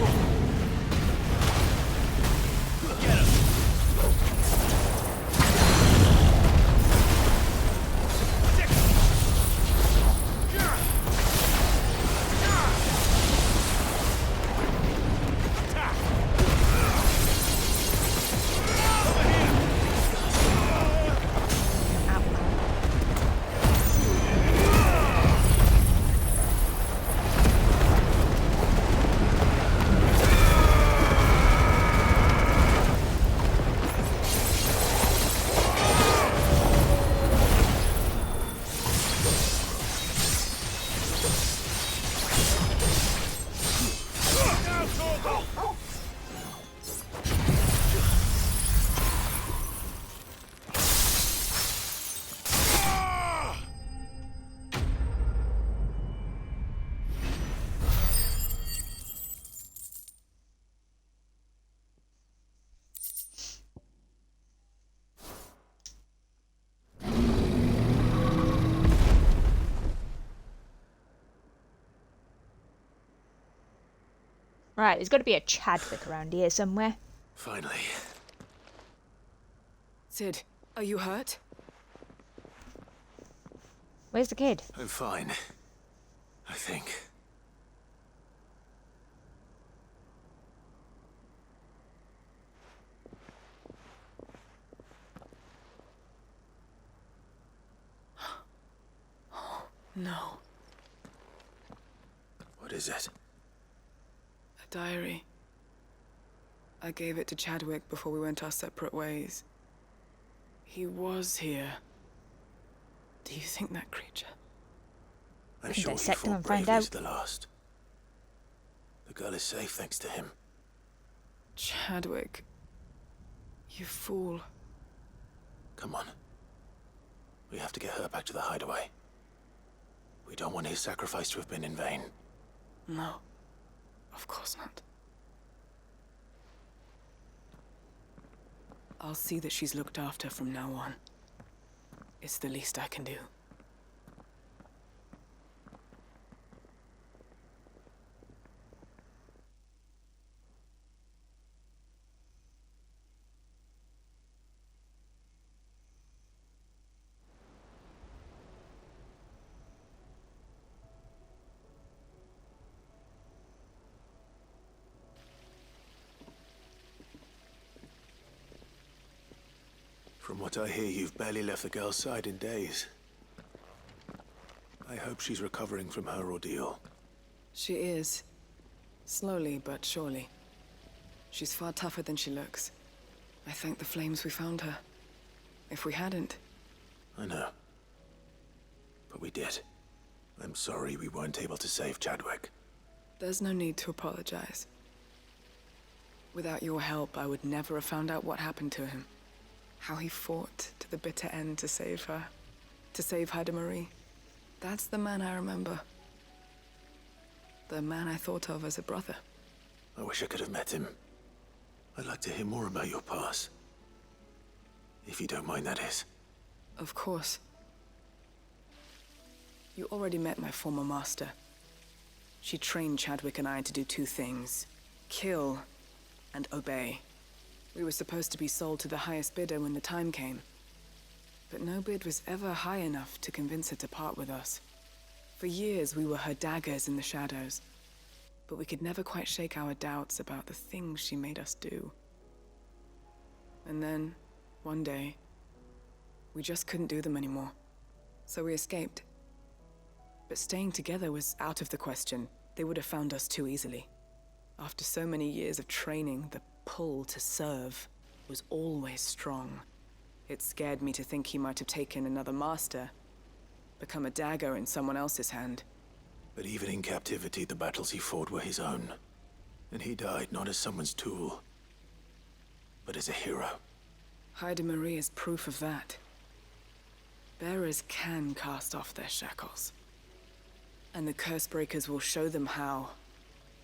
Get him! Right, there's got to be a Chadwick around here somewhere. Finally. Sid, are you hurt? Where's the kid? I'm fine. I think. No. What is it? A diary. I gave it to Chadwick before we went our separate ways. He was here. Do you think that creature? I'm sure he fought bravely to the last. The girl is safe thanks to him. Chadwick. You fool. Come on. We have to get her back to the hideaway. We don't want his sacrifice to have been in vain. No. Of course not. I'll see that she's looked after from now on. It's the least I can do. From what I hear, you've barely left the girl's side in days. I hope she's recovering from her ordeal. She is. Slowly but surely. She's far tougher than she looks. I thank the flames we found her. If we hadn't... I know. But we did. I'm sorry we weren't able to save Chadwick. There's no need to apologize. Without your help, I would never have found out what happened to him. How he fought to the bitter end to save her. To save Haida Marie. That's the man I remember. The man I thought of as a brother. I wish I could have met him. I'd like to hear more about your past. If you don't mind, that is. Of course. You already met my former master. She trained Chadwick and I to do two things. Kill and obey. We were supposed to be sold to the highest bidder when the time came. But no bid was ever high enough to convince her to part with us. For years we were her daggers in the shadows. But we could never quite shake our doubts about the things she made us do. And then, one day, we just couldn't do them anymore. So we escaped. But staying together was out of the question. They would have found us too easily. After so many years of training, the pull to serve was always strong. It scared me to think he might have taken another master, become a dagger in someone else's hand. But even in captivity, the battles he fought were his own. And he died not as someone's tool, but as a hero. Haida Marie is proof of that. Bearers can cast off their shackles. And the Cursebreakers will show them how.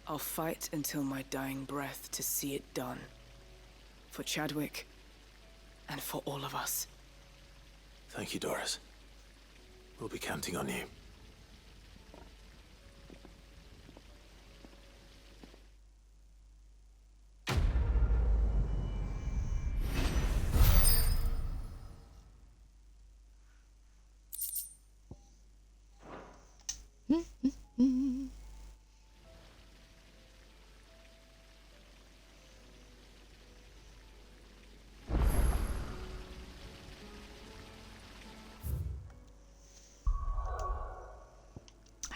I'll fight until my dying breath to see it done. For Chadwick, and for all of us. Thank you, Doris. We'll be counting on you.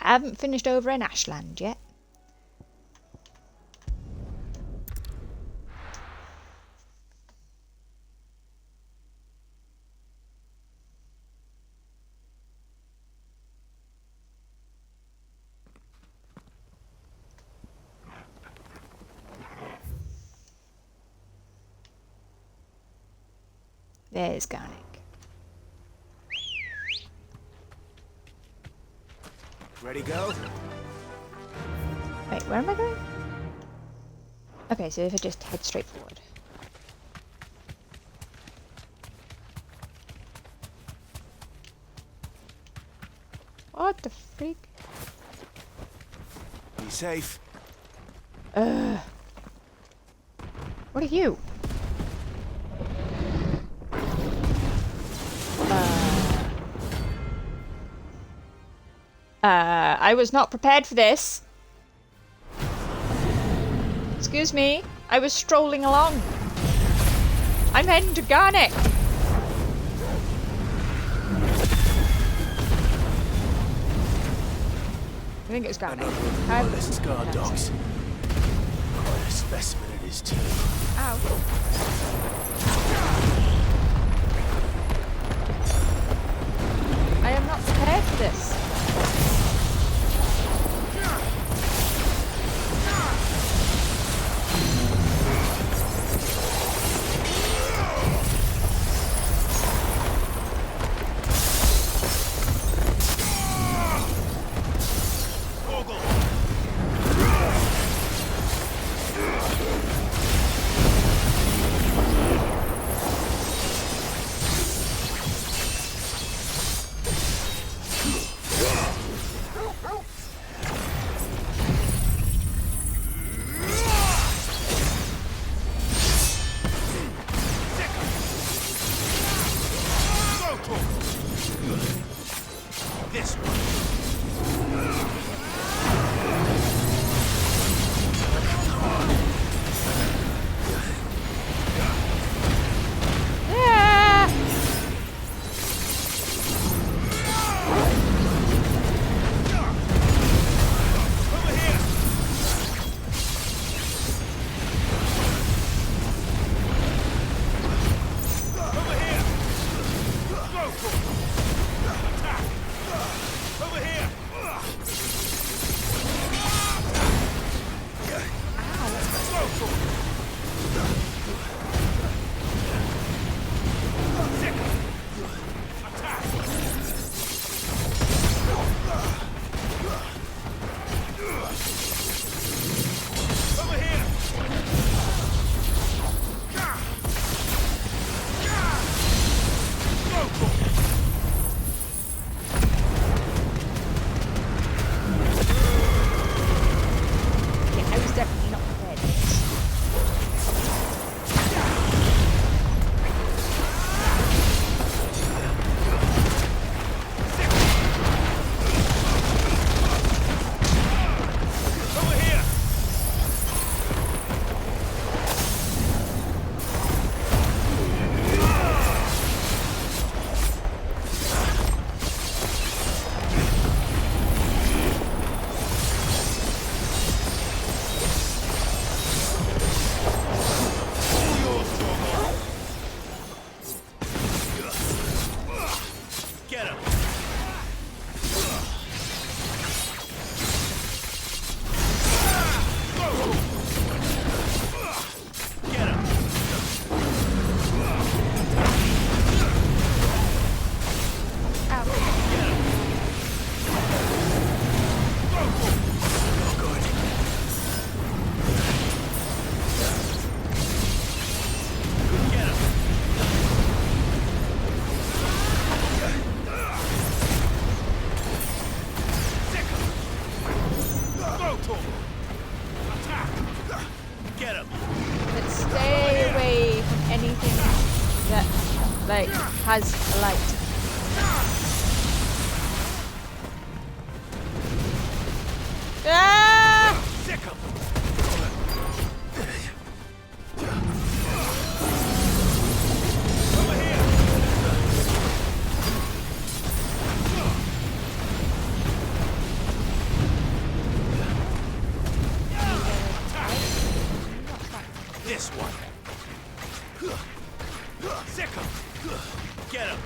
I haven't finished over in Ashland yet. There's Garnick. Ready, go? Wait, where am I going? Okay, so if I just head straight forward. What the freak? Be safe. What are you? I was not prepared for this. Excuse me, I was strolling along. I'm heading to Garnick. I think it was Garnick. Less guard dogs. Quite a specimen it is too. Ow. I am not prepared for this. Has light. Ah! This one. Sick him. Get him!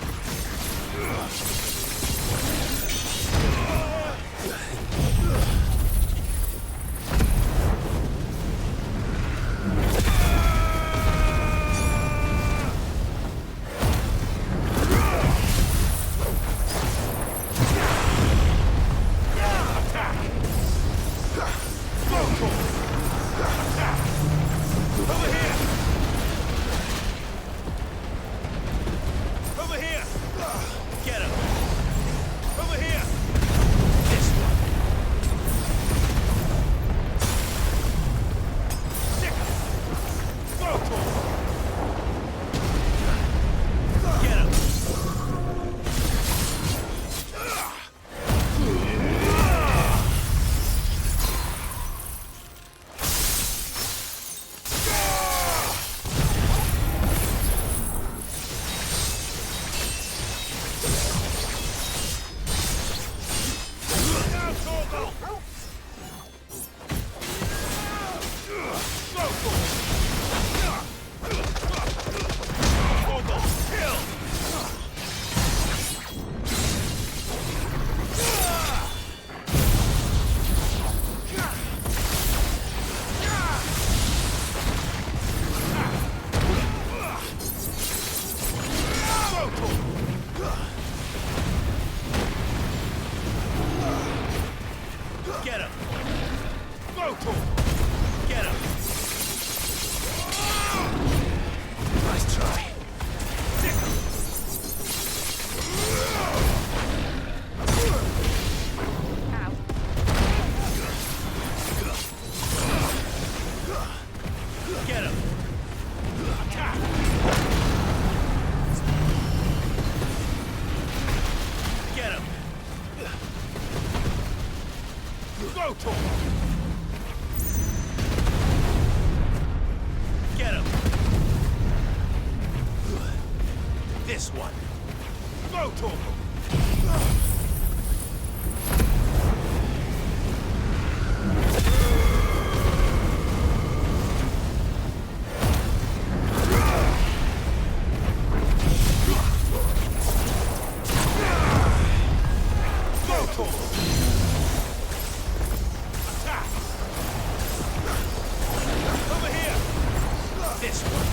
Get him! This one! Over here! This one!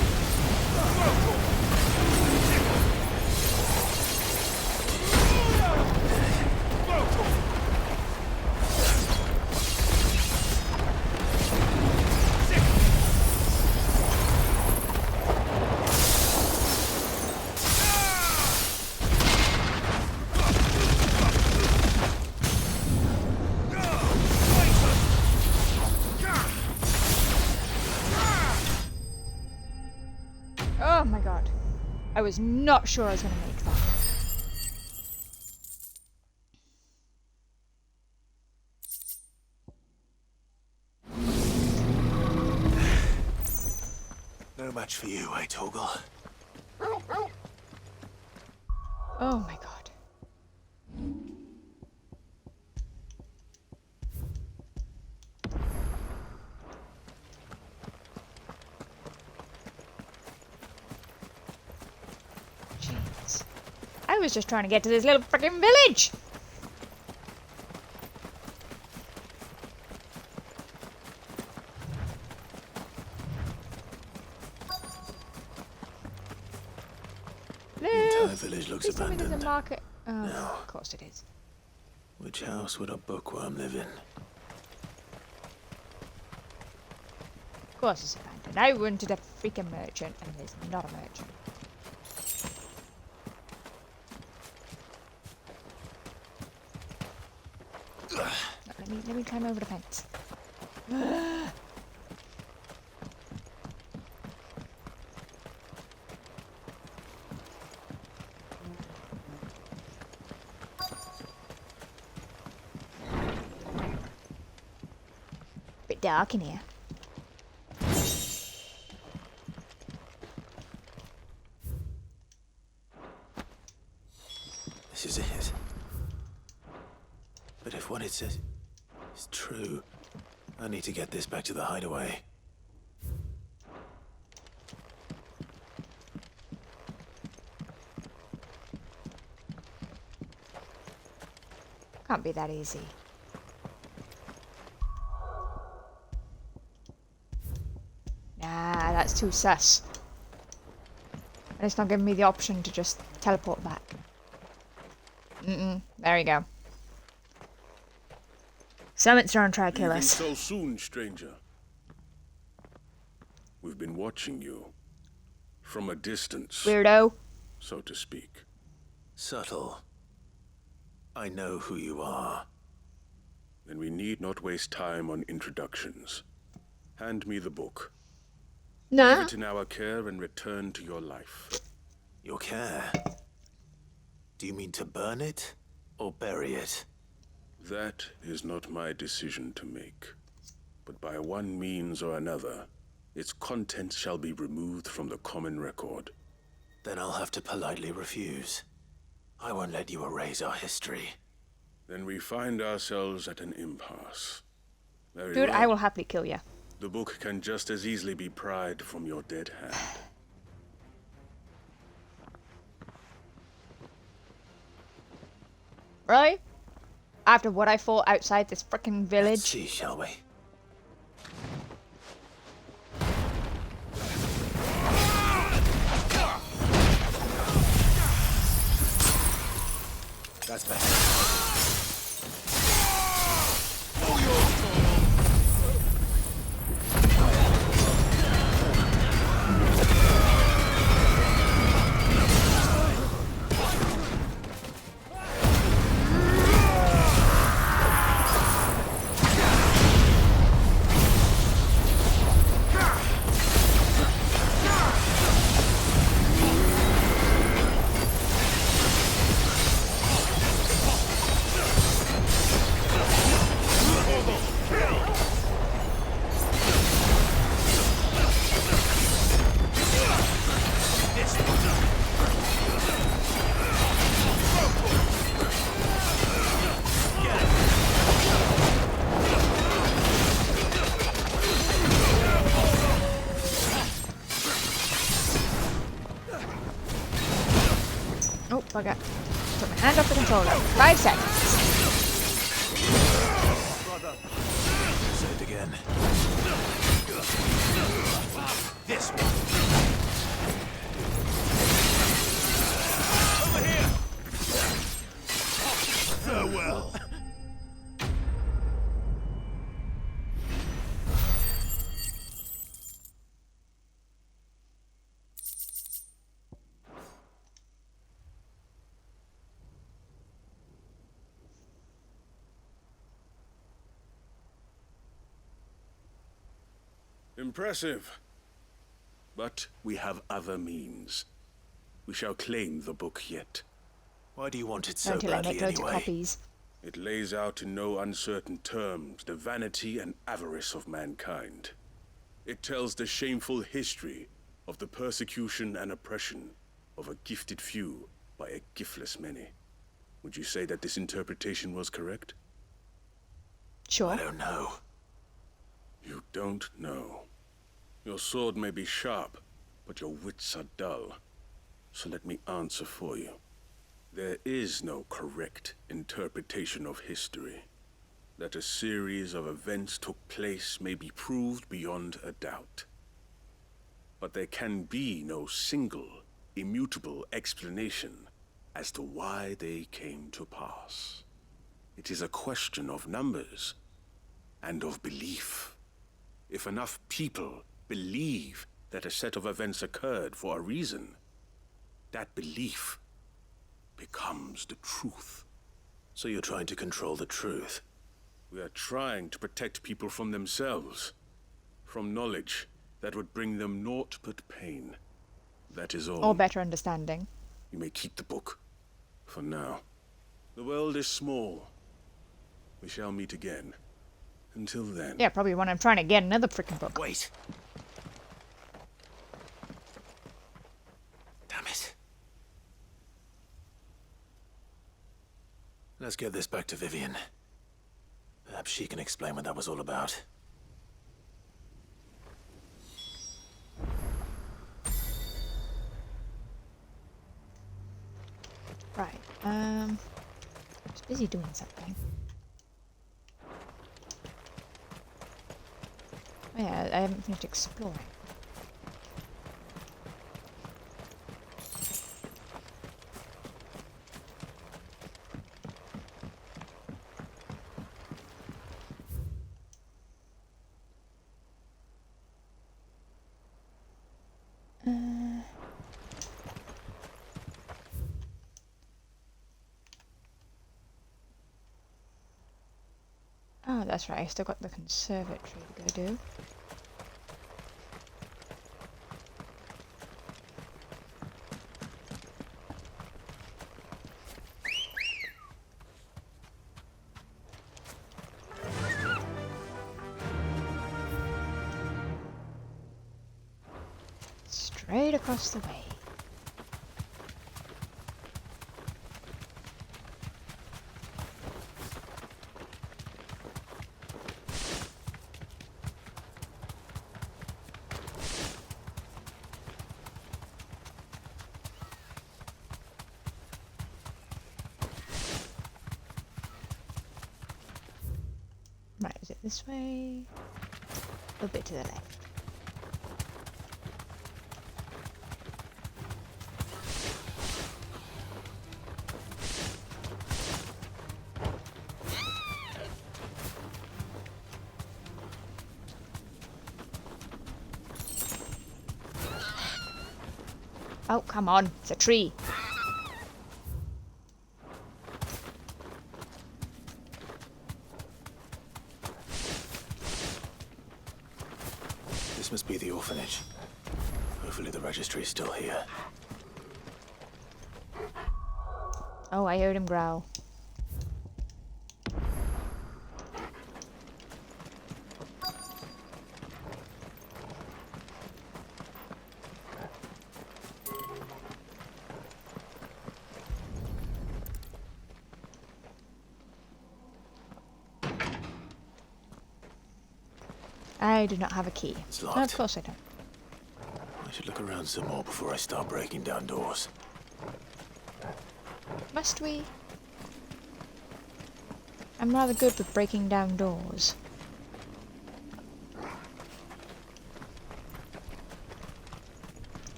Oh my god. I was not sure I was going to make that. No match for you, eh, Torgal? Oh my god. Jeez. I was just trying to get to this little freaking village! The entire village looks Please tell me there's abandoned. a market. Oh, No. of course it is. Which house would a bookworm live in? Of course it's abandoned. I wanted a freaking merchant, and there's not a merchant. No, let me climb over the fence. Bit dark in here. This is it. But if what it says is true, I need to get this back to the hideaway. Can't be that easy. Nah, that's too sus. And it's not giving me the option to just teleport back. There you go. Summits are on try to kill Leaving us. so soon, stranger. We've been watching you. From a distance. Weirdo. So to speak. Subtle. I know who you are. Then we need not waste time on introductions. Hand me the book. Nah. Leave it in our care and return to your life. Your care? Do you mean to burn it or bury it? That is not my decision to make. But by one means or another, its contents shall be removed from the common record. Then I'll have to politely refuse. I won't let you erase our history. Then we find ourselves at an impasse. Very Dude, well. I will happily kill you. The book can just as easily be pried from your dead hand. Really? After what I fought outside this frickin' village? Let's see, shall we? That's better. I got. Put my hand off the controller. 5 seconds. Say it again. This one. Over here. Farewell. Impressive. But we have other means. We shall claim the book yet. Why do you want it so Until I make badly loads of anyway? copies. It lays out in no uncertain terms the vanity and avarice of mankind. It tells the shameful history of the persecution and oppression of a gifted few by a giftless many. Would you say that this interpretation was correct? Sure. I don't know. You don't know. Your sword may be sharp, but your wits are dull. So let me answer for you. There is no correct interpretation of history. That a series of events took place may be proved beyond a doubt. But there can be no single, immutable explanation as to why they came to pass. It is a question of numbers and of belief. If enough people believe that a set of events occurred for a reason, that belief becomes the truth. So you're trying to control the truth? We are trying to protect people from themselves, from knowledge that would bring them naught but pain. That is all. Or better understanding. You may keep the book, for now. The world is small. We shall meet again. Until then. Yeah, probably when I'm trying to get another freaking book. Wait. Damn it. Let's get this back to Vivian. Perhaps she can explain what that was all about. Right. I was busy doing something. Oh yeah, I haven't finished exploring. Oh, that's right, I still got the conservatory to go do. Straight across the way. Right, is it this way? A bit to the left. Oh, come on, it's a tree. This must be the orphanage. Hopefully the registry's still here. Oh, I heard him growl. I do not have a key. It's locked. No, of course I don't. I should look around some more before I start breaking down doors. Must we? I'm rather good with breaking down doors.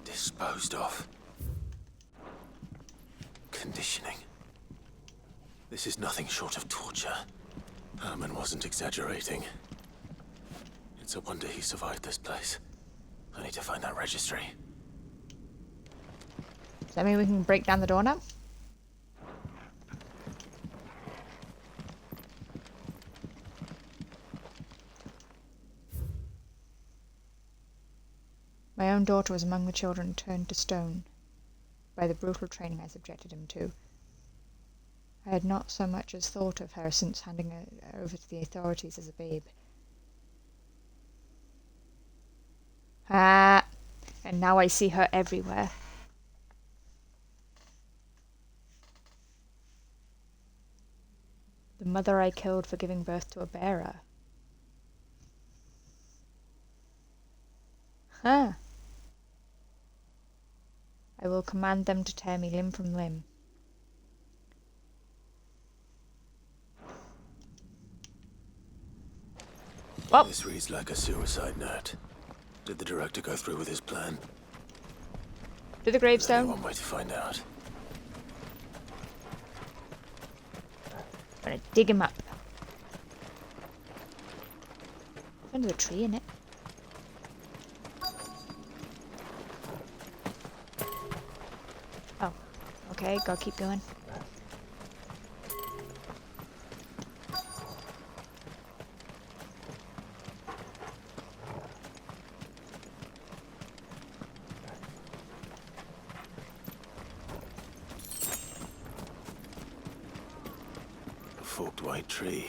Disposed of. Conditioning. This is nothing short of torture. Herman wasn't exaggerating. It's a wonder he survived this place. I need to find that registry. Does that mean we can break down the door now? My own daughter was among the children turned to stone by the brutal training I subjected him to. I had not so much as thought of her since handing her over to the authorities as a babe. Ah, and now I see her everywhere. The mother I killed for giving birth to a bearer. Huh. I will command them to tear me limb from limb. Well, this reads like a suicide note. Did the director go through with his plan? To the gravestone. Only one way to find out. I'm gonna dig him up. Under the tree, innit? Oh, okay, gotta keep going. Forked white tree.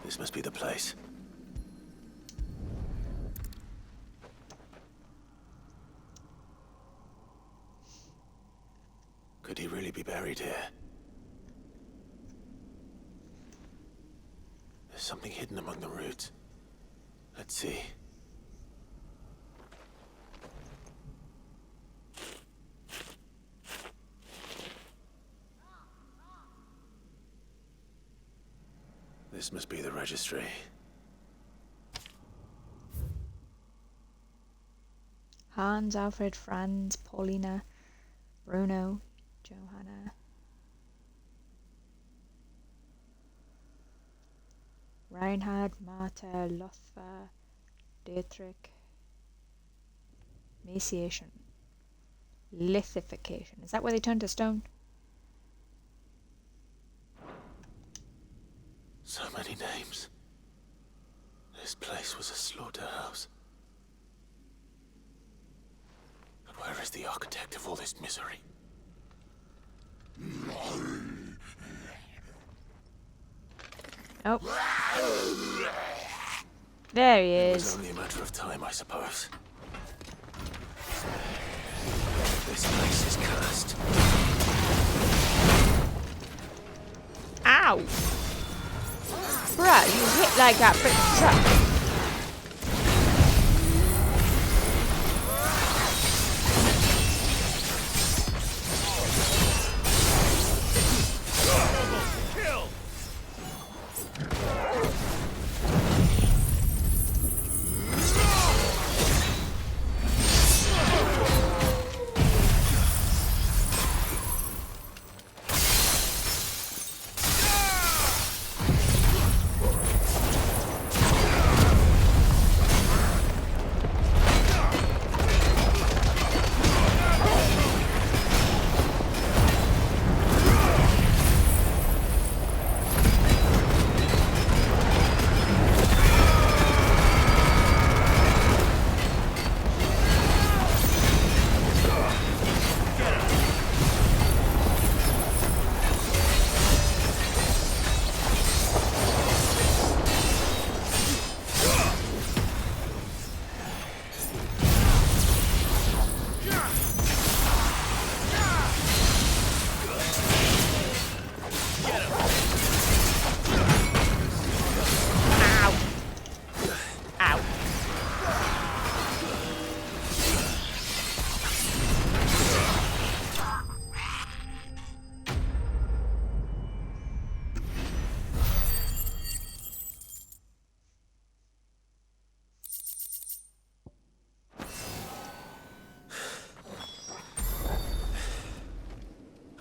This must be the place. Could he really be buried here? There's something hidden among the roots. Let's see. This must be the registry. Hans, Alfred, Franz, Paulina, Bruno, Johanna. Reinhard, Marta, Lothar, Dietrich. Emaciation. Lithification. Is that where they turn to stone? So many names. This place was a slaughterhouse. But where is the architect of all this misery? Oh. There he It is. was only a matter of time, I suppose. This place is cursed. Ow! Bruh, you hit like that freaking truck.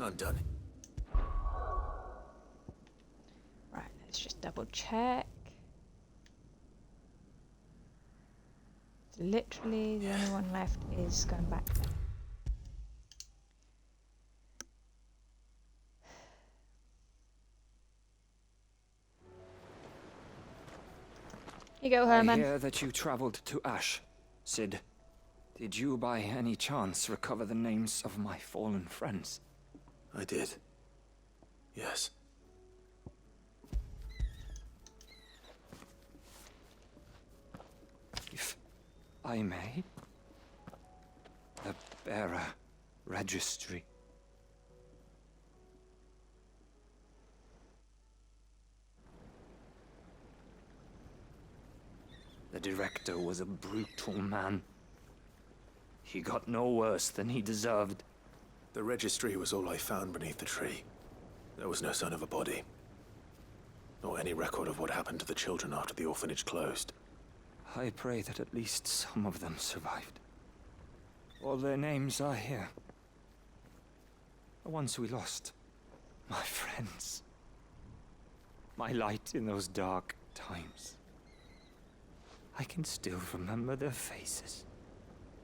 I'm done. Right, let's just double check. Literally, the only one left is going back there. Here you go, Herman. I hear that you traveled to Ash. Sid, did you by any chance recover the names of my fallen friends? I did. Yes. If I may, the bearer registry. The director was a brutal man. He got no worse than he deserved. The registry was all I found beneath the tree. There was no sign of a body. Nor any record of what happened to the children after the orphanage closed. I pray that at least some of them survived. All their names are here. The ones we lost. My friends. My light in those dark times. I can still remember their faces,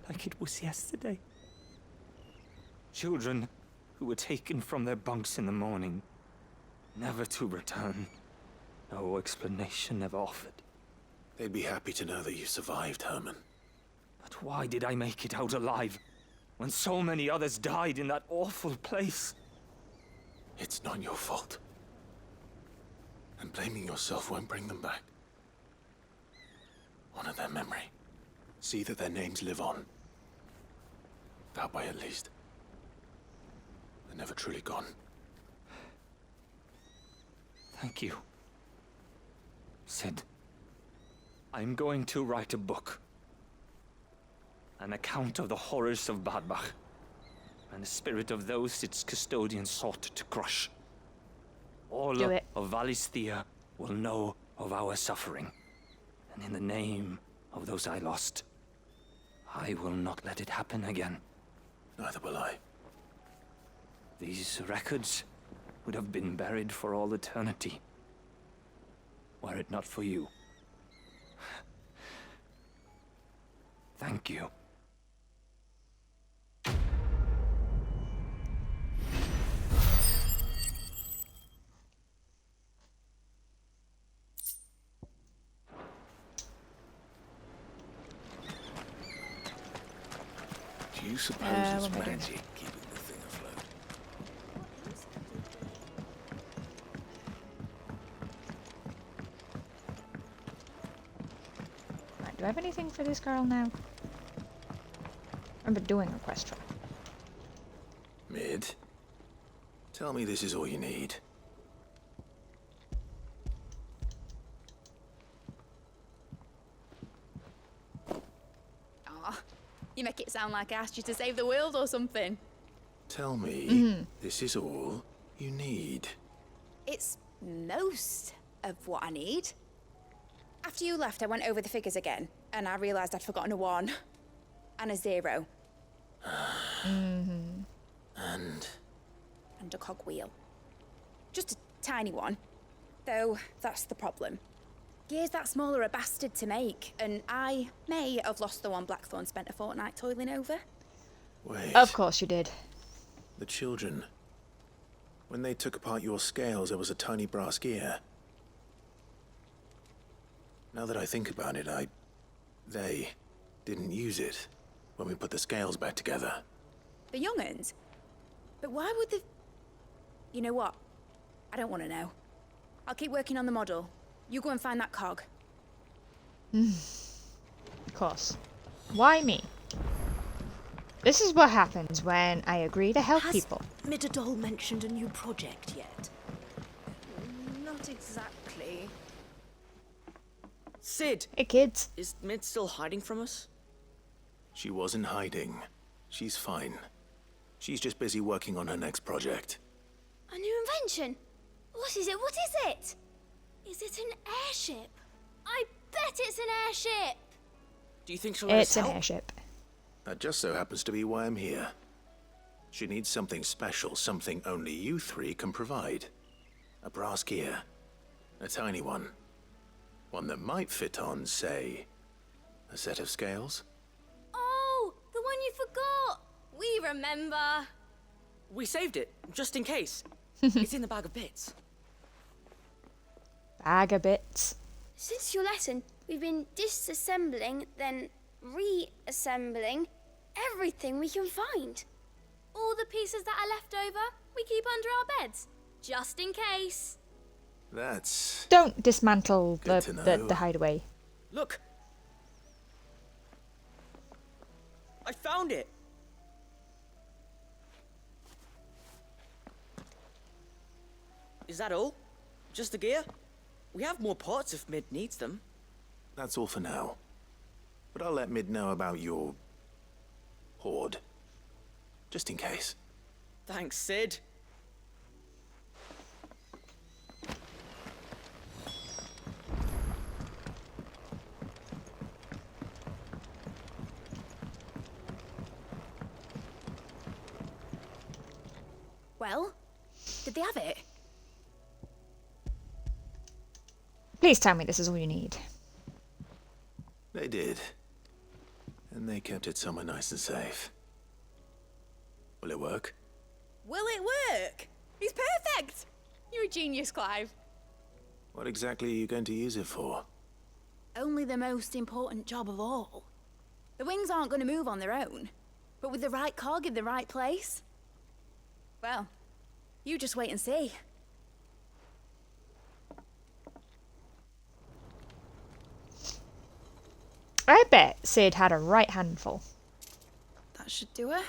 like it was yesterday. Children who were taken from their bunks in the morning, never to return. No explanation ever offered. They'd be happy to know that you survived, Herman. But why did I make it out alive, when so many others died in that awful place? It's not your fault. And blaming yourself won't bring them back. Honor their memory. See that their names live on. That way, at least. They're never truly gone. Thank you. Sid, I'm going to write a book. An account of the horrors of Badbach, and the spirit of those its custodians sought to crush. All of Valisthea will know of our suffering. And in the name of those I lost, I will not let it happen again. Neither will I. These records would have been buried for all eternity, were it not for you. Thank you. Do you suppose it's magic keeping the thing afloat? Right, do I have anything for this girl now? I remember doing a quest for her. Mid, tell me this is all you need. You make it sound like I asked you to save the world or something. Tell me this is all you need. It's most of what I need. After you left, I went over the figures again, and I realised I'd forgotten a 1 and a 0. And a cogwheel. Just a tiny one. Though, that's the problem. Gears that small are a bastard to make, and I may have lost the one Blackthorn spent a fortnight toiling over. Wait. Of course you did. The children. When they took apart your scales, there was a tiny brass gear. Now that I think about it, they didn't use it when we put the scales back together. The young'uns? But why would the... You know what? I don't want to know. I'll keep working on the model. You go and find that cog. Of course. Why me? This is what happens when I agree to help people. Midadol mentioned a new project yet? Not exactly. Sid! Hey, kids. Is Mid still hiding from us? She wasn't hiding. She's fine. She's just busy working on her next project. A new invention? What is it? What is it? Is it an airship? I bet it's an airship! Do you think she'll let us It's an help? airship. That just so happens to be why I'm here. She needs something special, something only you three can provide. A brass gear. A tiny one. One that might fit on, say, a set of scales? Oh, the one you forgot! We remember. We saved it, just in case. It's in the bag of bits. Bag of bits. Since your lesson, we've been disassembling, then reassembling everything we can find. All the pieces that are left over, we keep under our beds, just in case. That's... Don't dismantle good to know. the hideaway. Look! I found it! Is that all? Just the gear? We have more parts if Mid needs them. That's all for now. But I'll let Mid know about your... hoard. Just in case. Thanks, Sid. Well, did they have it? Please tell me this is all you need. They did. And they kept it somewhere nice and safe. Will it work? Will it work? He's perfect! You're a genius, Clive. What exactly are you going to use it for? Only the most important job of all. The wings aren't going to move on their own. But with the right cog in the right place... well, you just wait and see. I bet Sid had a right handful. That should do it.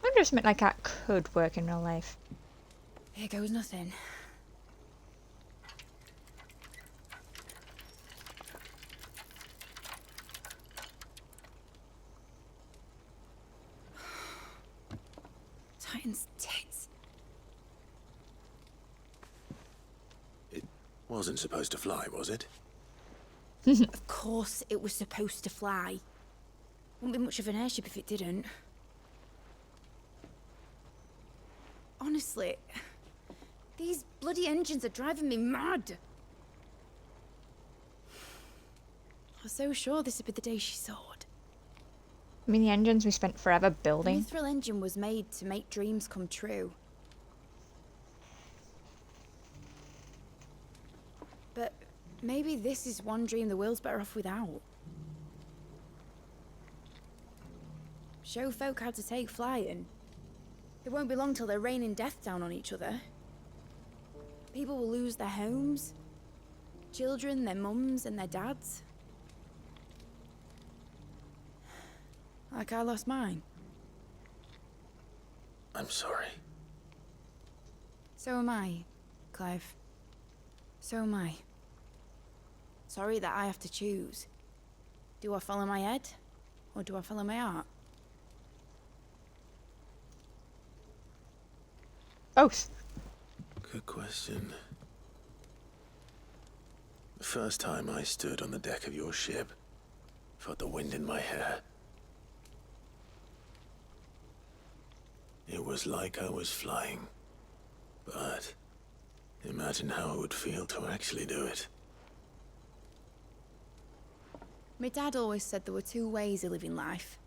I wonder if something like that could work in real life. Here goes nothing. Titan's tits. It wasn't supposed to fly, was it? Of course it was supposed to fly. Wouldn't be much of an airship if it didn't. Honestly, these bloody engines are driving me mad. I was so sure this would be the day she soared. I mean, the engines we spent forever The building. mithril engine was made to make dreams come true. But maybe this is one dream the world's better off without. Show folk how to take flying. It won't be long till they're raining death down on each other. People will lose their homes. Children, their mums and their dads. Like I lost mine. I'm sorry. So am I, Clive. So am I. Sorry that I have to choose. Do I follow my head? Or do I follow my heart? Both. Good question. The first time I stood on the deck of your ship, felt the wind in my hair. It was like I was flying. But imagine how it would feel to actually do it. My dad always said there were two ways of living life.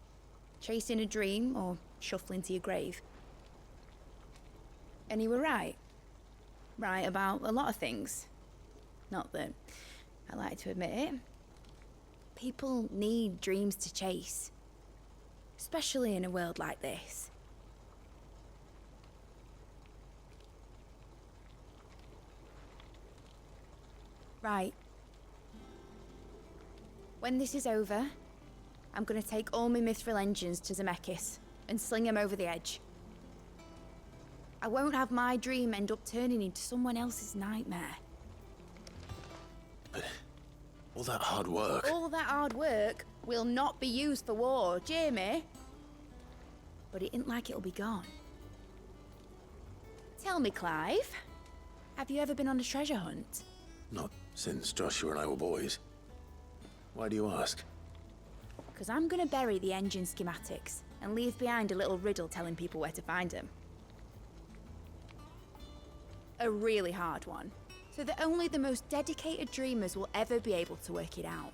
Chasing a dream or shuffling to your grave. And he were right. Right about a lot of things. Not that I like to admit it. People need dreams to chase. Especially in a world like this. Right. When this is over, I'm gonna take all my mithril engines to Zemeckis and sling them over the edge. I won't have my dream end up turning into someone else's nightmare. But all that hard work... All that hard work will not be used for war, Jamie. But it ain't like it'll be gone. Tell me, Clive, have you ever been on a treasure hunt? Not since Joshua and I were boys. Why do you ask? Because I'm going to bury the engine schematics and leave behind a little riddle telling people where to find them. A really hard one, so that only the most dedicated dreamers will ever be able to work it out.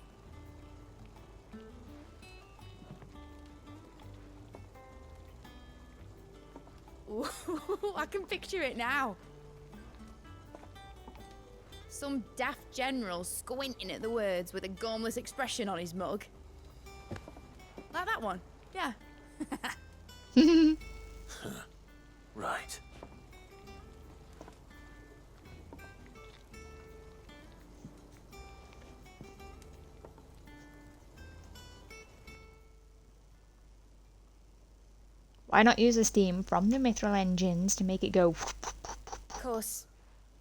Ooh, I can picture it now. Some daft general squinting at the words with a gormless expression on his mug. Like that one, yeah. Right. Why not use the steam from the mithril engines to make it go? Of course,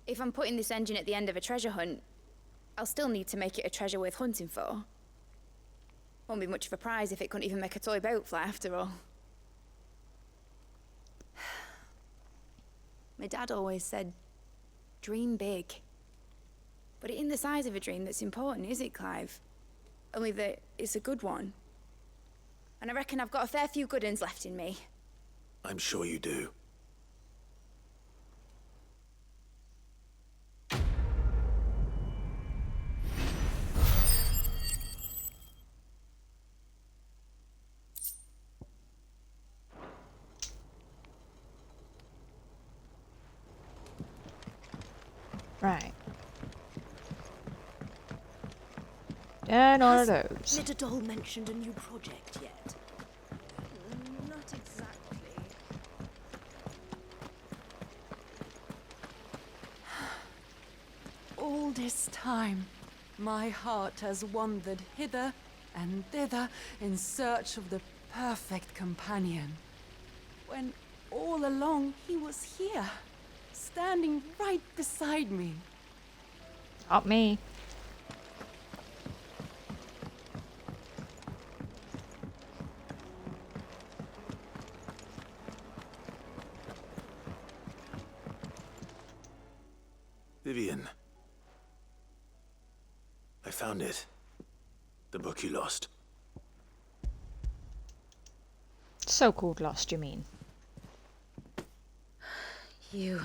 if I'm putting this engine at the end of a treasure hunt, I'll still need to make it a treasure worth hunting for. Won't be much of a prize if it couldn't even make a toy boat fly after all. My dad always said, dream big. But it ain't the size of a dream that's important, is it, Clive? Only that it's a good one. And I reckon I've got a fair few good uns left in me. I'm sure you do. Right. And all of those. Nitterdol mentioned a new project yet? Not exactly. All this time, my heart has wandered hither and thither in search of the perfect companion. When all along he was here, standing right beside me. Not me. Vivian. I found it. The book you lost. So-called lost, you mean? You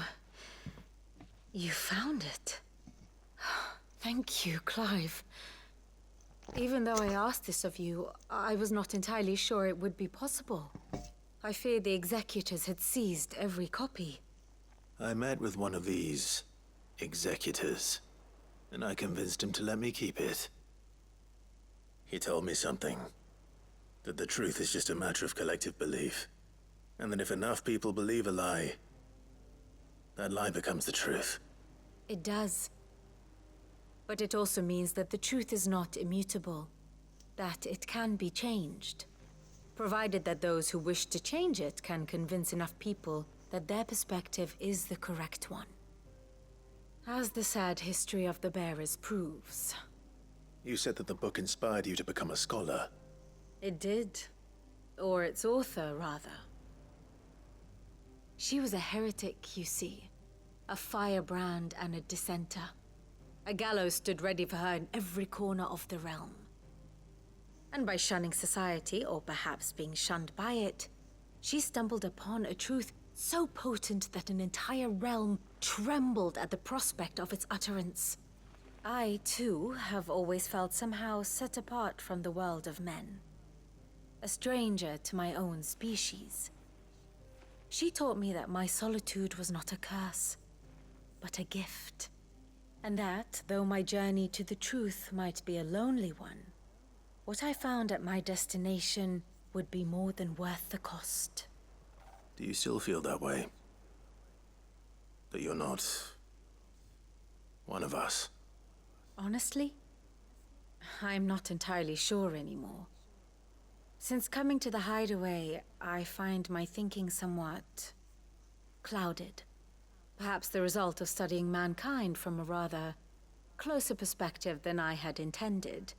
found it. Thank you, Clive. Even though I asked this of you, I was not entirely sure it would be possible. I feared the executors had seized every copy. I met with one of these executors, and I convinced him to let me keep it. He told me something. That the truth is just a matter of collective belief. And that if enough people believe a lie, that lie becomes the truth. It does. But it also means that the truth is not immutable. That it can be changed. Provided that those who wish to change it can convince enough people that their perspective is the correct one. As the sad history of the bearers proves. You said that the book inspired you to become a scholar. It did. Or its author, rather. She was a heretic, you see. A firebrand and a dissenter. A gallows stood ready for her in every corner of the realm. And by shunning society, or perhaps being shunned by it, she stumbled upon a truth so potent that an entire realm trembled at the prospect of its utterance. I, too, have always felt somehow set apart from the world of men. A stranger to my own species. She taught me that my solitude was not a curse, but a gift. And that, though my journey to the truth might be a lonely one, what I found at my destination would be more than worth the cost. Do you still feel that way? That you're not one of us? Honestly, I'm not entirely sure anymore. Since coming to the hideaway, I find my thinking somewhat clouded. Perhaps the result of studying mankind from a rather closer perspective than I had intended.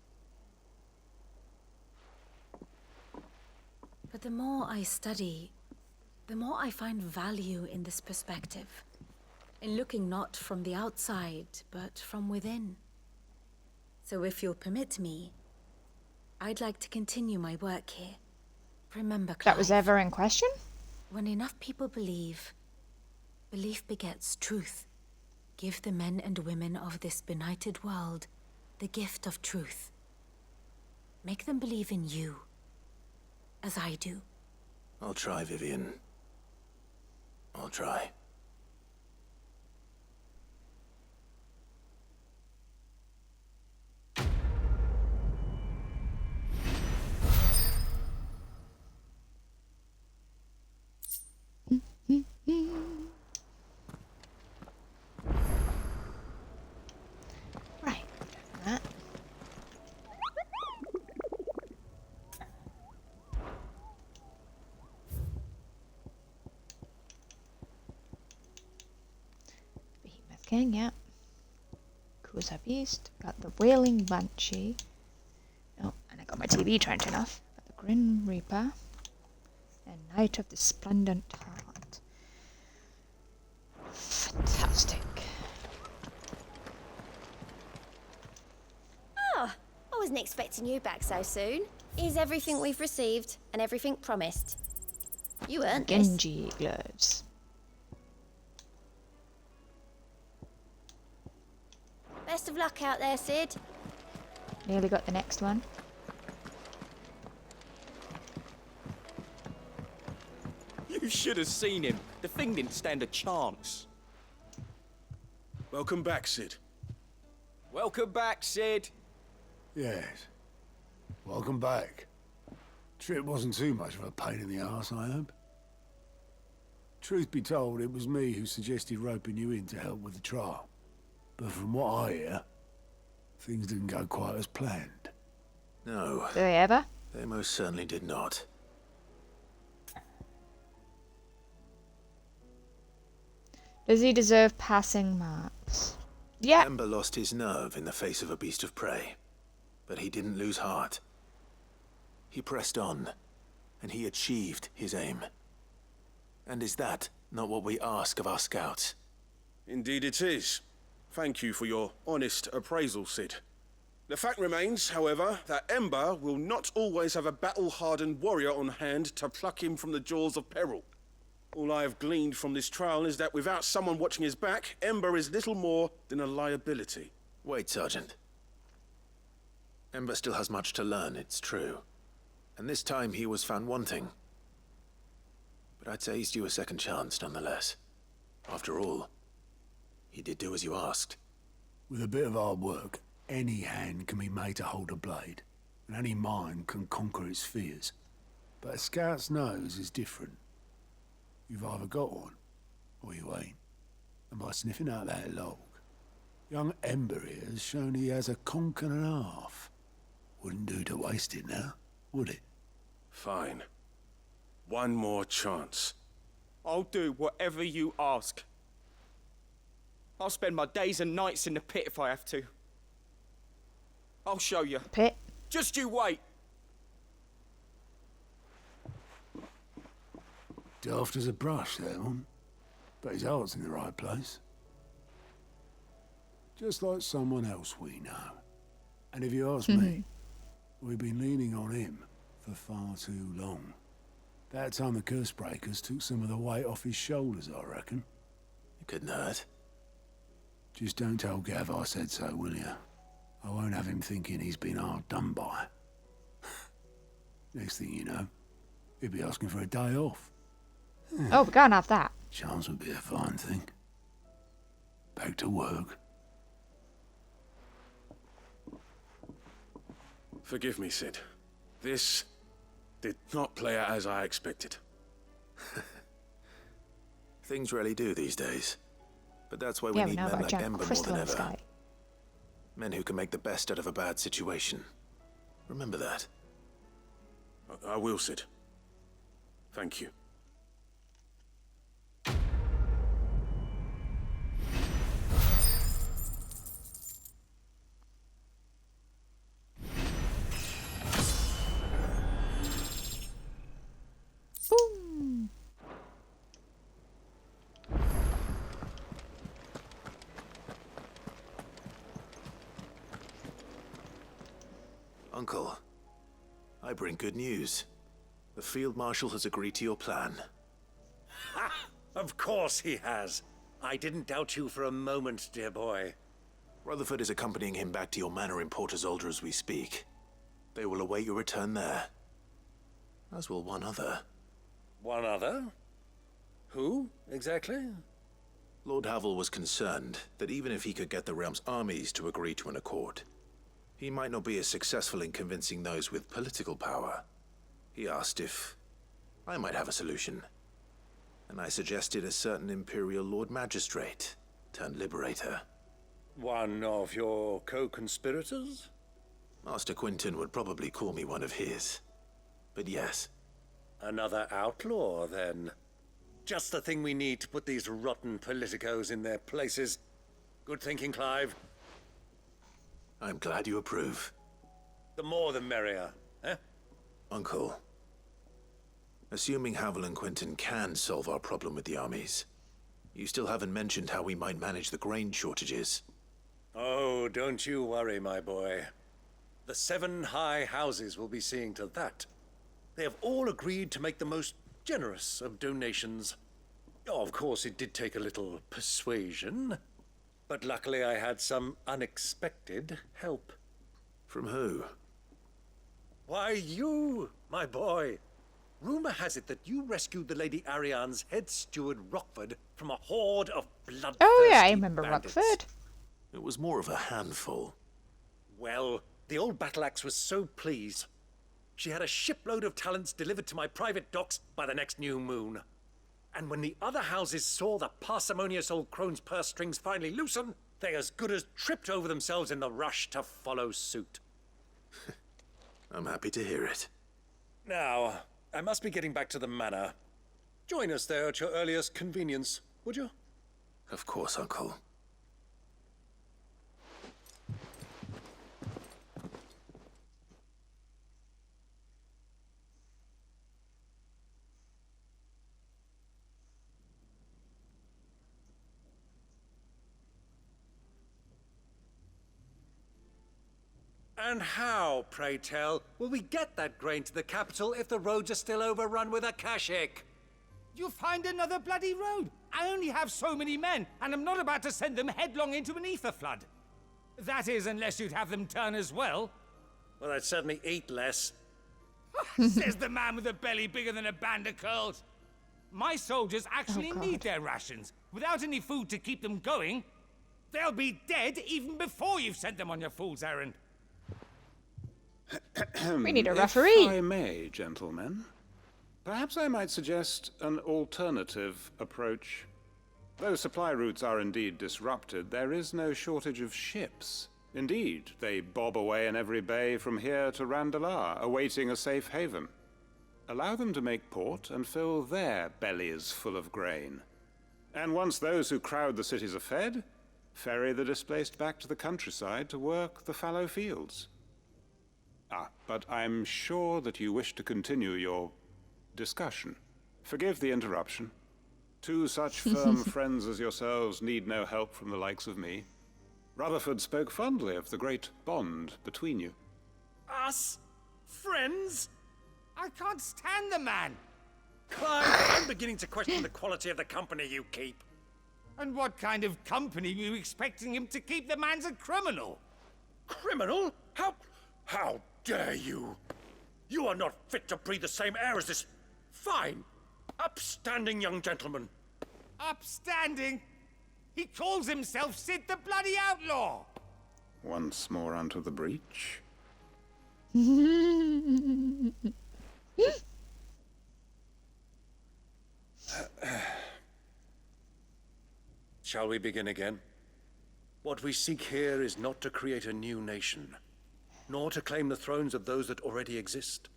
But the more I study, the more I find value in this perspective. In looking not from the outside, but from within. So if you'll permit me, I'd like to continue my work here. Remember, Clive, That was ever in question? when enough people believe, belief begets truth. Give the men and women of this benighted world the gift of truth. Make them believe in you, as I do. I'll try, Vivian. I'll try. Right, that. Behemoth King, yeah. Kuza Beast, got the Wailing Banshee. Oh, and I got my TV turned off. Got the Grim Reaper. And Knight of the Splendent Heart. Fantastic. Ah, I wasn't expecting you back so soon. Is everything we've received and everything promised? You earned this. Genji gloves. Best of luck out there, Sid. Nearly got the next one. You should have seen him. The thing didn't stand a chance. Welcome back, Sid. Welcome back, Sid. Yes. Welcome back. Trip wasn't too much of a pain in the arse, I hope. Truth be told, it was me who suggested roping you in to help with the trial. But from what I hear, things didn't go quite as planned. No. Do they ever? They most certainly did not. Does he deserve passing marks? Yeah. Ember lost his nerve in the face of a beast of prey. But he didn't lose heart. He pressed on, and he achieved his aim. And is that not what we ask of our scouts? Indeed it is. Thank you for your honest appraisal, Sid. The fact remains, however, that Ember will not always have a battle-hardened warrior on hand to pluck him from the jaws of peril. All I have gleaned from this trial is that without someone watching his back, Ember is little more than a liability. Wait, Sergeant. Ember still has much to learn, it's true. And this time he was found wanting. But I'd say he's due a second chance, nonetheless. After all, he did do as you asked. With a bit of hard work, any hand can be made to hold a blade, and any mind can conquer its fears. But a scout's nose is different. You've either got one, or you ain't. And by sniffing out that log, young Ember here has shown he has a conk and a half. Wouldn't do to waste it now, would it? Fine. One more chance. I'll do whatever you ask. I'll spend my days and nights in the pit if I have to. I'll show you. Pit? Just you wait. Daft as a brush, that one. But his heart's in the right place. Just like someone else we know. And if you ask me, we've been leaning on him for far too long. That time the curse breakers took some of the weight off his shoulders, I reckon. It couldn't hurt. Just don't tell Gav I said so, will you? I won't have him thinking he's been hard done by. Next thing you know, he'll be asking for a day off. Oh, we can't have that. Chance would be a fine thing. Back to work. Forgive me, Sid. This did not play out as I expected. Things really do these days. But that's why we Yeah, need we know men about a like giant Ember more crystal than in the ever. sky. Men who can make the best out of a bad situation. Remember that. I will, Sid. Thank you. Boom. Uncle, I bring good news. The Field Marshal has agreed to your plan. Ha! Of course he has. I didn't doubt you for a moment, dear boy. Rutherford is accompanying him back to your manor in Port Isolde as we speak. They will await your return there. As will one other. One other? Who, exactly? Lord Havel was concerned that even if he could get the realm's armies to agree to an accord, he might not be as successful in convincing those with political power. He asked if I might have a solution, and I suggested a certain Imperial Lord Magistrate turned Liberator. One of your co-conspirators? Master Quinton would probably call me one of his, but yes. Another outlaw, then. Just the thing we need to put these rotten politicos in their places. Good thinking, Clive. I'm glad you approve. The more the merrier, eh? Uncle, assuming Havel and Quinton can solve our problem with the armies, you still haven't mentioned how we might manage the grain shortages. Oh, don't you worry, my boy. The 7 high houses will be seeing to that. They have all agreed to make the most generous of donations. Oh, of course, it did take a little persuasion, but luckily I had some unexpected help. From who? Why, you, my boy. Rumor has it that you rescued the Lady Ariane's head steward Rockford from a horde of bloodthirsty Oh yeah, I remember bandits. Rockford. It was more of a handful. Well, the old battle axe was so pleased. She had a shipload of talents delivered to my private docks by the next new moon. And when the other houses saw the parsimonious old crone's purse strings finally loosen, they as good as tripped over themselves in the rush to follow suit. I'm happy to hear it. Now, I must be getting back to the manor. Join us there at your earliest convenience, would you? Of course, Uncle. And how, pray tell, will we get that grain to the capital if the roads are still overrun with Akashic? You'll find another bloody road. I only have so many men, and I'm not about to send them headlong into an ether flood. That is, unless you'd have them turn as well. Well, I'd certainly eat less. Says the man with a belly bigger than a band of curls. My soldiers actually need their rations. Without any food to keep them going, they'll be dead even before you've sent them on your fool's errand. We need a referee. If I may, gentlemen, perhaps I might suggest an alternative approach. Though supply routes are indeed disrupted, there is no shortage of ships. Indeed, they bob away in every bay from here to Randalar, awaiting a safe haven. Allow them to make port and fill their bellies full of grain. And once those who crowd the cities are fed, ferry the displaced back to the countryside to work the fallow fields. But I'm sure that you wish to continue your discussion. Forgive the interruption. 2 such firm friends as yourselves need no help from the likes of me. Rutherford spoke fondly of the great bond between you. Us? Friends? I can't stand the man. Clive, I'm beginning to question the quality of the company you keep. And what kind of company were you expecting him to keep? The man's a criminal. Criminal? How dare you? You are not fit to breathe the same air as this fine, upstanding young gentleman. Upstanding? He calls himself Sid the Bloody Outlaw. Once more onto the breach. Shall we begin again? What we seek here is not to create a new nation, nor to claim the thrones of those that already exist.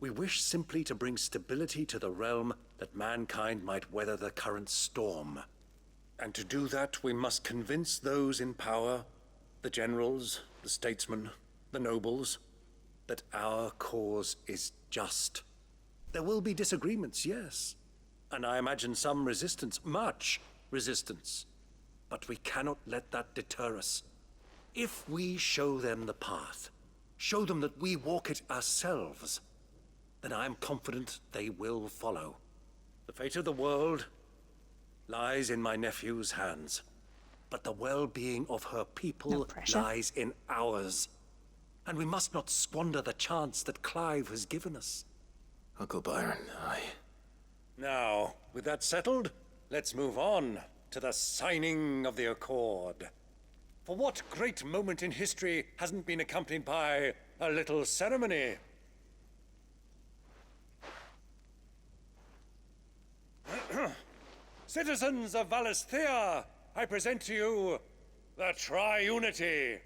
We wish simply to bring stability to the realm that mankind might weather the current storm. And to do that, we must convince those in power, the generals, the statesmen, the nobles, that our cause is just. There will be disagreements, yes. And I imagine some resistance, much resistance. But we cannot let that deter us. If we show them the path, show them that we walk it ourselves, then I am confident they will follow. The fate of the world lies in my nephew's hands, but the well-being of her people lies in ours. And we must not squander the chance that Clive has given us. Uncle Byron, Now, with that settled, let's move on to the signing of the Accord. For what great moment in history hasn't been accompanied by a little ceremony? Citizens of Valisthea, I present to you the Triunity.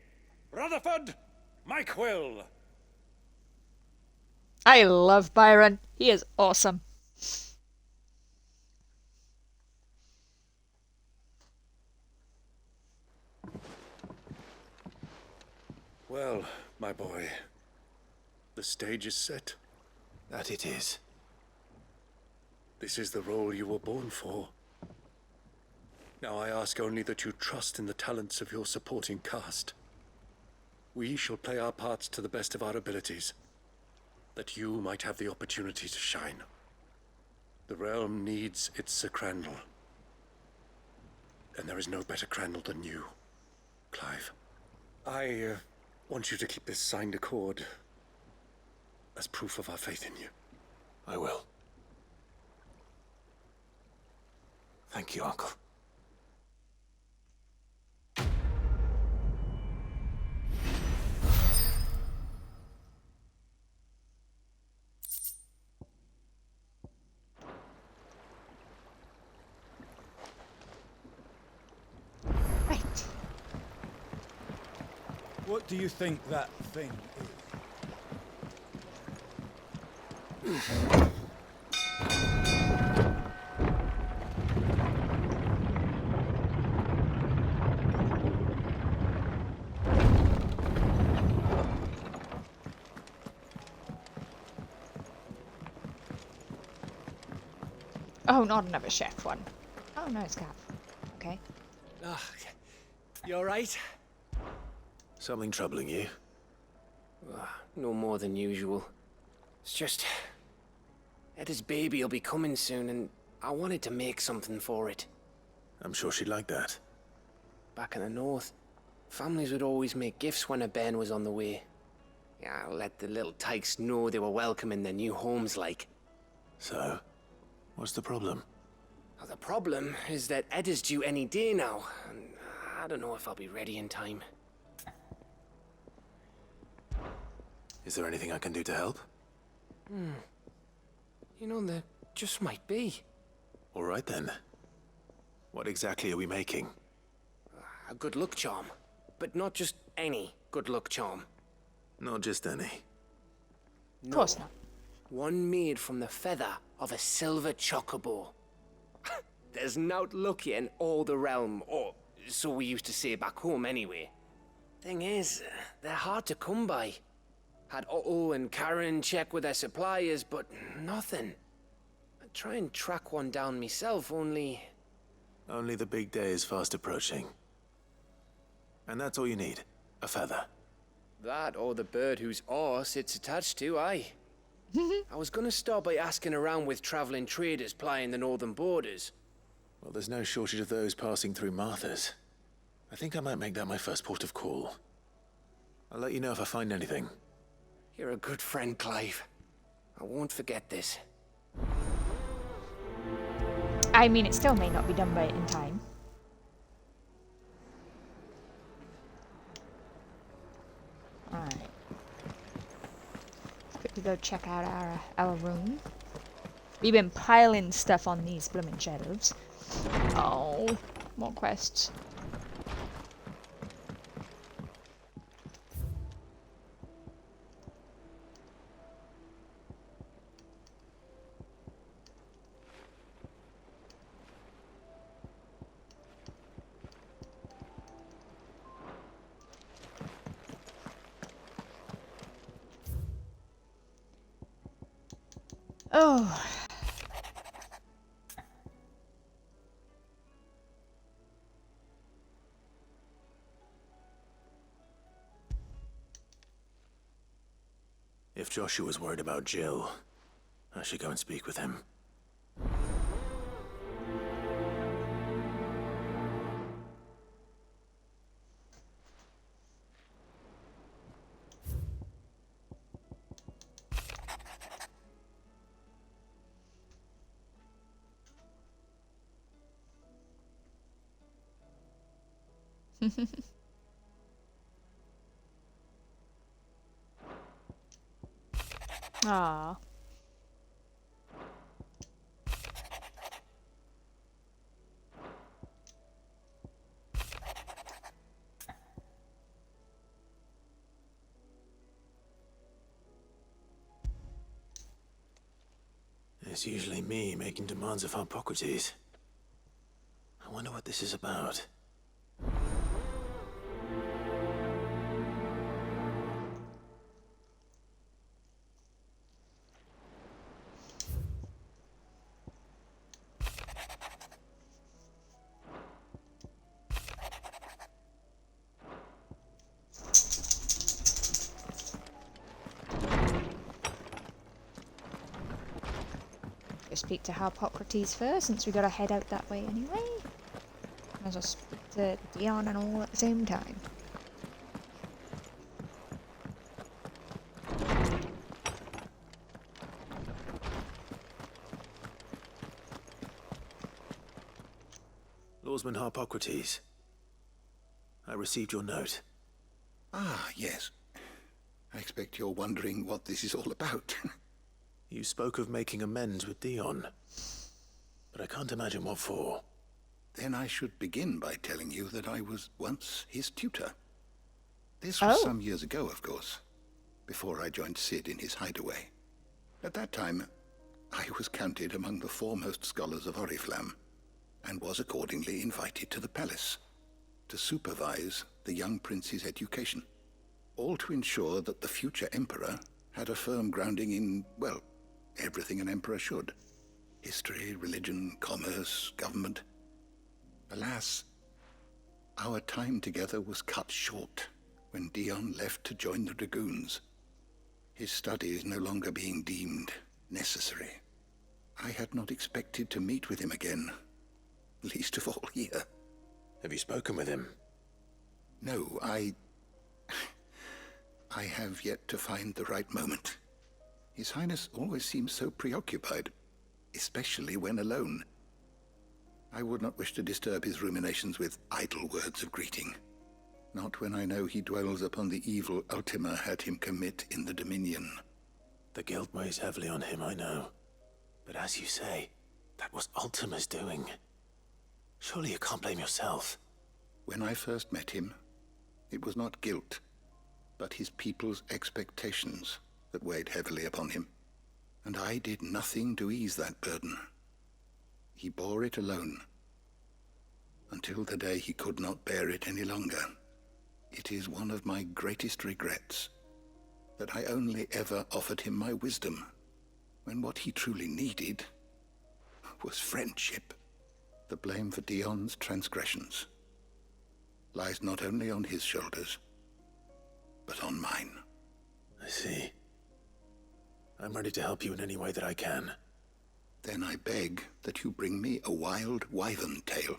Rutherford, Mike Will. I love Byron. He is awesome. Well, my boy, the stage is set. That it is. This is the role you were born for. Now I ask only that you trust in the talents of your supporting cast. We shall play our parts to the best of our abilities, that you might have the opportunity to shine. The realm needs its Sir Crandall, and there is no better Crandall than you, Clive. I want you to keep this signed accord as proof of our faith in you. I will. Thank you, Uncle. What do you think that thing is? Oh, not another chef one. Oh, no, it's Cav. Okay. You alright? Something troubling you? No more than usual. It's just... Edda's baby will be coming soon, and I wanted to make something for it. I'm sure she'd like that. Back in the north, families would always make gifts when a bairn was on the way. Yeah, let the little tykes know they were welcome in their new homes, like. So, what's the problem? Well, the problem is that Edda's due any day now, and I don't know if I'll be ready in time. Is there anything I can do to help? You know, there just might be. All right then. What exactly are we making? A good luck charm. But not just any good luck charm. Not just any. Of course not. One made from the feather of a silver chocobo. There's naught lucky in all the realm, or so we used to say back home anyway. Thing is, they're hard to come by. Had Otto and Karen check with their suppliers, but nothing. I'd try and track one down myself, only... Only the big day is fast approaching. And that's all you need, a feather. That or the bird whose arse it's attached to, aye. I was gonna start by asking around with traveling traders plying the northern borders. Well, there's no shortage of those passing through Martha's. I think I might make that my first port of call. I'll let you know if I find anything. You're a good friend, Clive. I won't forget this. I mean, it still may not be done by in time. Alright. Quickly go check out our room. We've been piling stuff on these blooming shelves. Oh, more quests. Oh. If Joshua's worried about Jill, I should go and speak with him. Ah. It's usually me making demands of Hippocrates. I wonder what this is about. Speak to Hippocrates first, since we gotta head out that way anyway. Might as well speak to Dion and all at the same time. Lawsman Hippocrates, I received your note. Ah, yes. I expect you're wondering what this is all about. You spoke of making amends with Dion, but I can't imagine what for. Then I should begin by telling you that I was once his tutor. This was some years ago, of course, before I joined Sid in his hideaway. At that time, I was counted among the foremost scholars of Oriflamme, and was accordingly invited to the palace to supervise the young prince's education, all to ensure that the future emperor had a firm grounding in, well, everything an emperor should. History, religion, commerce, government. Alas, our time together was cut short when Dion left to join the Dragoons. His studies no longer being deemed necessary. I had not expected to meet with him again, least of all here. Have you spoken with him? No, I have yet to find the right moment. His Highness always seems so preoccupied, especially when alone. I would not wish to disturb his ruminations with idle words of greeting. Not when I know he dwells upon the evil Ultima had him commit in the Dominion. The guilt weighs heavily on him, I know. But as you say, that was Ultima's doing. Surely you can't blame yourself. When I first met him, it was not guilt, but his people's expectations that weighed heavily upon him. And I did nothing to ease that burden. He bore it alone, until the day he could not bear it any longer. It is one of my greatest regrets that I only ever offered him my wisdom, when what he truly needed was friendship. The blame for Dion's transgressions lies not only on his shoulders, but on mine. I see. I'm ready to help you in any way that I can. Then I beg that you bring me a wild wyvern tail.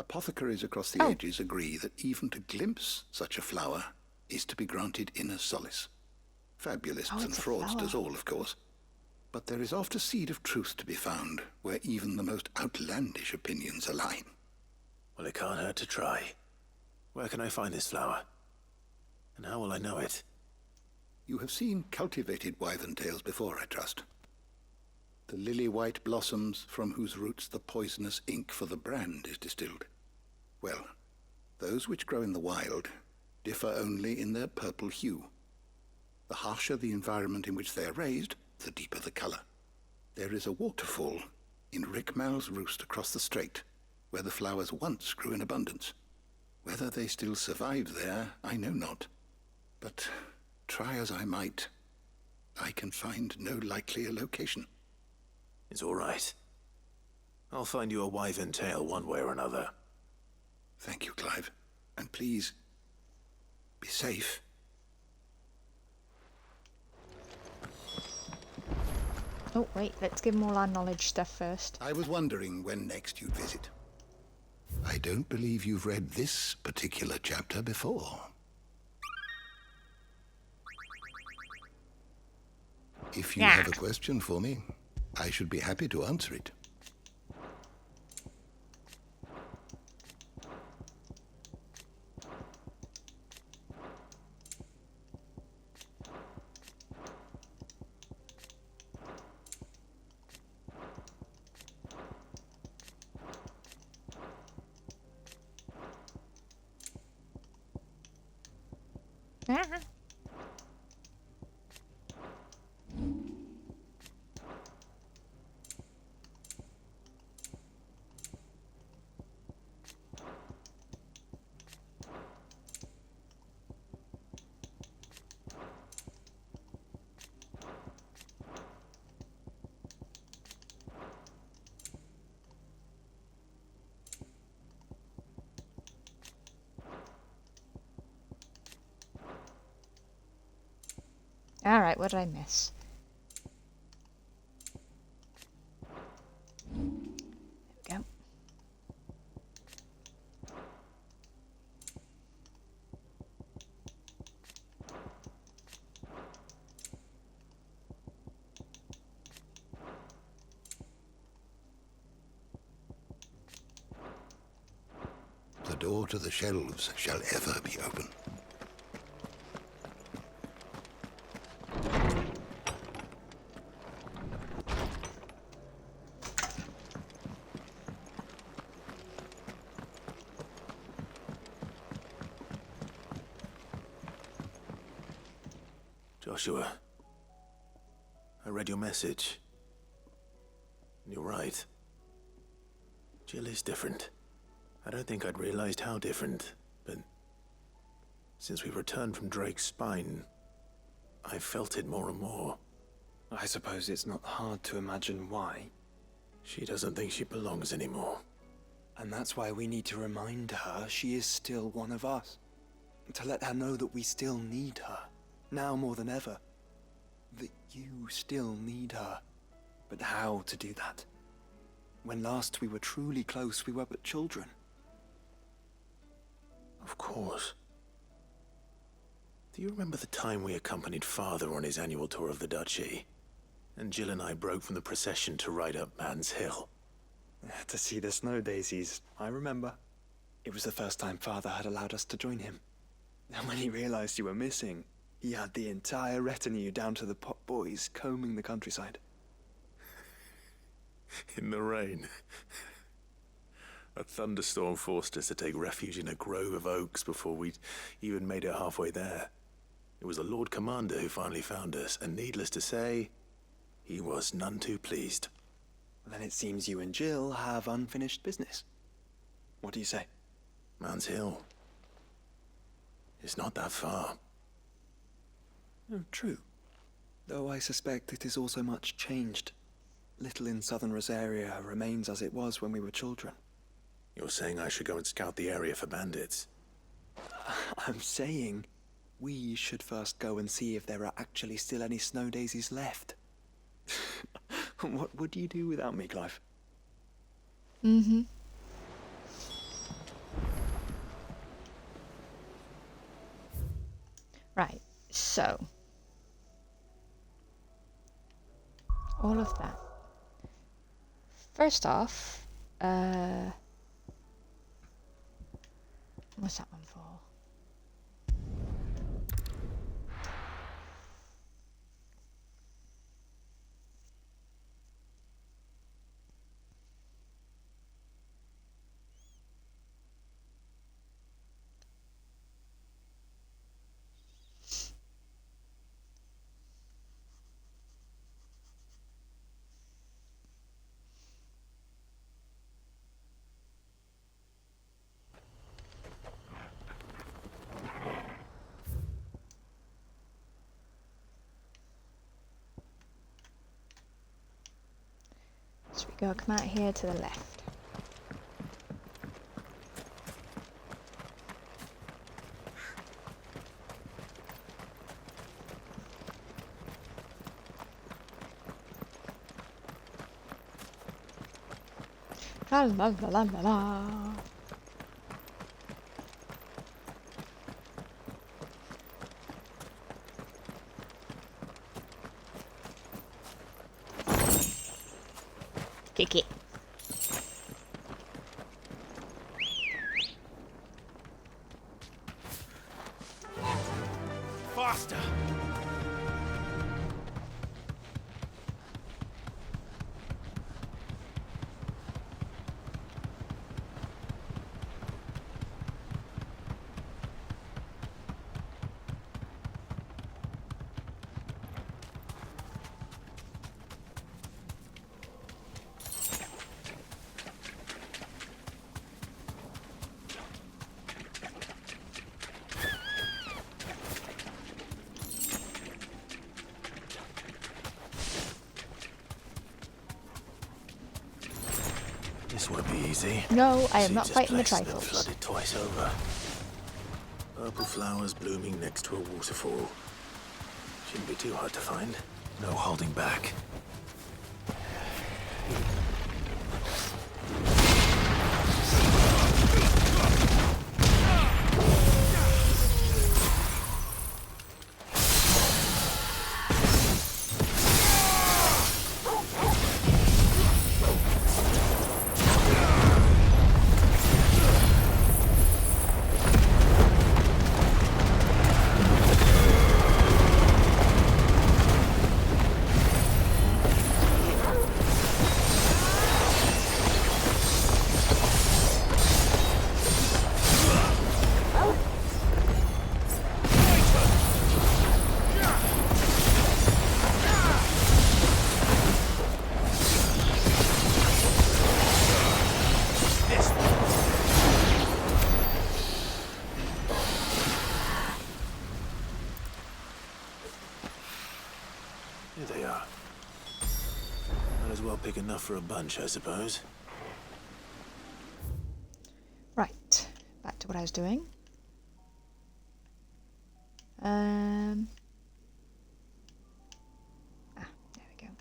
Apothecaries across the ages agree that even to glimpse such a flower is to be granted inner solace. Fabulists and fraudsters all, of course. But there is oft a seed of truth to be found, where even the most outlandish opinions align. Well, it can't hurt to try. Where can I find this flower? And how will I know it? You have seen cultivated wyvern tails before, I trust. The lily-white blossoms from whose roots the poisonous ink for the brand is distilled. Well, those which grow in the wild differ only in their purple hue. The harsher the environment in which they are raised, the deeper the color. There is a waterfall in Rickmal's roost across the strait, where the flowers once grew in abundance. Whether they still survive there, I know not. But try as I might, I can find no likelier location. It's all right. I'll find you a wyvern tail one way or another. Thank you, Clive. And please, be safe. Oh, wait, let's give them all our knowledge stuff first. I was wondering when next you'd visit. I don't believe you've read this particular chapter before. If you have a question for me, I should be happy to answer it. Alright, what did I miss? There we go. The door to the shelves shall ever be open. Joshua, I read your message. You're right. Jill is different. I don't think I'd realized how different, but since we returned from Drake's spine, I've felt it more and more. I suppose it's not hard to imagine why. She doesn't think she belongs anymore. And that's why we need to remind her she is still one of us. To let her know that we still need her. Now more than ever. That you still need her. But how to do that? When last we were truly close, we were but children. Of course. Do you remember the time we accompanied Father on his annual tour of the Duchy? And Jill and I broke from the procession to ride up Man's Hill. To see the snow daisies, I remember. It was the first time Father had allowed us to join him. And when he realized you were missing, he had the entire retinue down to the pot boys combing the countryside. In the rain. A thunderstorm forced us to take refuge in a grove of oaks before we'd even made it halfway there. It was the Lord Commander who finally found us, and needless to say, he was none too pleased. Then it seems you and Jill have unfinished business. What do you say? Man's Hill. It's not that far. Oh, true. Though I suspect it is also much changed. Little in southern Rosaria remains as it was when we were children. You're saying I should go and scout the area for bandits? I'm saying we should first go and see if there are actually still any snow daisies left. What would you do without me, Clive? Mm-hmm. Right, so all of that. First off, what's that one for? So we go come out here to the left. La la la la la la. Kick it. Faster! This won't be easy. No, I am not See, fighting the this place has been trifles. flooded twice over. Purple flowers blooming next to a waterfall. Shouldn't be too hard to find. No holding back. Here they are. Might as well pick enough for a bunch, I suppose. Right, back to what I was doing. There we go.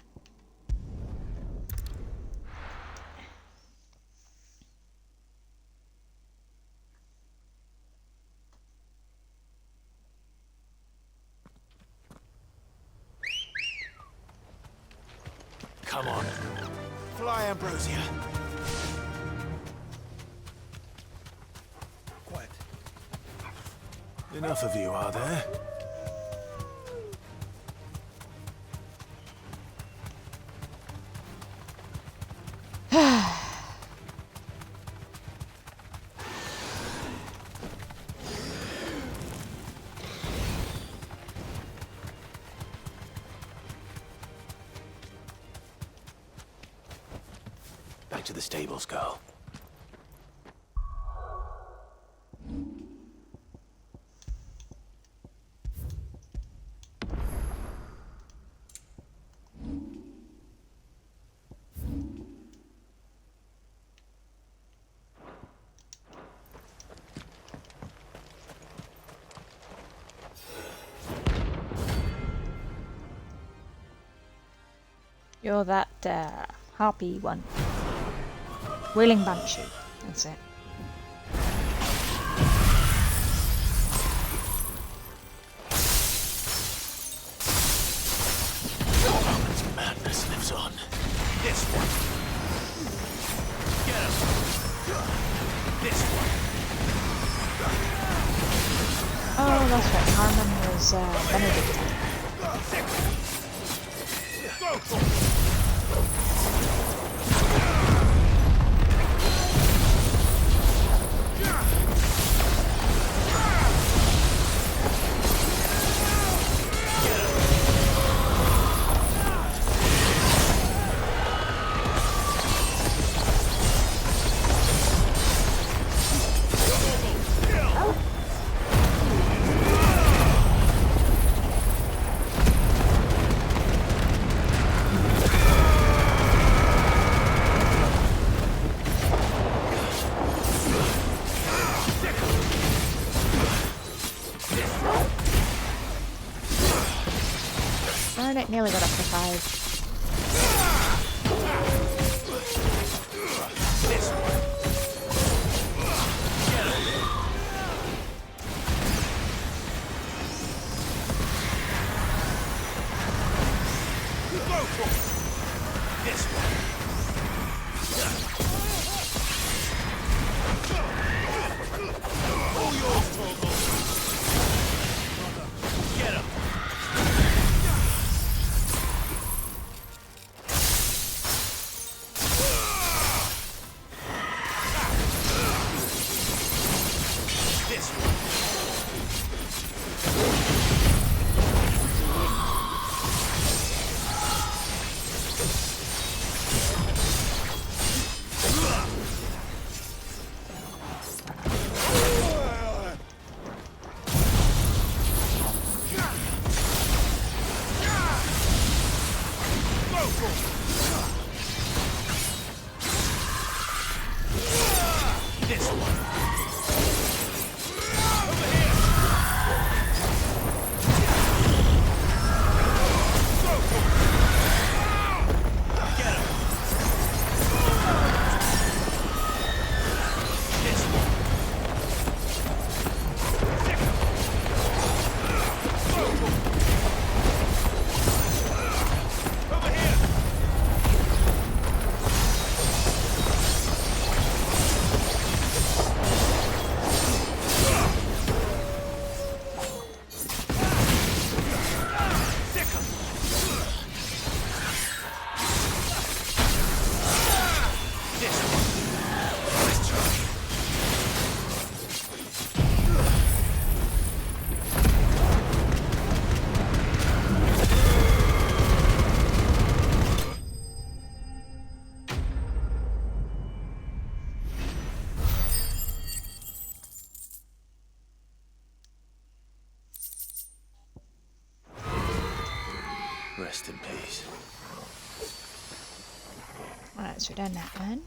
Come on. Fly, Ambrosia. Quiet. Enough of you, are there? Back to the stables, girl. You're that harpy one. Wailing Banshee. That's it. Roman's madness lives on. This one. Get him. This one. Oh, that's right. Harmon was Benedictine. Darn it, nearly got up to 5. This This one. All yours, Torgal. Get him. This one. Rest in peace. Well, that's done that then.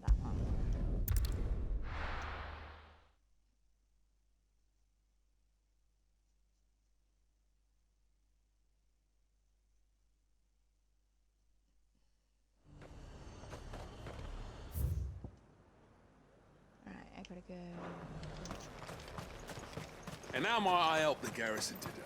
That one. Alright, I gotta go. And now might I help the garrison today?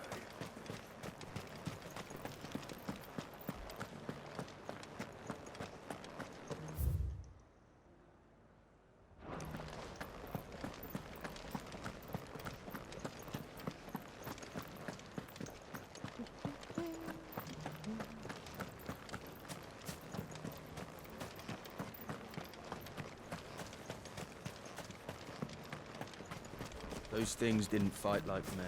Those things didn't fight like men.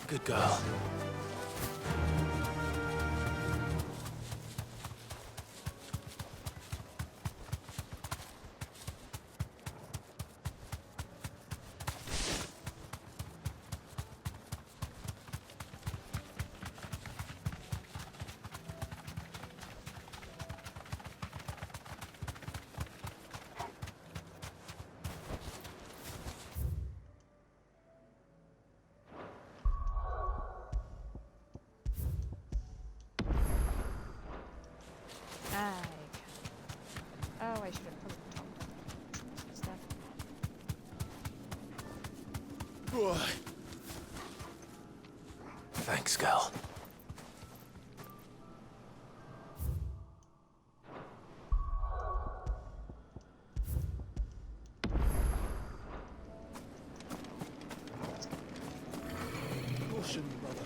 Good girl. Oh, I should have probably talked about stuff. Thanks, girl. Caution, brother.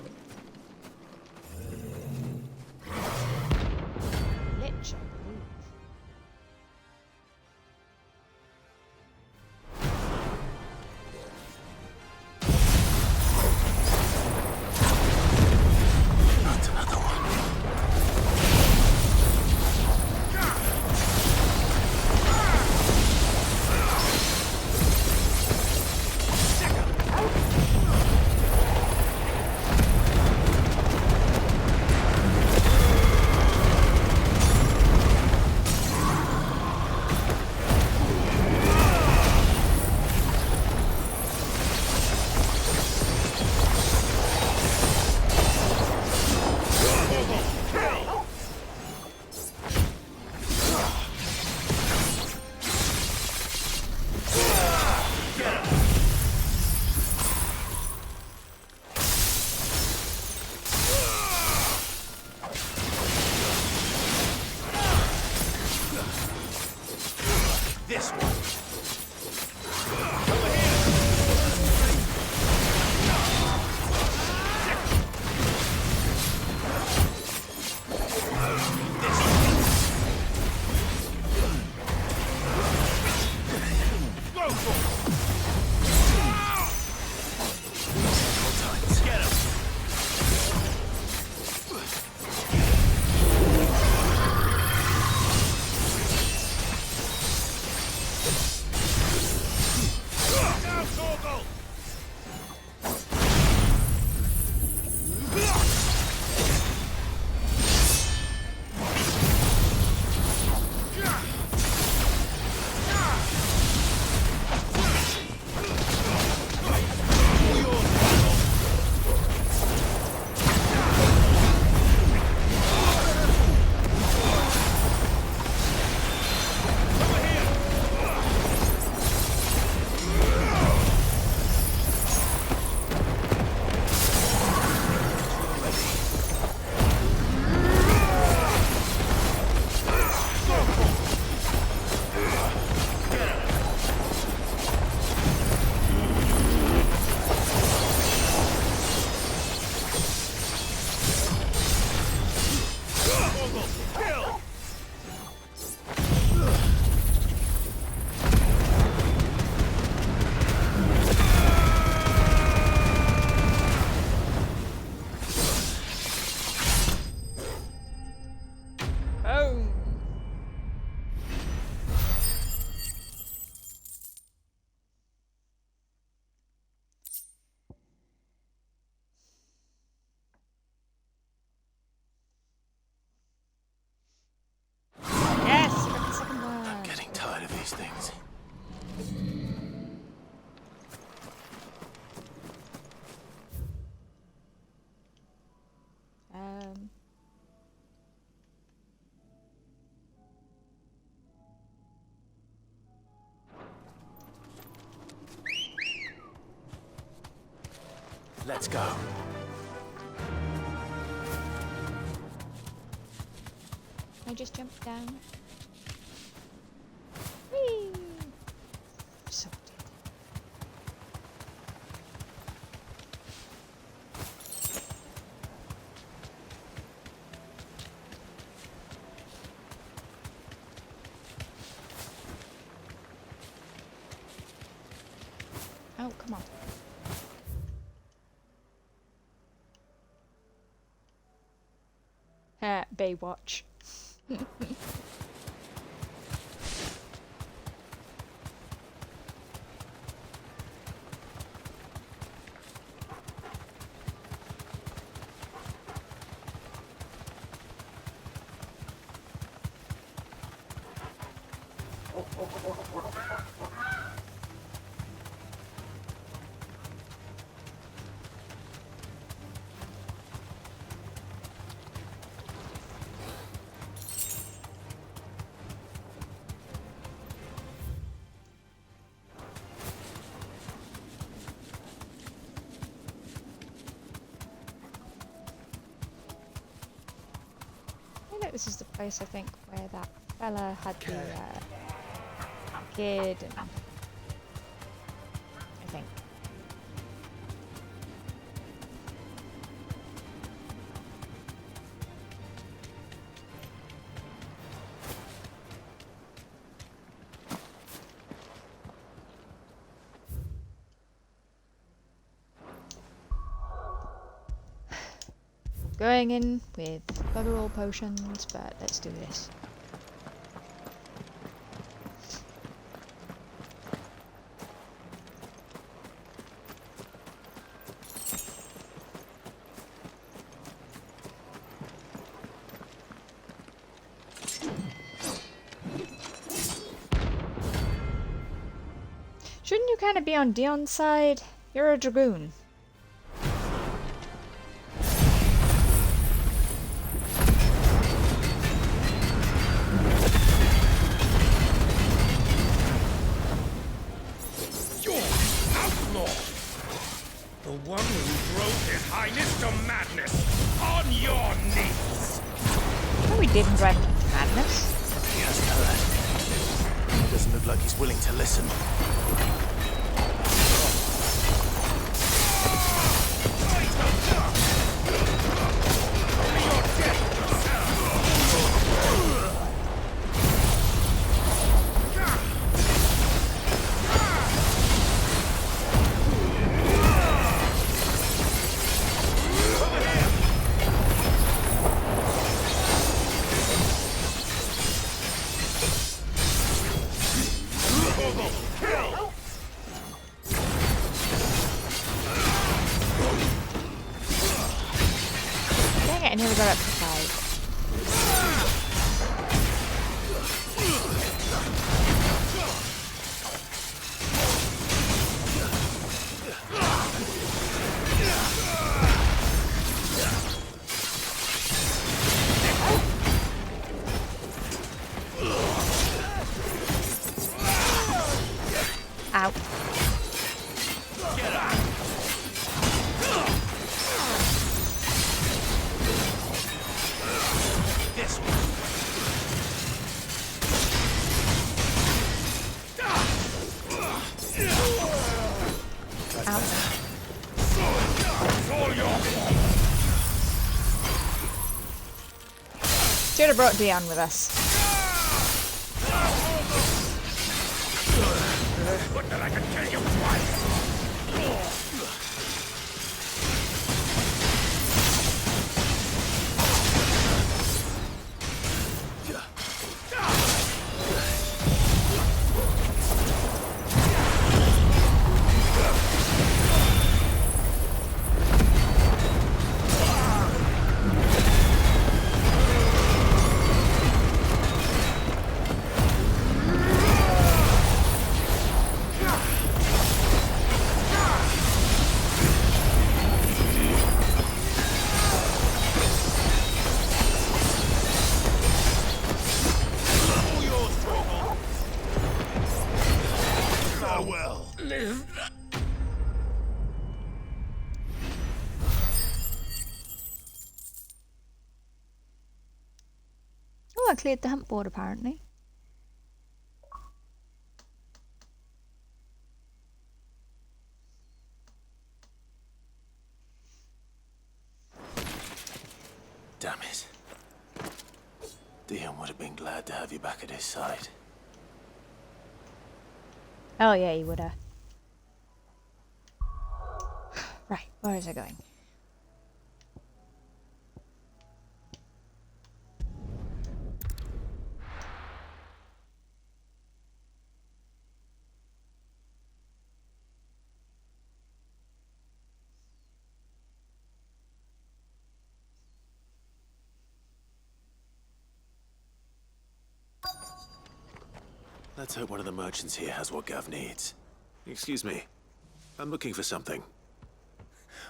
Let's go. I just jumped down. Whee! So dead. Oh, come on. Baywatch. This is the place, I think, where that fella had the kid, and I think. Going in with bugger all potions, but let's do this. Shouldn't you kind of be on Dion's side? You're a dragoon. Didn't drive him into madness. He hasn't heard. He doesn't look like he's willing to listen. I never got up to 5. Ow. Should have brought Dion with us. What that I can tell you twice. I cleared the hump board apparently. Damn it. Dion would have been glad to have you back at his side. Oh yeah, you woulda. Right, where is it going? Let's hope one of the merchants here has what Gav needs. Excuse me. I'm looking for something.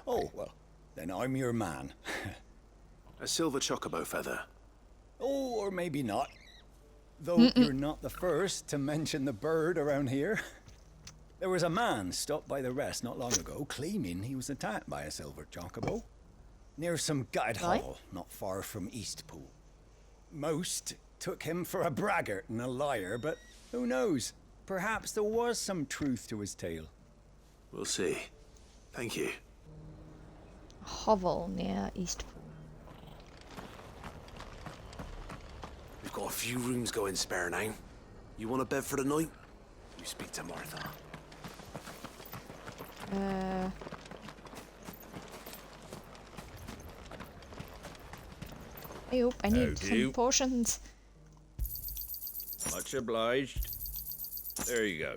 Oh, well, then I'm your man. A silver chocobo feather. Oh, or maybe not. Though you're not the first to mention the bird around here. There was a man stopped by the rest not long ago claiming he was attacked by a silver chocobo. Near some gutted hall not far from Eastpool. Most took him for a braggart and a liar, but who knows? Perhaps there was some truth to his tale. We'll see. Thank you. A hovel near Eastpool. We've got a few rooms going spare now. You want a bed for the night? You speak to Martha. I hope I need some potions. Much obliged. There you go.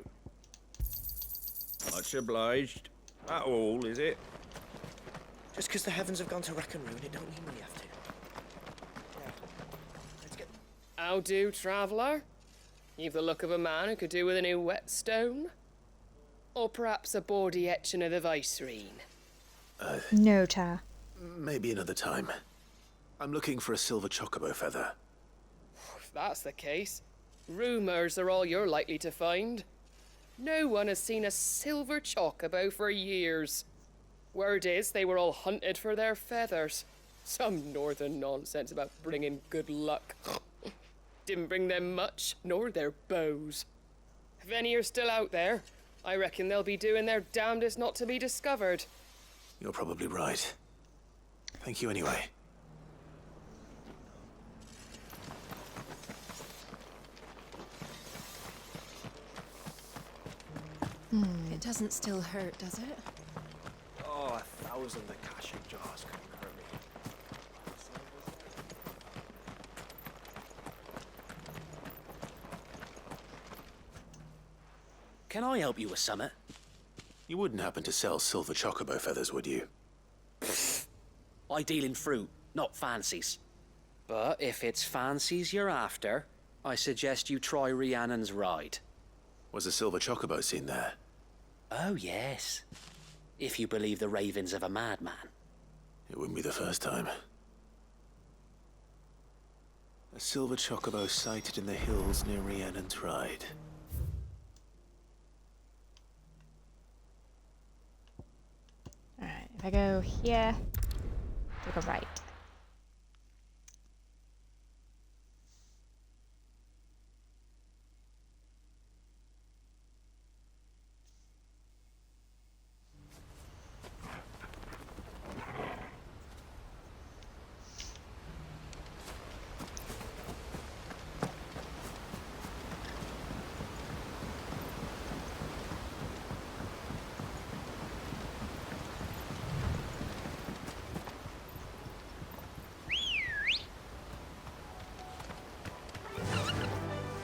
Much obliged. That all, is it? Just because the heavens have gone to rack and ruin, it don't mean we have to. Yeah. Let's get... How do, traveller? You've the look of a man who could do with a new whetstone. Or perhaps a bawdy etching of the Vicerine. No, Ta. Maybe another time. I'm looking for a silver chocobo feather. If that's the case, rumours are all you're likely to find. No one has seen a silver chocobo for years. Word is they were all hunted for their feathers. Some northern nonsense about bringing good luck. Didn't bring them much, nor their bows. If any are still out there, I reckon they'll be doing their damnedest not to be discovered. You're probably right. Thank you anyway. It doesn't still hurt, does it? Oh, 1,000 Akashic jars couldn't hurt me. Can I help you with summit? You wouldn't happen to sell silver chocobo feathers, would you? I deal in fruit, not fancies. But if it's fancies you're after, I suggest you try Rhiannon's ride. Was a silver chocobo seen there? Oh, yes. If you believe the ravings of a madman. It wouldn't be the first time. A silver chocobo sighted in the hills near Rhiannon's ride. Alright, if I go here, take a right.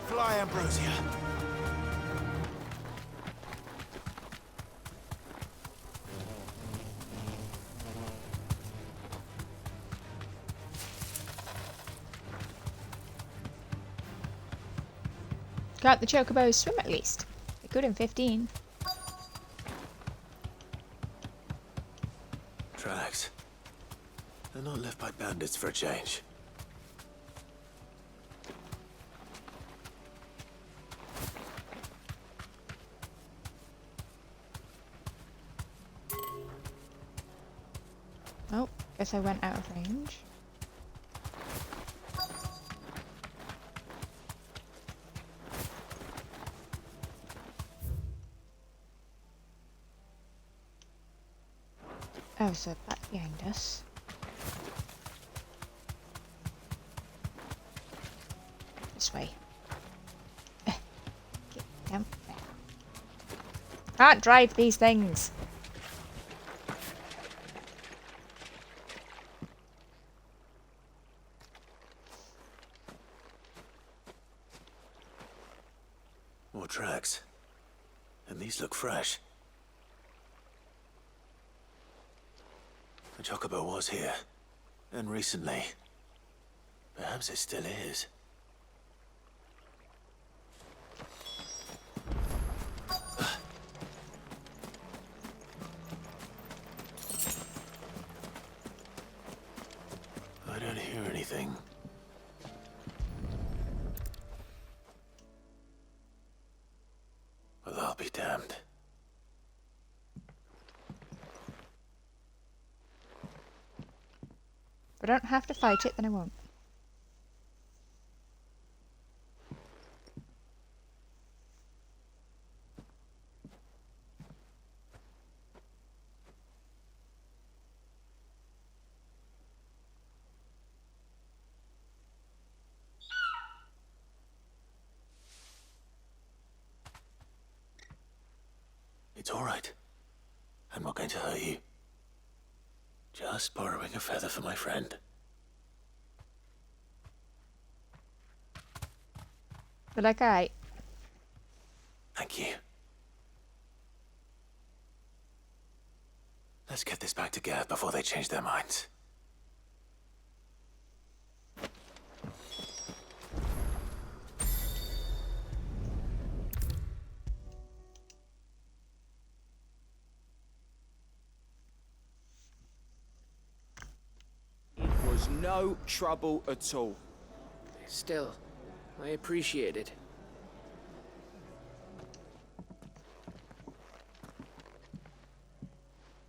Fly, Ambrosia. Can't the chocobos swim at least? They could in 15. Tracks. They're not left by bandits for a change. Oh, guess I went out of range. Oh, so back behind us. This way. Get down there. Can't drive these things. More tracks. And these look fresh. The chocobo was here. And recently. Perhaps it still is. I don't hear anything. Well, I'll be damned. If I don't have to fight it, then I won't. It's all right. I'm not going to hurt you. Just borrowing a feather for my friend. But like, alright. Thank you. Let's get this back to Gav before they change their minds. No trouble at all. Still, I appreciate it.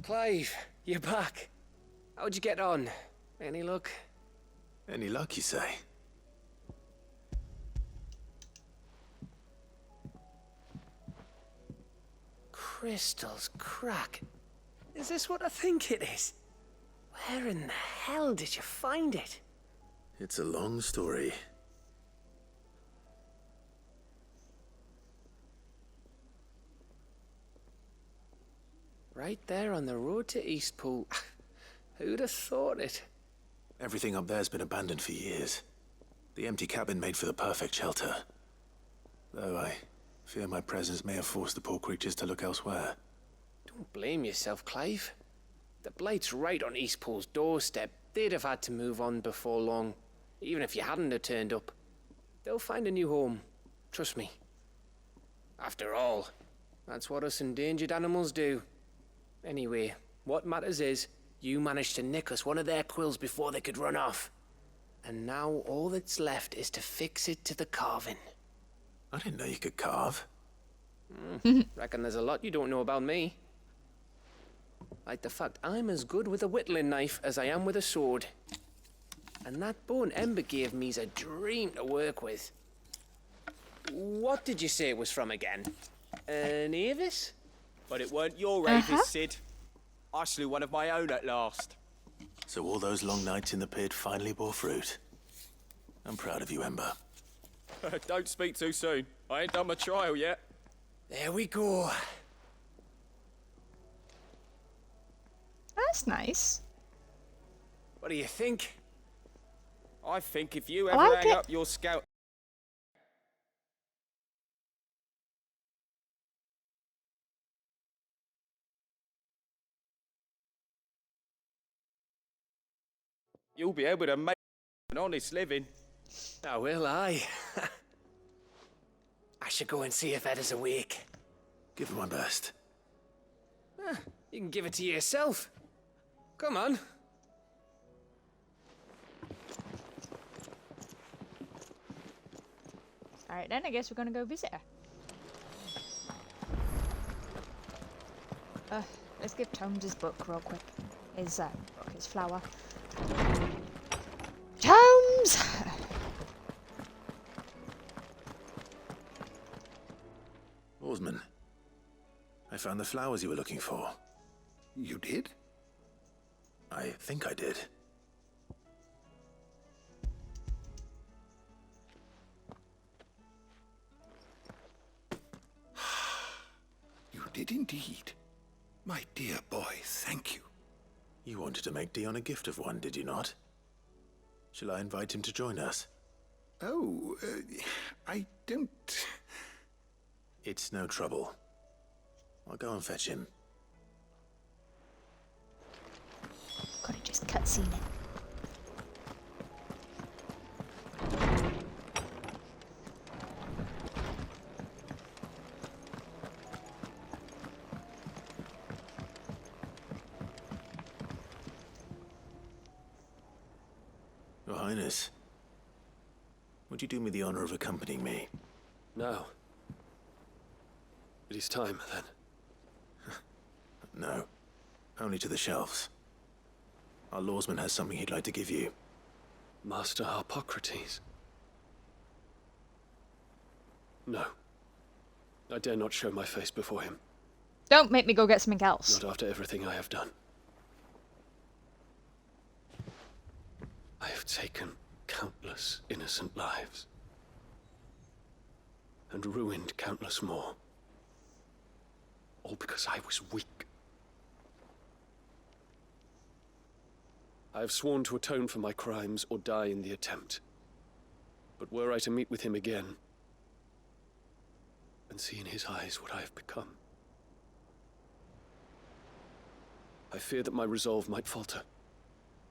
Clive, you're back. How'd you get on? Any luck? Any luck, you say? Crystals crack. Is this what I think it is? Where in the hell did you find it? It's a long story. Right there on the road to Eastpool. Who'd have thought it? Everything up there's been abandoned for years. The empty cabin made for the perfect shelter. Though I fear my presence may have forced the poor creatures to look elsewhere. Don't blame yourself, Clive. The Blight's right on Eastpool's doorstep. They'd have had to move on before long, even if you hadn't have turned up. They'll find a new home. Trust me. After all, that's what us endangered animals do. Anyway, what matters is, you managed to nick us one of their quills before they could run off. And now all that's left is to fix it to the carving. I didn't know you could carve. Reckon there's a lot you don't know about me. Like the fact I'm as good with a whittling knife as I am with a sword. And that bone Ember gave me's a dream to work with. What did you say it was from again? An Avis? But it weren't your Avis, Sid. I slew one of my own at last. So all those long nights in the pit finally bore fruit. I'm proud of you, Ember. Don't speak too soon. I ain't done my trial yet. There we go. That's nice. What do you think? I think if you ever hang up your scout... you'll be able to make an honest living. Oh, will I? I should go and see if Ed is awake. Give it my best. You can give it to yourself. Come on. Alright then, I guess we're gonna go visit her. Let's give Tomes his book real quick. His book, his flower. Tomes! Oarsman, I found the flowers you were looking for. You did? I think I did. You did indeed. My dear boy, thank you. You wanted to make Dion a gift of one, did you not? Shall I invite him to join us? Oh, I don't... It's no trouble. I'll go and fetch him. Gotta just cutscene it. Your Highness, would you do me the honor of accompanying me? No. It is time, then. No. Only to the shelves. Our lawsman has something he'd like to give you. Master Harpocrates? No. I dare not show my face before him. Don't make me go get something else. Not after everything I have done. I have taken countless innocent lives. And ruined countless more. All because I was weak. I have sworn to atone for my crimes or die in the attempt. But were I to meet with him again, and see in his eyes what I have become, I fear that my resolve might falter.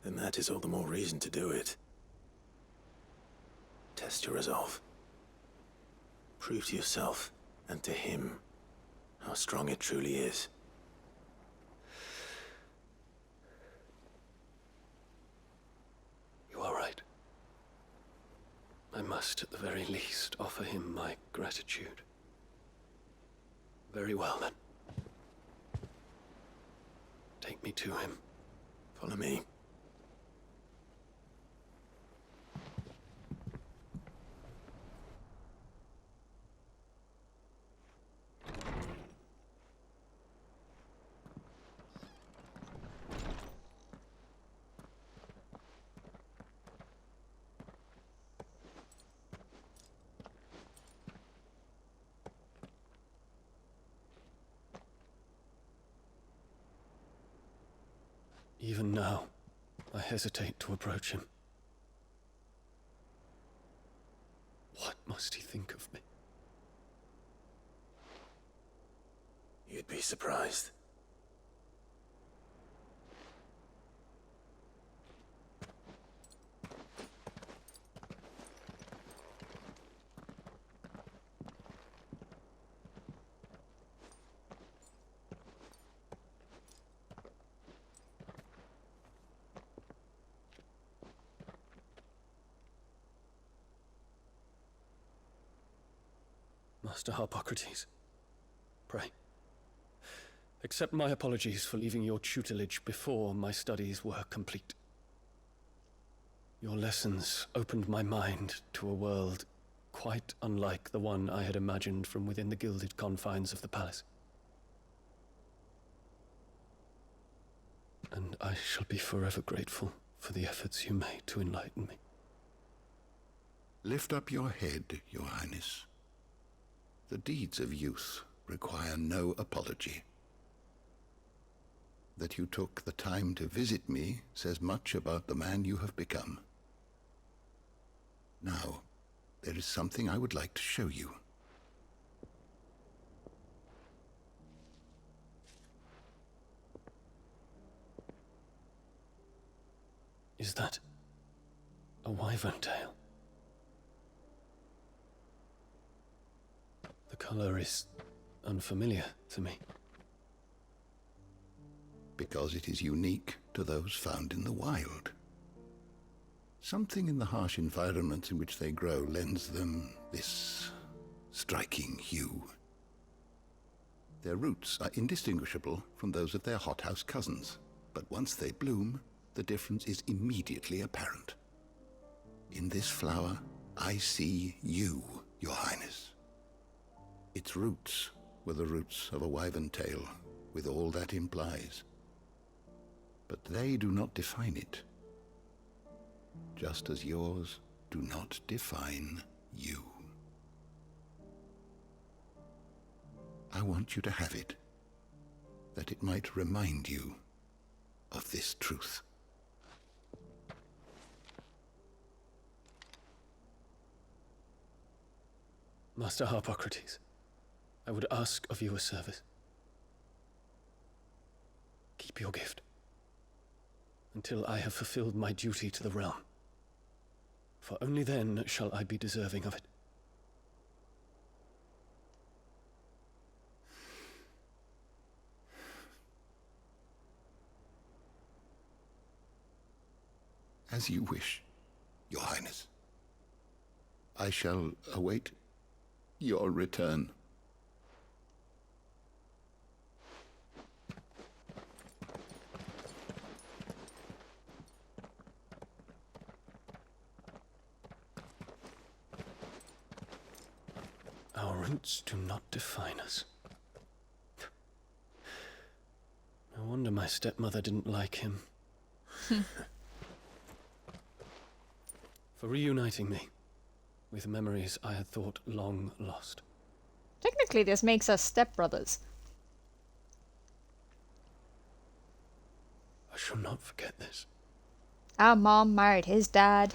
Then that is all the more reason to do it. Test your resolve. Prove to yourself, and to him, how strong it truly is. You are right. I must, at the very least, offer him my gratitude. Very well, then. Take me to him. Follow me. Even now, I hesitate to approach him. What must he think of me? You'd be surprised. Master Harpocrates, pray, accept my apologies for leaving your tutelage before my studies were complete. Your lessons opened my mind to a world quite unlike the one I had imagined from within the gilded confines of the palace. And I shall be forever grateful for the efforts you made to enlighten me. Lift up your head, Your Highness. The deeds of youth require no apology. That you took the time to visit me says much about the man you have become. Now, there is something I would like to show you. Is that a wyvern tail? The color is unfamiliar to me. Because it is unique to those found in the wild. Something in the harsh environments in which they grow lends them this striking hue. Their roots are indistinguishable from those of their hothouse cousins, but once they bloom, the difference is immediately apparent. In this flower, I see you, Your Highness. Its roots were the roots of a wyvern tail, with all that implies. But they do not define it, just as yours do not define you. I want you to have it, that it might remind you of this truth. Master Harpocrates, I would ask of you a service. Keep your gift until I have fulfilled my duty to the realm, for only then shall I be deserving of it. As you wish, Your Highness. I shall await your return. Our roots do not define us. No wonder my stepmother didn't like him. For reuniting me with memories I had thought long lost. Technically, this makes us stepbrothers. I shall not forget this. Our mom married his dad.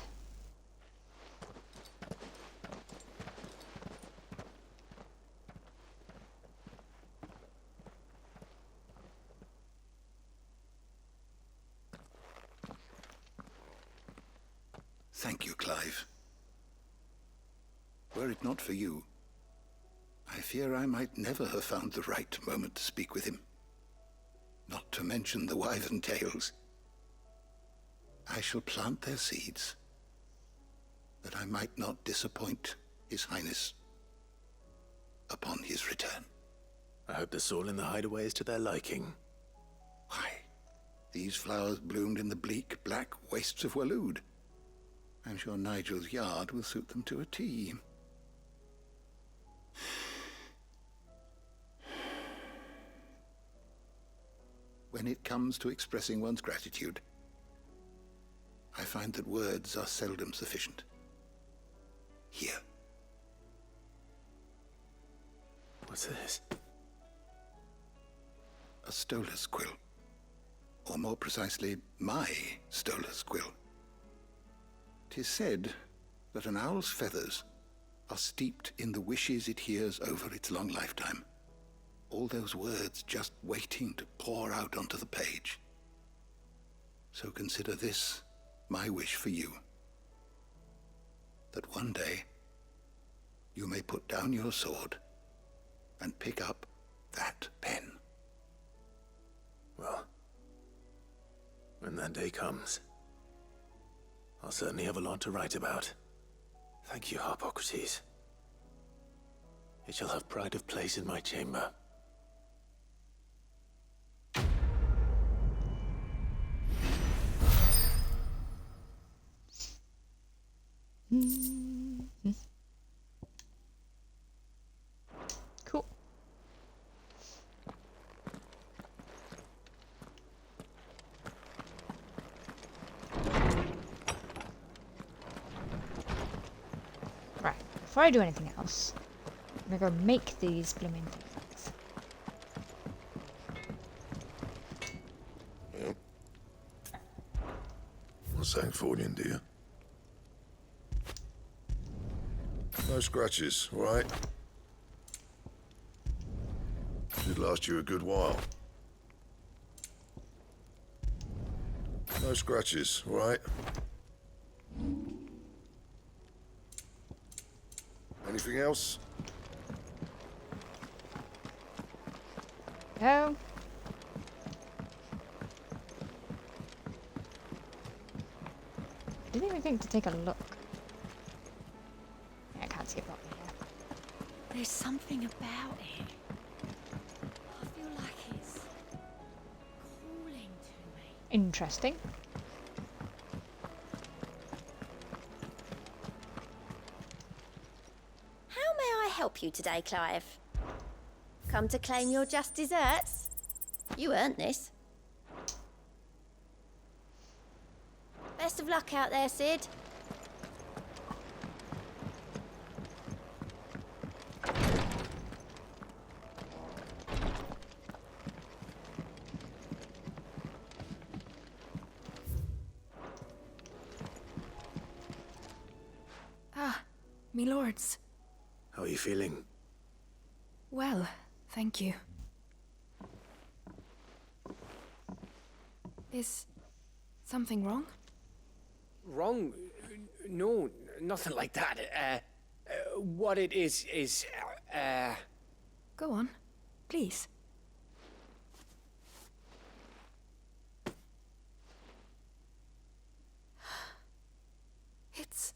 Thank you, Clive. Were it not for you, I fear I might never have found the right moment to speak with him. Not to mention the wyvern tales. I shall plant their seeds, that I might not disappoint His Highness upon his return. I hope the soil in the hideaway is to their liking. Why, these flowers bloomed in the bleak, black wastes of Waloed. I'm sure Nigel's yard will suit them to a T. When it comes to expressing one's gratitude, I find that words are seldom sufficient. Here. What's this? A stolas quill. Or more precisely, my stolas quill. 'Tis said that an owl's feathers are steeped in the wishes it hears over its long lifetime. All those words just waiting to pour out onto the page. So consider this my wish for you. That one day you may put down your sword and pick up that pen. Well, when that day comes, I'll certainly have a lot to write about. Thank you, Harpocrates. It shall have pride of place in my chamber. Cool. Right, before I do anything else, I'm gonna go make these blooming things. Yep. What's that for you, dear? No scratches, all right? Should last you a good while. No scratches, all right? Anything else? No. Didn't even think to take a look. I can't see it properly here. There's something about it. I feel like it's calling to me. Interesting. How may I help you today, Clive? Come to claim your just desserts? You earned this. Best of luck out there, Sid. Ah, me lords. How are you feeling? Well, thank you. Is something wrong? Wrong? No, nothing like that. What it is... Go on, please. It's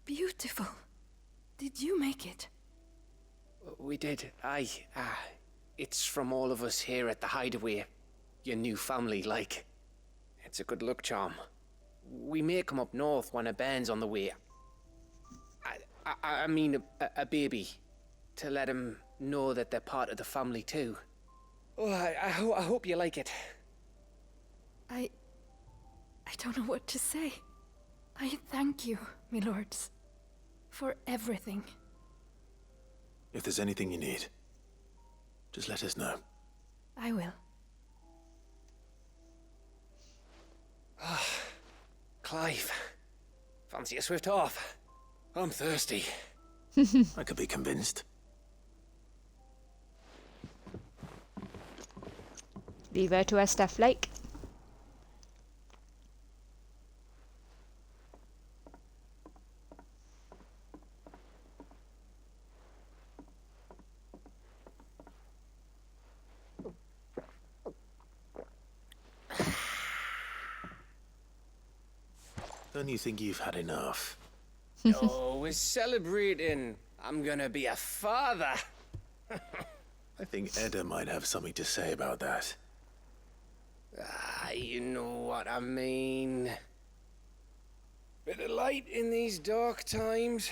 beautiful. Did you make it? We did. It's from all of us here at the Hideaway. Your new family, like. It's a good luck charm. We may come up north when a band's on the way. I mean a baby. To let him know that they're part of the family too. Oh, I hope you like it. I don't know what to say. I thank you, my lords, for everything. If there's anything you need, just let us know. I will. Clive, fancy a swift off? I'm thirsty. I could be convinced. Leave her to her stuff, like. Don't you think you've had enough? Oh, we're celebrating. I'm gonna be a father. I think Edda might have something to say about that. You know what I mean. Bit of light in these dark times.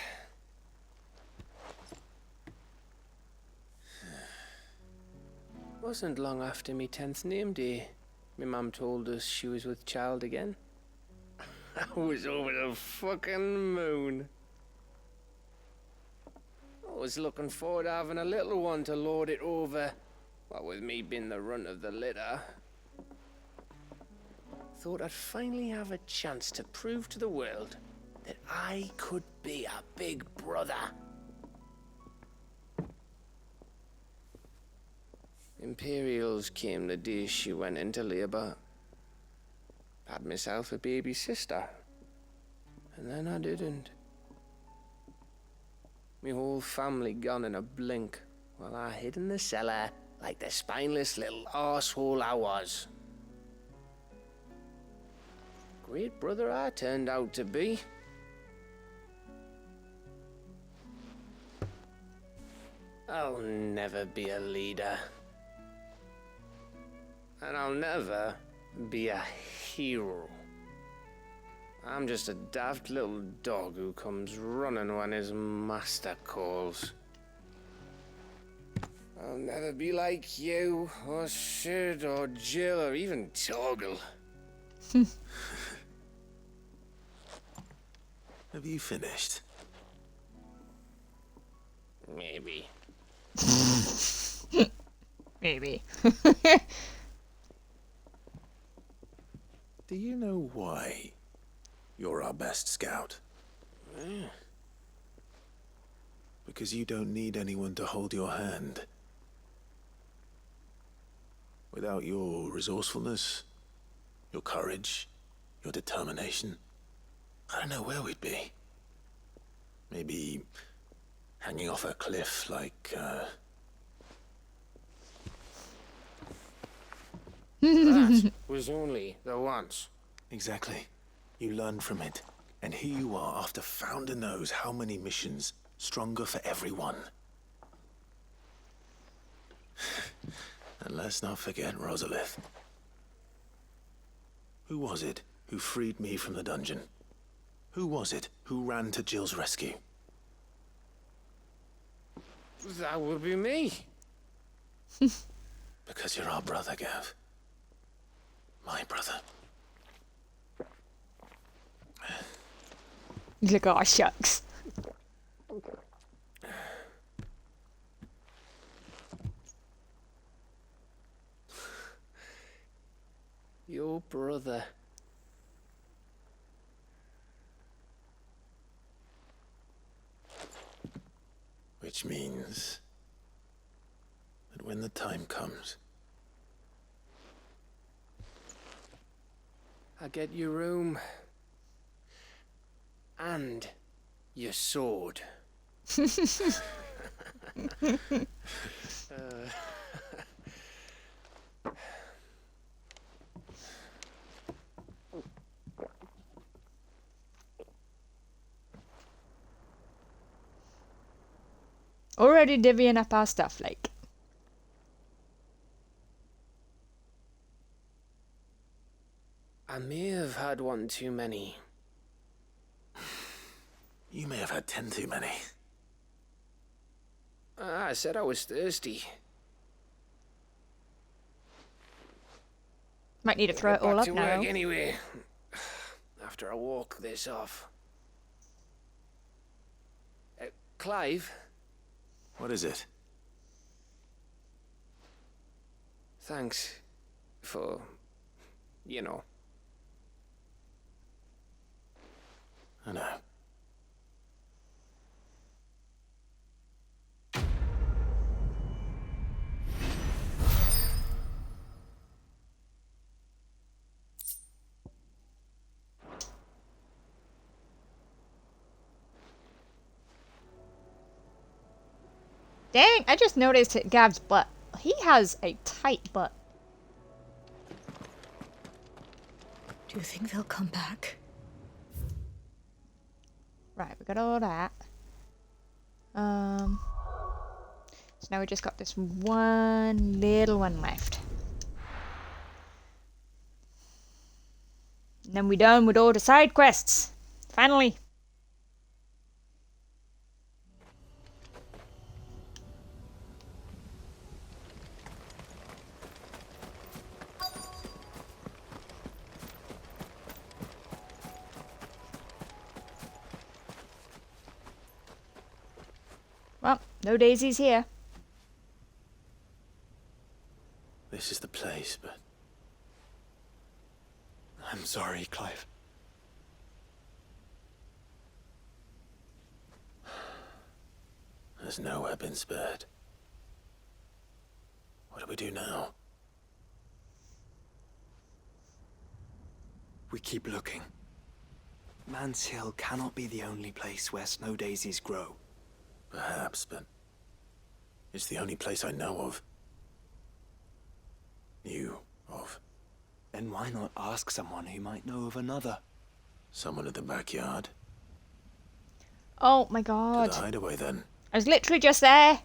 Wasn't long after me 10th name day, my mum told us she was with child again. I was over the fucking moon. I was looking forward to having a little one to lord it over, what with me being the runt of the litter. Thought I'd finally have a chance to prove to the world that I could be a big brother. Imperials came the day she went into labour. Had myself a baby sister. And then I didn't. My whole family gone in a blink, while I hid in the cellar like the spineless little arsehole I was. Great brother I turned out to be. I'll never be a leader. And I'll never be a hero. I'm just a daft little dog who comes running when his master calls. I'll never be like you, or Sid, or Jill, or even Torgal. Have you finished? Maybe. Maybe. Do you know why you're our best scout? Because you don't need anyone to hold your hand. Without your resourcefulness, your courage, your determination, I don't know where we'd be. Maybe hanging off a cliff like, That was only the once. Exactly. You learn from it. And here you are after Founder knows how many missions, stronger for everyone. And let's not forget Rosalith. Who was it who freed me from the dungeon? Who was it who ran to Jill's rescue? That would be me. Because you're our brother, Gav. My brother. He's like, oh shucks. Your brother. Which means that when the time comes, I get your room. And your sword. Already divvying up our stuff, like. I may have had one too many. you may have had 10 too many. I said I was thirsty. Might need to throw it all up now. Anyway, after I walk this off. Clive? What is it? Thanks for, you know. I know. Dang, I just noticed Gav's butt. He has a tight butt. Do you think they'll come back? Right, we got all that. So now we just got this one little one left. And then we're done with all the side quests. Finally. Well, no daisies here. This is the place, but... I'm sorry, Clive. There's nowhere been spared. What do we do now? We keep looking. Man's Hill cannot be the only place where snow daisies grow. Perhaps, but it's the only place I know of. Knew of. Then why not ask someone who might know of another? Someone in the backyard. Oh my god. To the hideaway, then. I was literally just there.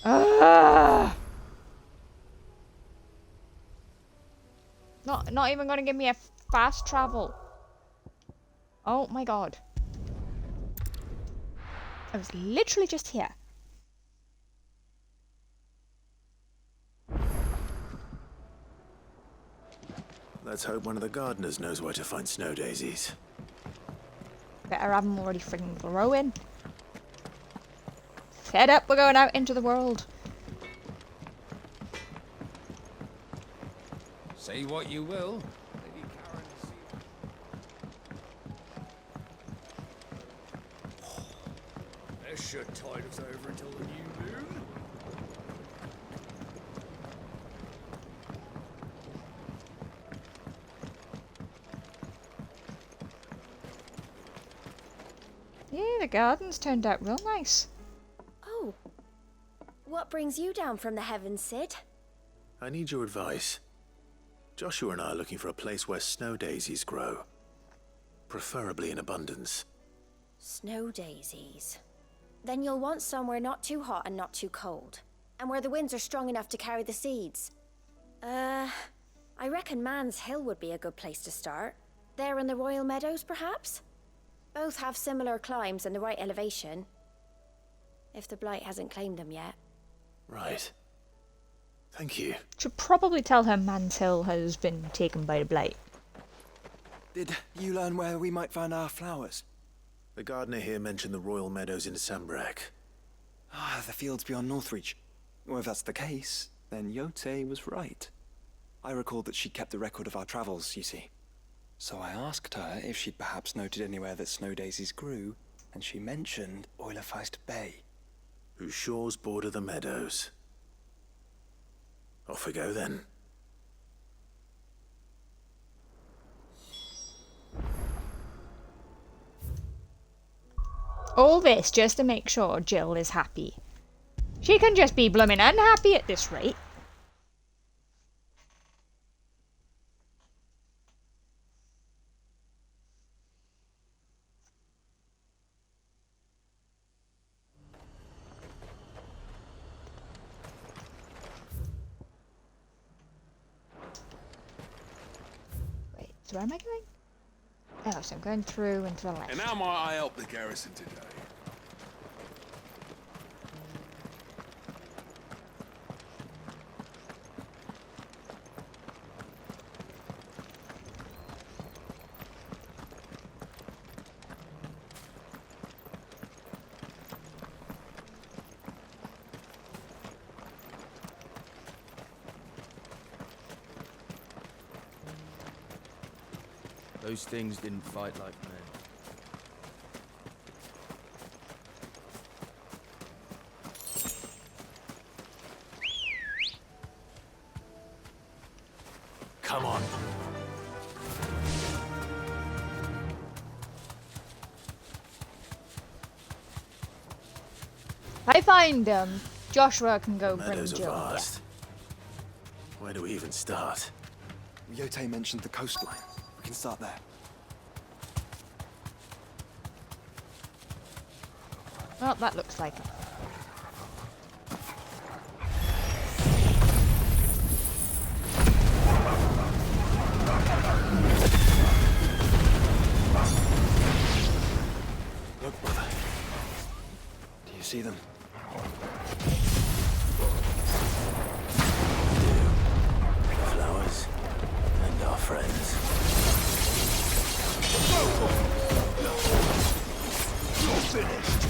Ugh. Not even gonna give me a fast travel. Oh my god. I was literally just here. Let's hope one of the gardeners knows where to find snow daisies. Better have them already friggin' growing. Head up, we're going out into the world. Say what you will. This should tide us over until the new moon. Yeah, the gardens turned out real nice. Oh. What brings you down from the heavens, Sid? I need your advice. Joshua and I are looking for a place where snow daisies grow. Preferably in abundance. Snow daisies. Then you'll want somewhere not too hot and not too cold. And where the winds are strong enough to carry the seeds. I reckon Man's Hill would be a good place to start. There in the Royal Meadows, perhaps? Both have similar climbs and the right elevation. If the Blight hasn't claimed them yet. Right. Thank you. Should probably tell her Man's Hill has been taken by the Blight. Did you learn where we might find our flowers? The gardener here mentioned the royal meadows in Sambrak. Ah, the fields beyond Northreach. Well, if that's the case, then Yote was right. I recalled that she kept the record of our travels, you see. So I asked her if she'd perhaps noted anywhere that snow daisies grew, and she mentioned Oilafeist Bay. Whose shores border the meadows. Off we go then. All this just to make sure Jill is happy. She can just be blooming unhappy at this rate. Wait, so where am I going? Oh, so I'm going through and to the left. And how might I help the garrison today? Those things didn't fight like men. Come on. I find Joshua can go bring Meadows are Jill. Yeah. vast. Where do we even start? Yote mentioned the coastline. We can start there. Well, that looks like it. Look, brother. Do you see them? Flowers and our friends. You're finished.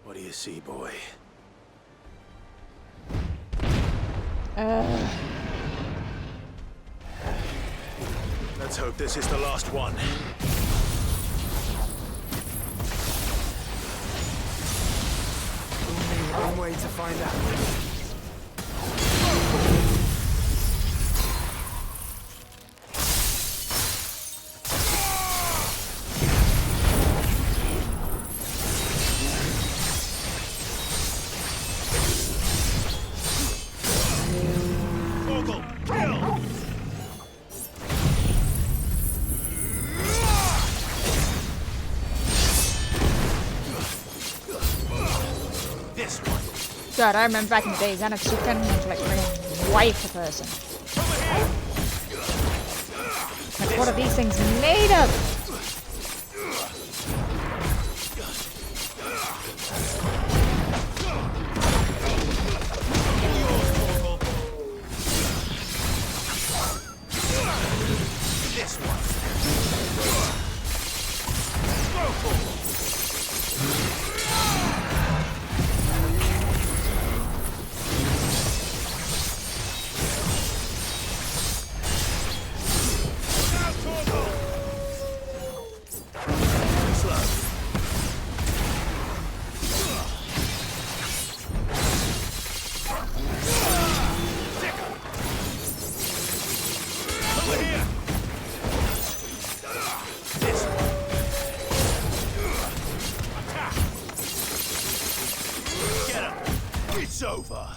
What do you see, boy? Let's hope this is the last one. Only one way to find out. God, I remember back in the days, Xanax, you can like really wipe a person. Like, what are these things made of? It's over.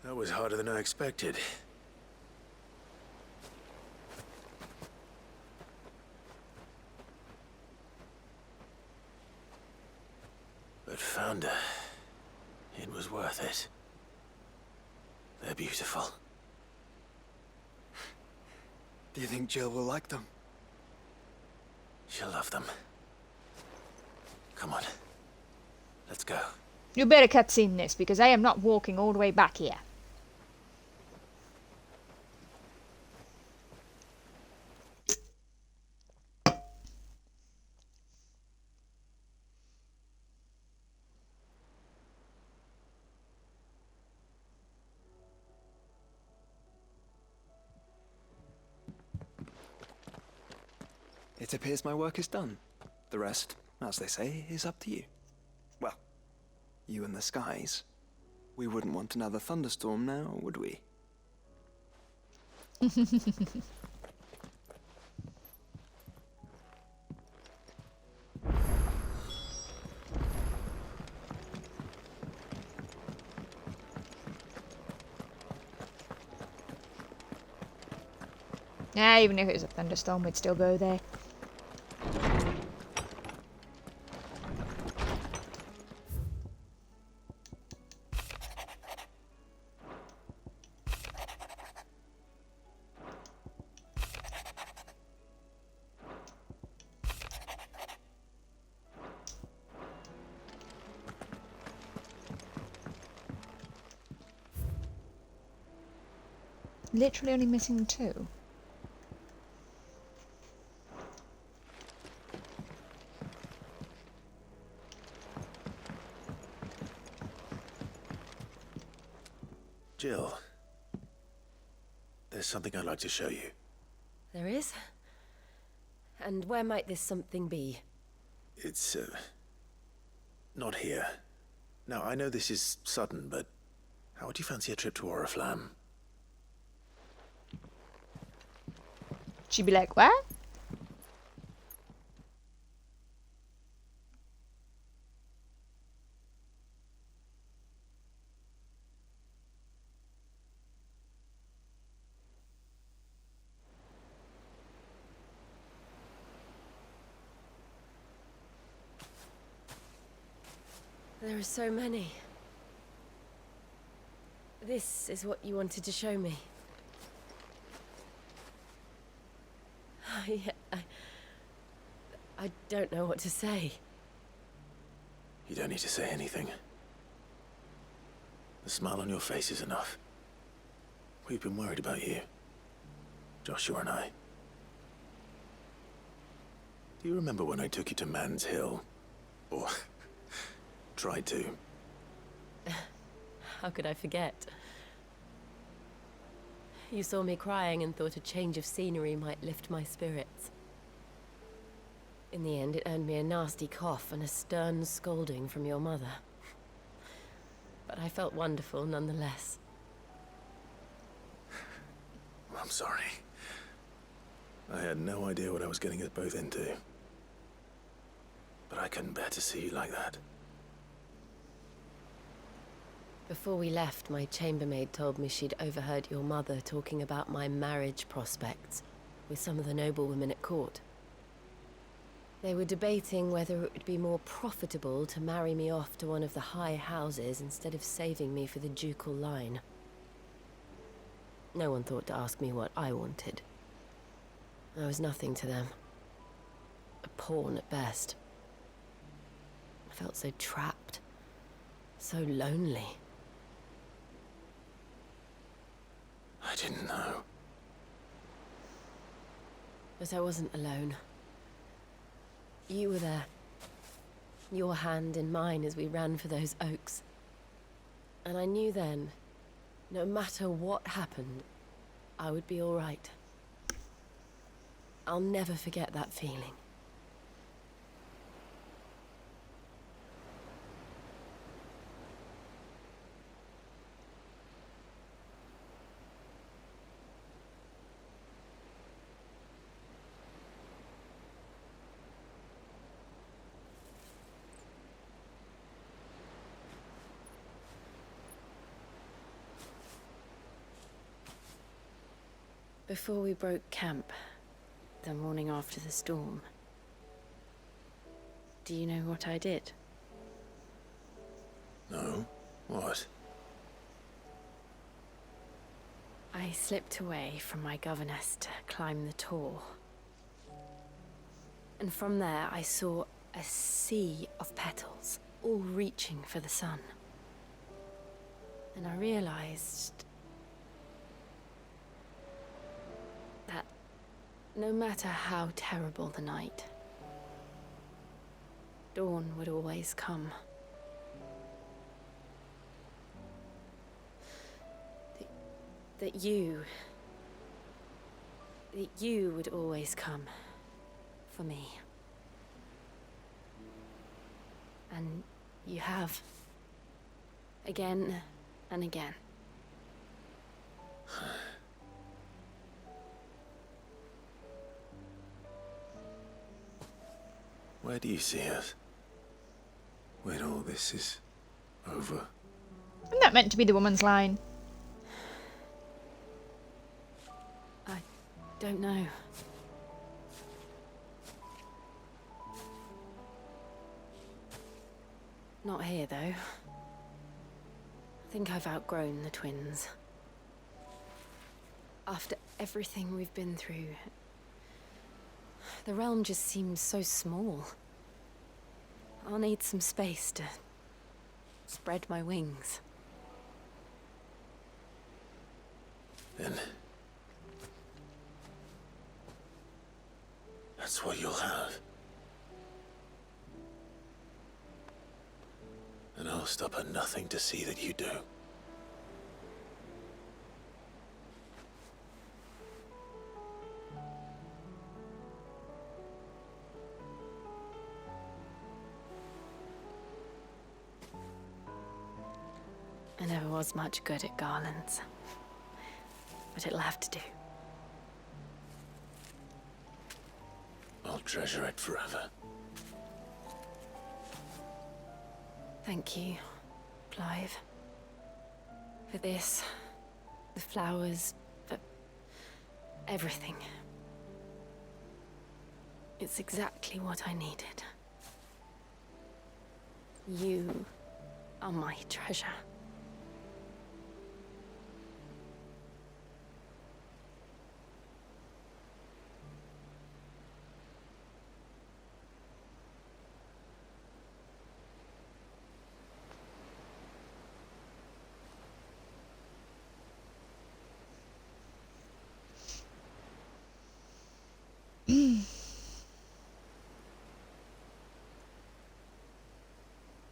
That was harder than I expected. found her. It was worth it. They're beautiful. Do you think Jill will like them? She'll love them. Come on. Let's go. You better cutscene this, because I am not walking all the way back here. It appears my work is done. The rest, as they say, is up to you. Well, you and the skies. We wouldn't want another thunderstorm now, would we? Yeah, even if it was a thunderstorm, we'd still go there. Literally only missing 2. Jill, there's something I'd like to show you. There is? And where might this something be? It's, not here. Now, I know this is sudden, but how would you fancy a trip to Oriflamme? She'd be like, what? There are so many. This is what you wanted to show me. I don't know what to say. You don't need to say anything. The smile on your face is enough. We've been worried about you, Joshua and I. Do you remember when I took you to Man's Hill? Or tried to? How could I forget? You saw me crying and thought a change of scenery might lift my spirits. In the end, it earned me a nasty cough and a stern scolding from your mother. But I felt wonderful nonetheless. I'm sorry. I had no idea what I was getting us both into. But I couldn't bear to see you like that. Before we left, my chambermaid told me she'd overheard your mother talking about my marriage prospects with some of the noblewomen at court. They were debating whether it would be more profitable to marry me off to one of the high houses instead of saving me for the ducal line. No one thought to ask me what I wanted. I was nothing to them. A pawn at best. I felt so trapped, so lonely. I didn't know. But I wasn't alone. You were there. Your hand in mine as we ran for those oaks. And I knew then, no matter what happened, I would be all right. I'll never forget that feeling. Before we broke camp, the morning after the storm, do you know what I did? No? What? I slipped away from my governess to climb the Tor. And from there I saw a sea of petals, all reaching for the sun. And I realized that no matter how terrible the night, dawn would always come. That you would always come for me. And you have. Again and again. Where do you see us? When all this is over? Isn't that meant to be the woman's line? I don't know. Not here, though. I think I've outgrown the twins. After everything we've been through, the realm just seems so small. I'll need some space to spread my wings. Then that's what you'll have. And I'll stop at nothing to see that you do. I never was much good at garlands, but it'll have to do. I'll treasure it forever. Thank you, Clive. For this, the flowers, for everything. It's exactly what I needed. You are my treasure.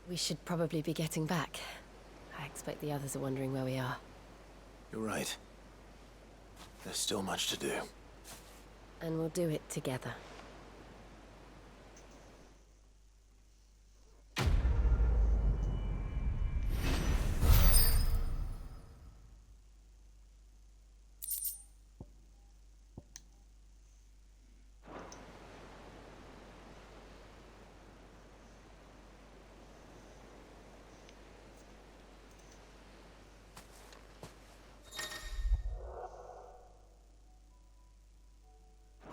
We should probably be getting back. I expect the others are wondering where we are. You're right. There's still much to do. And we'll do it together.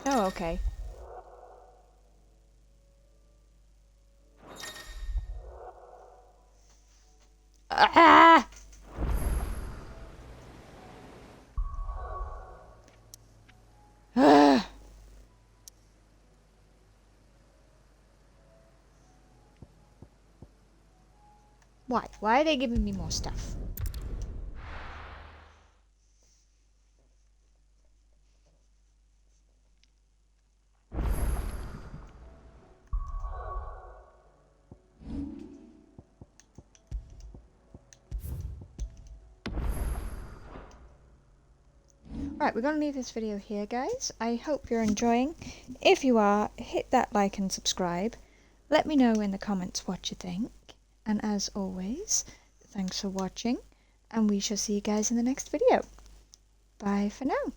Oh, okay. Ah! Ah! Why? Why are they giving me more stuff? Right, we're going to leave this video here, guys. I hope you're enjoying. If you are, hit that like and subscribe. Let me know in the comments what you think. And as always, thanks for watching, and we shall see you guys in the next video. Bye for now.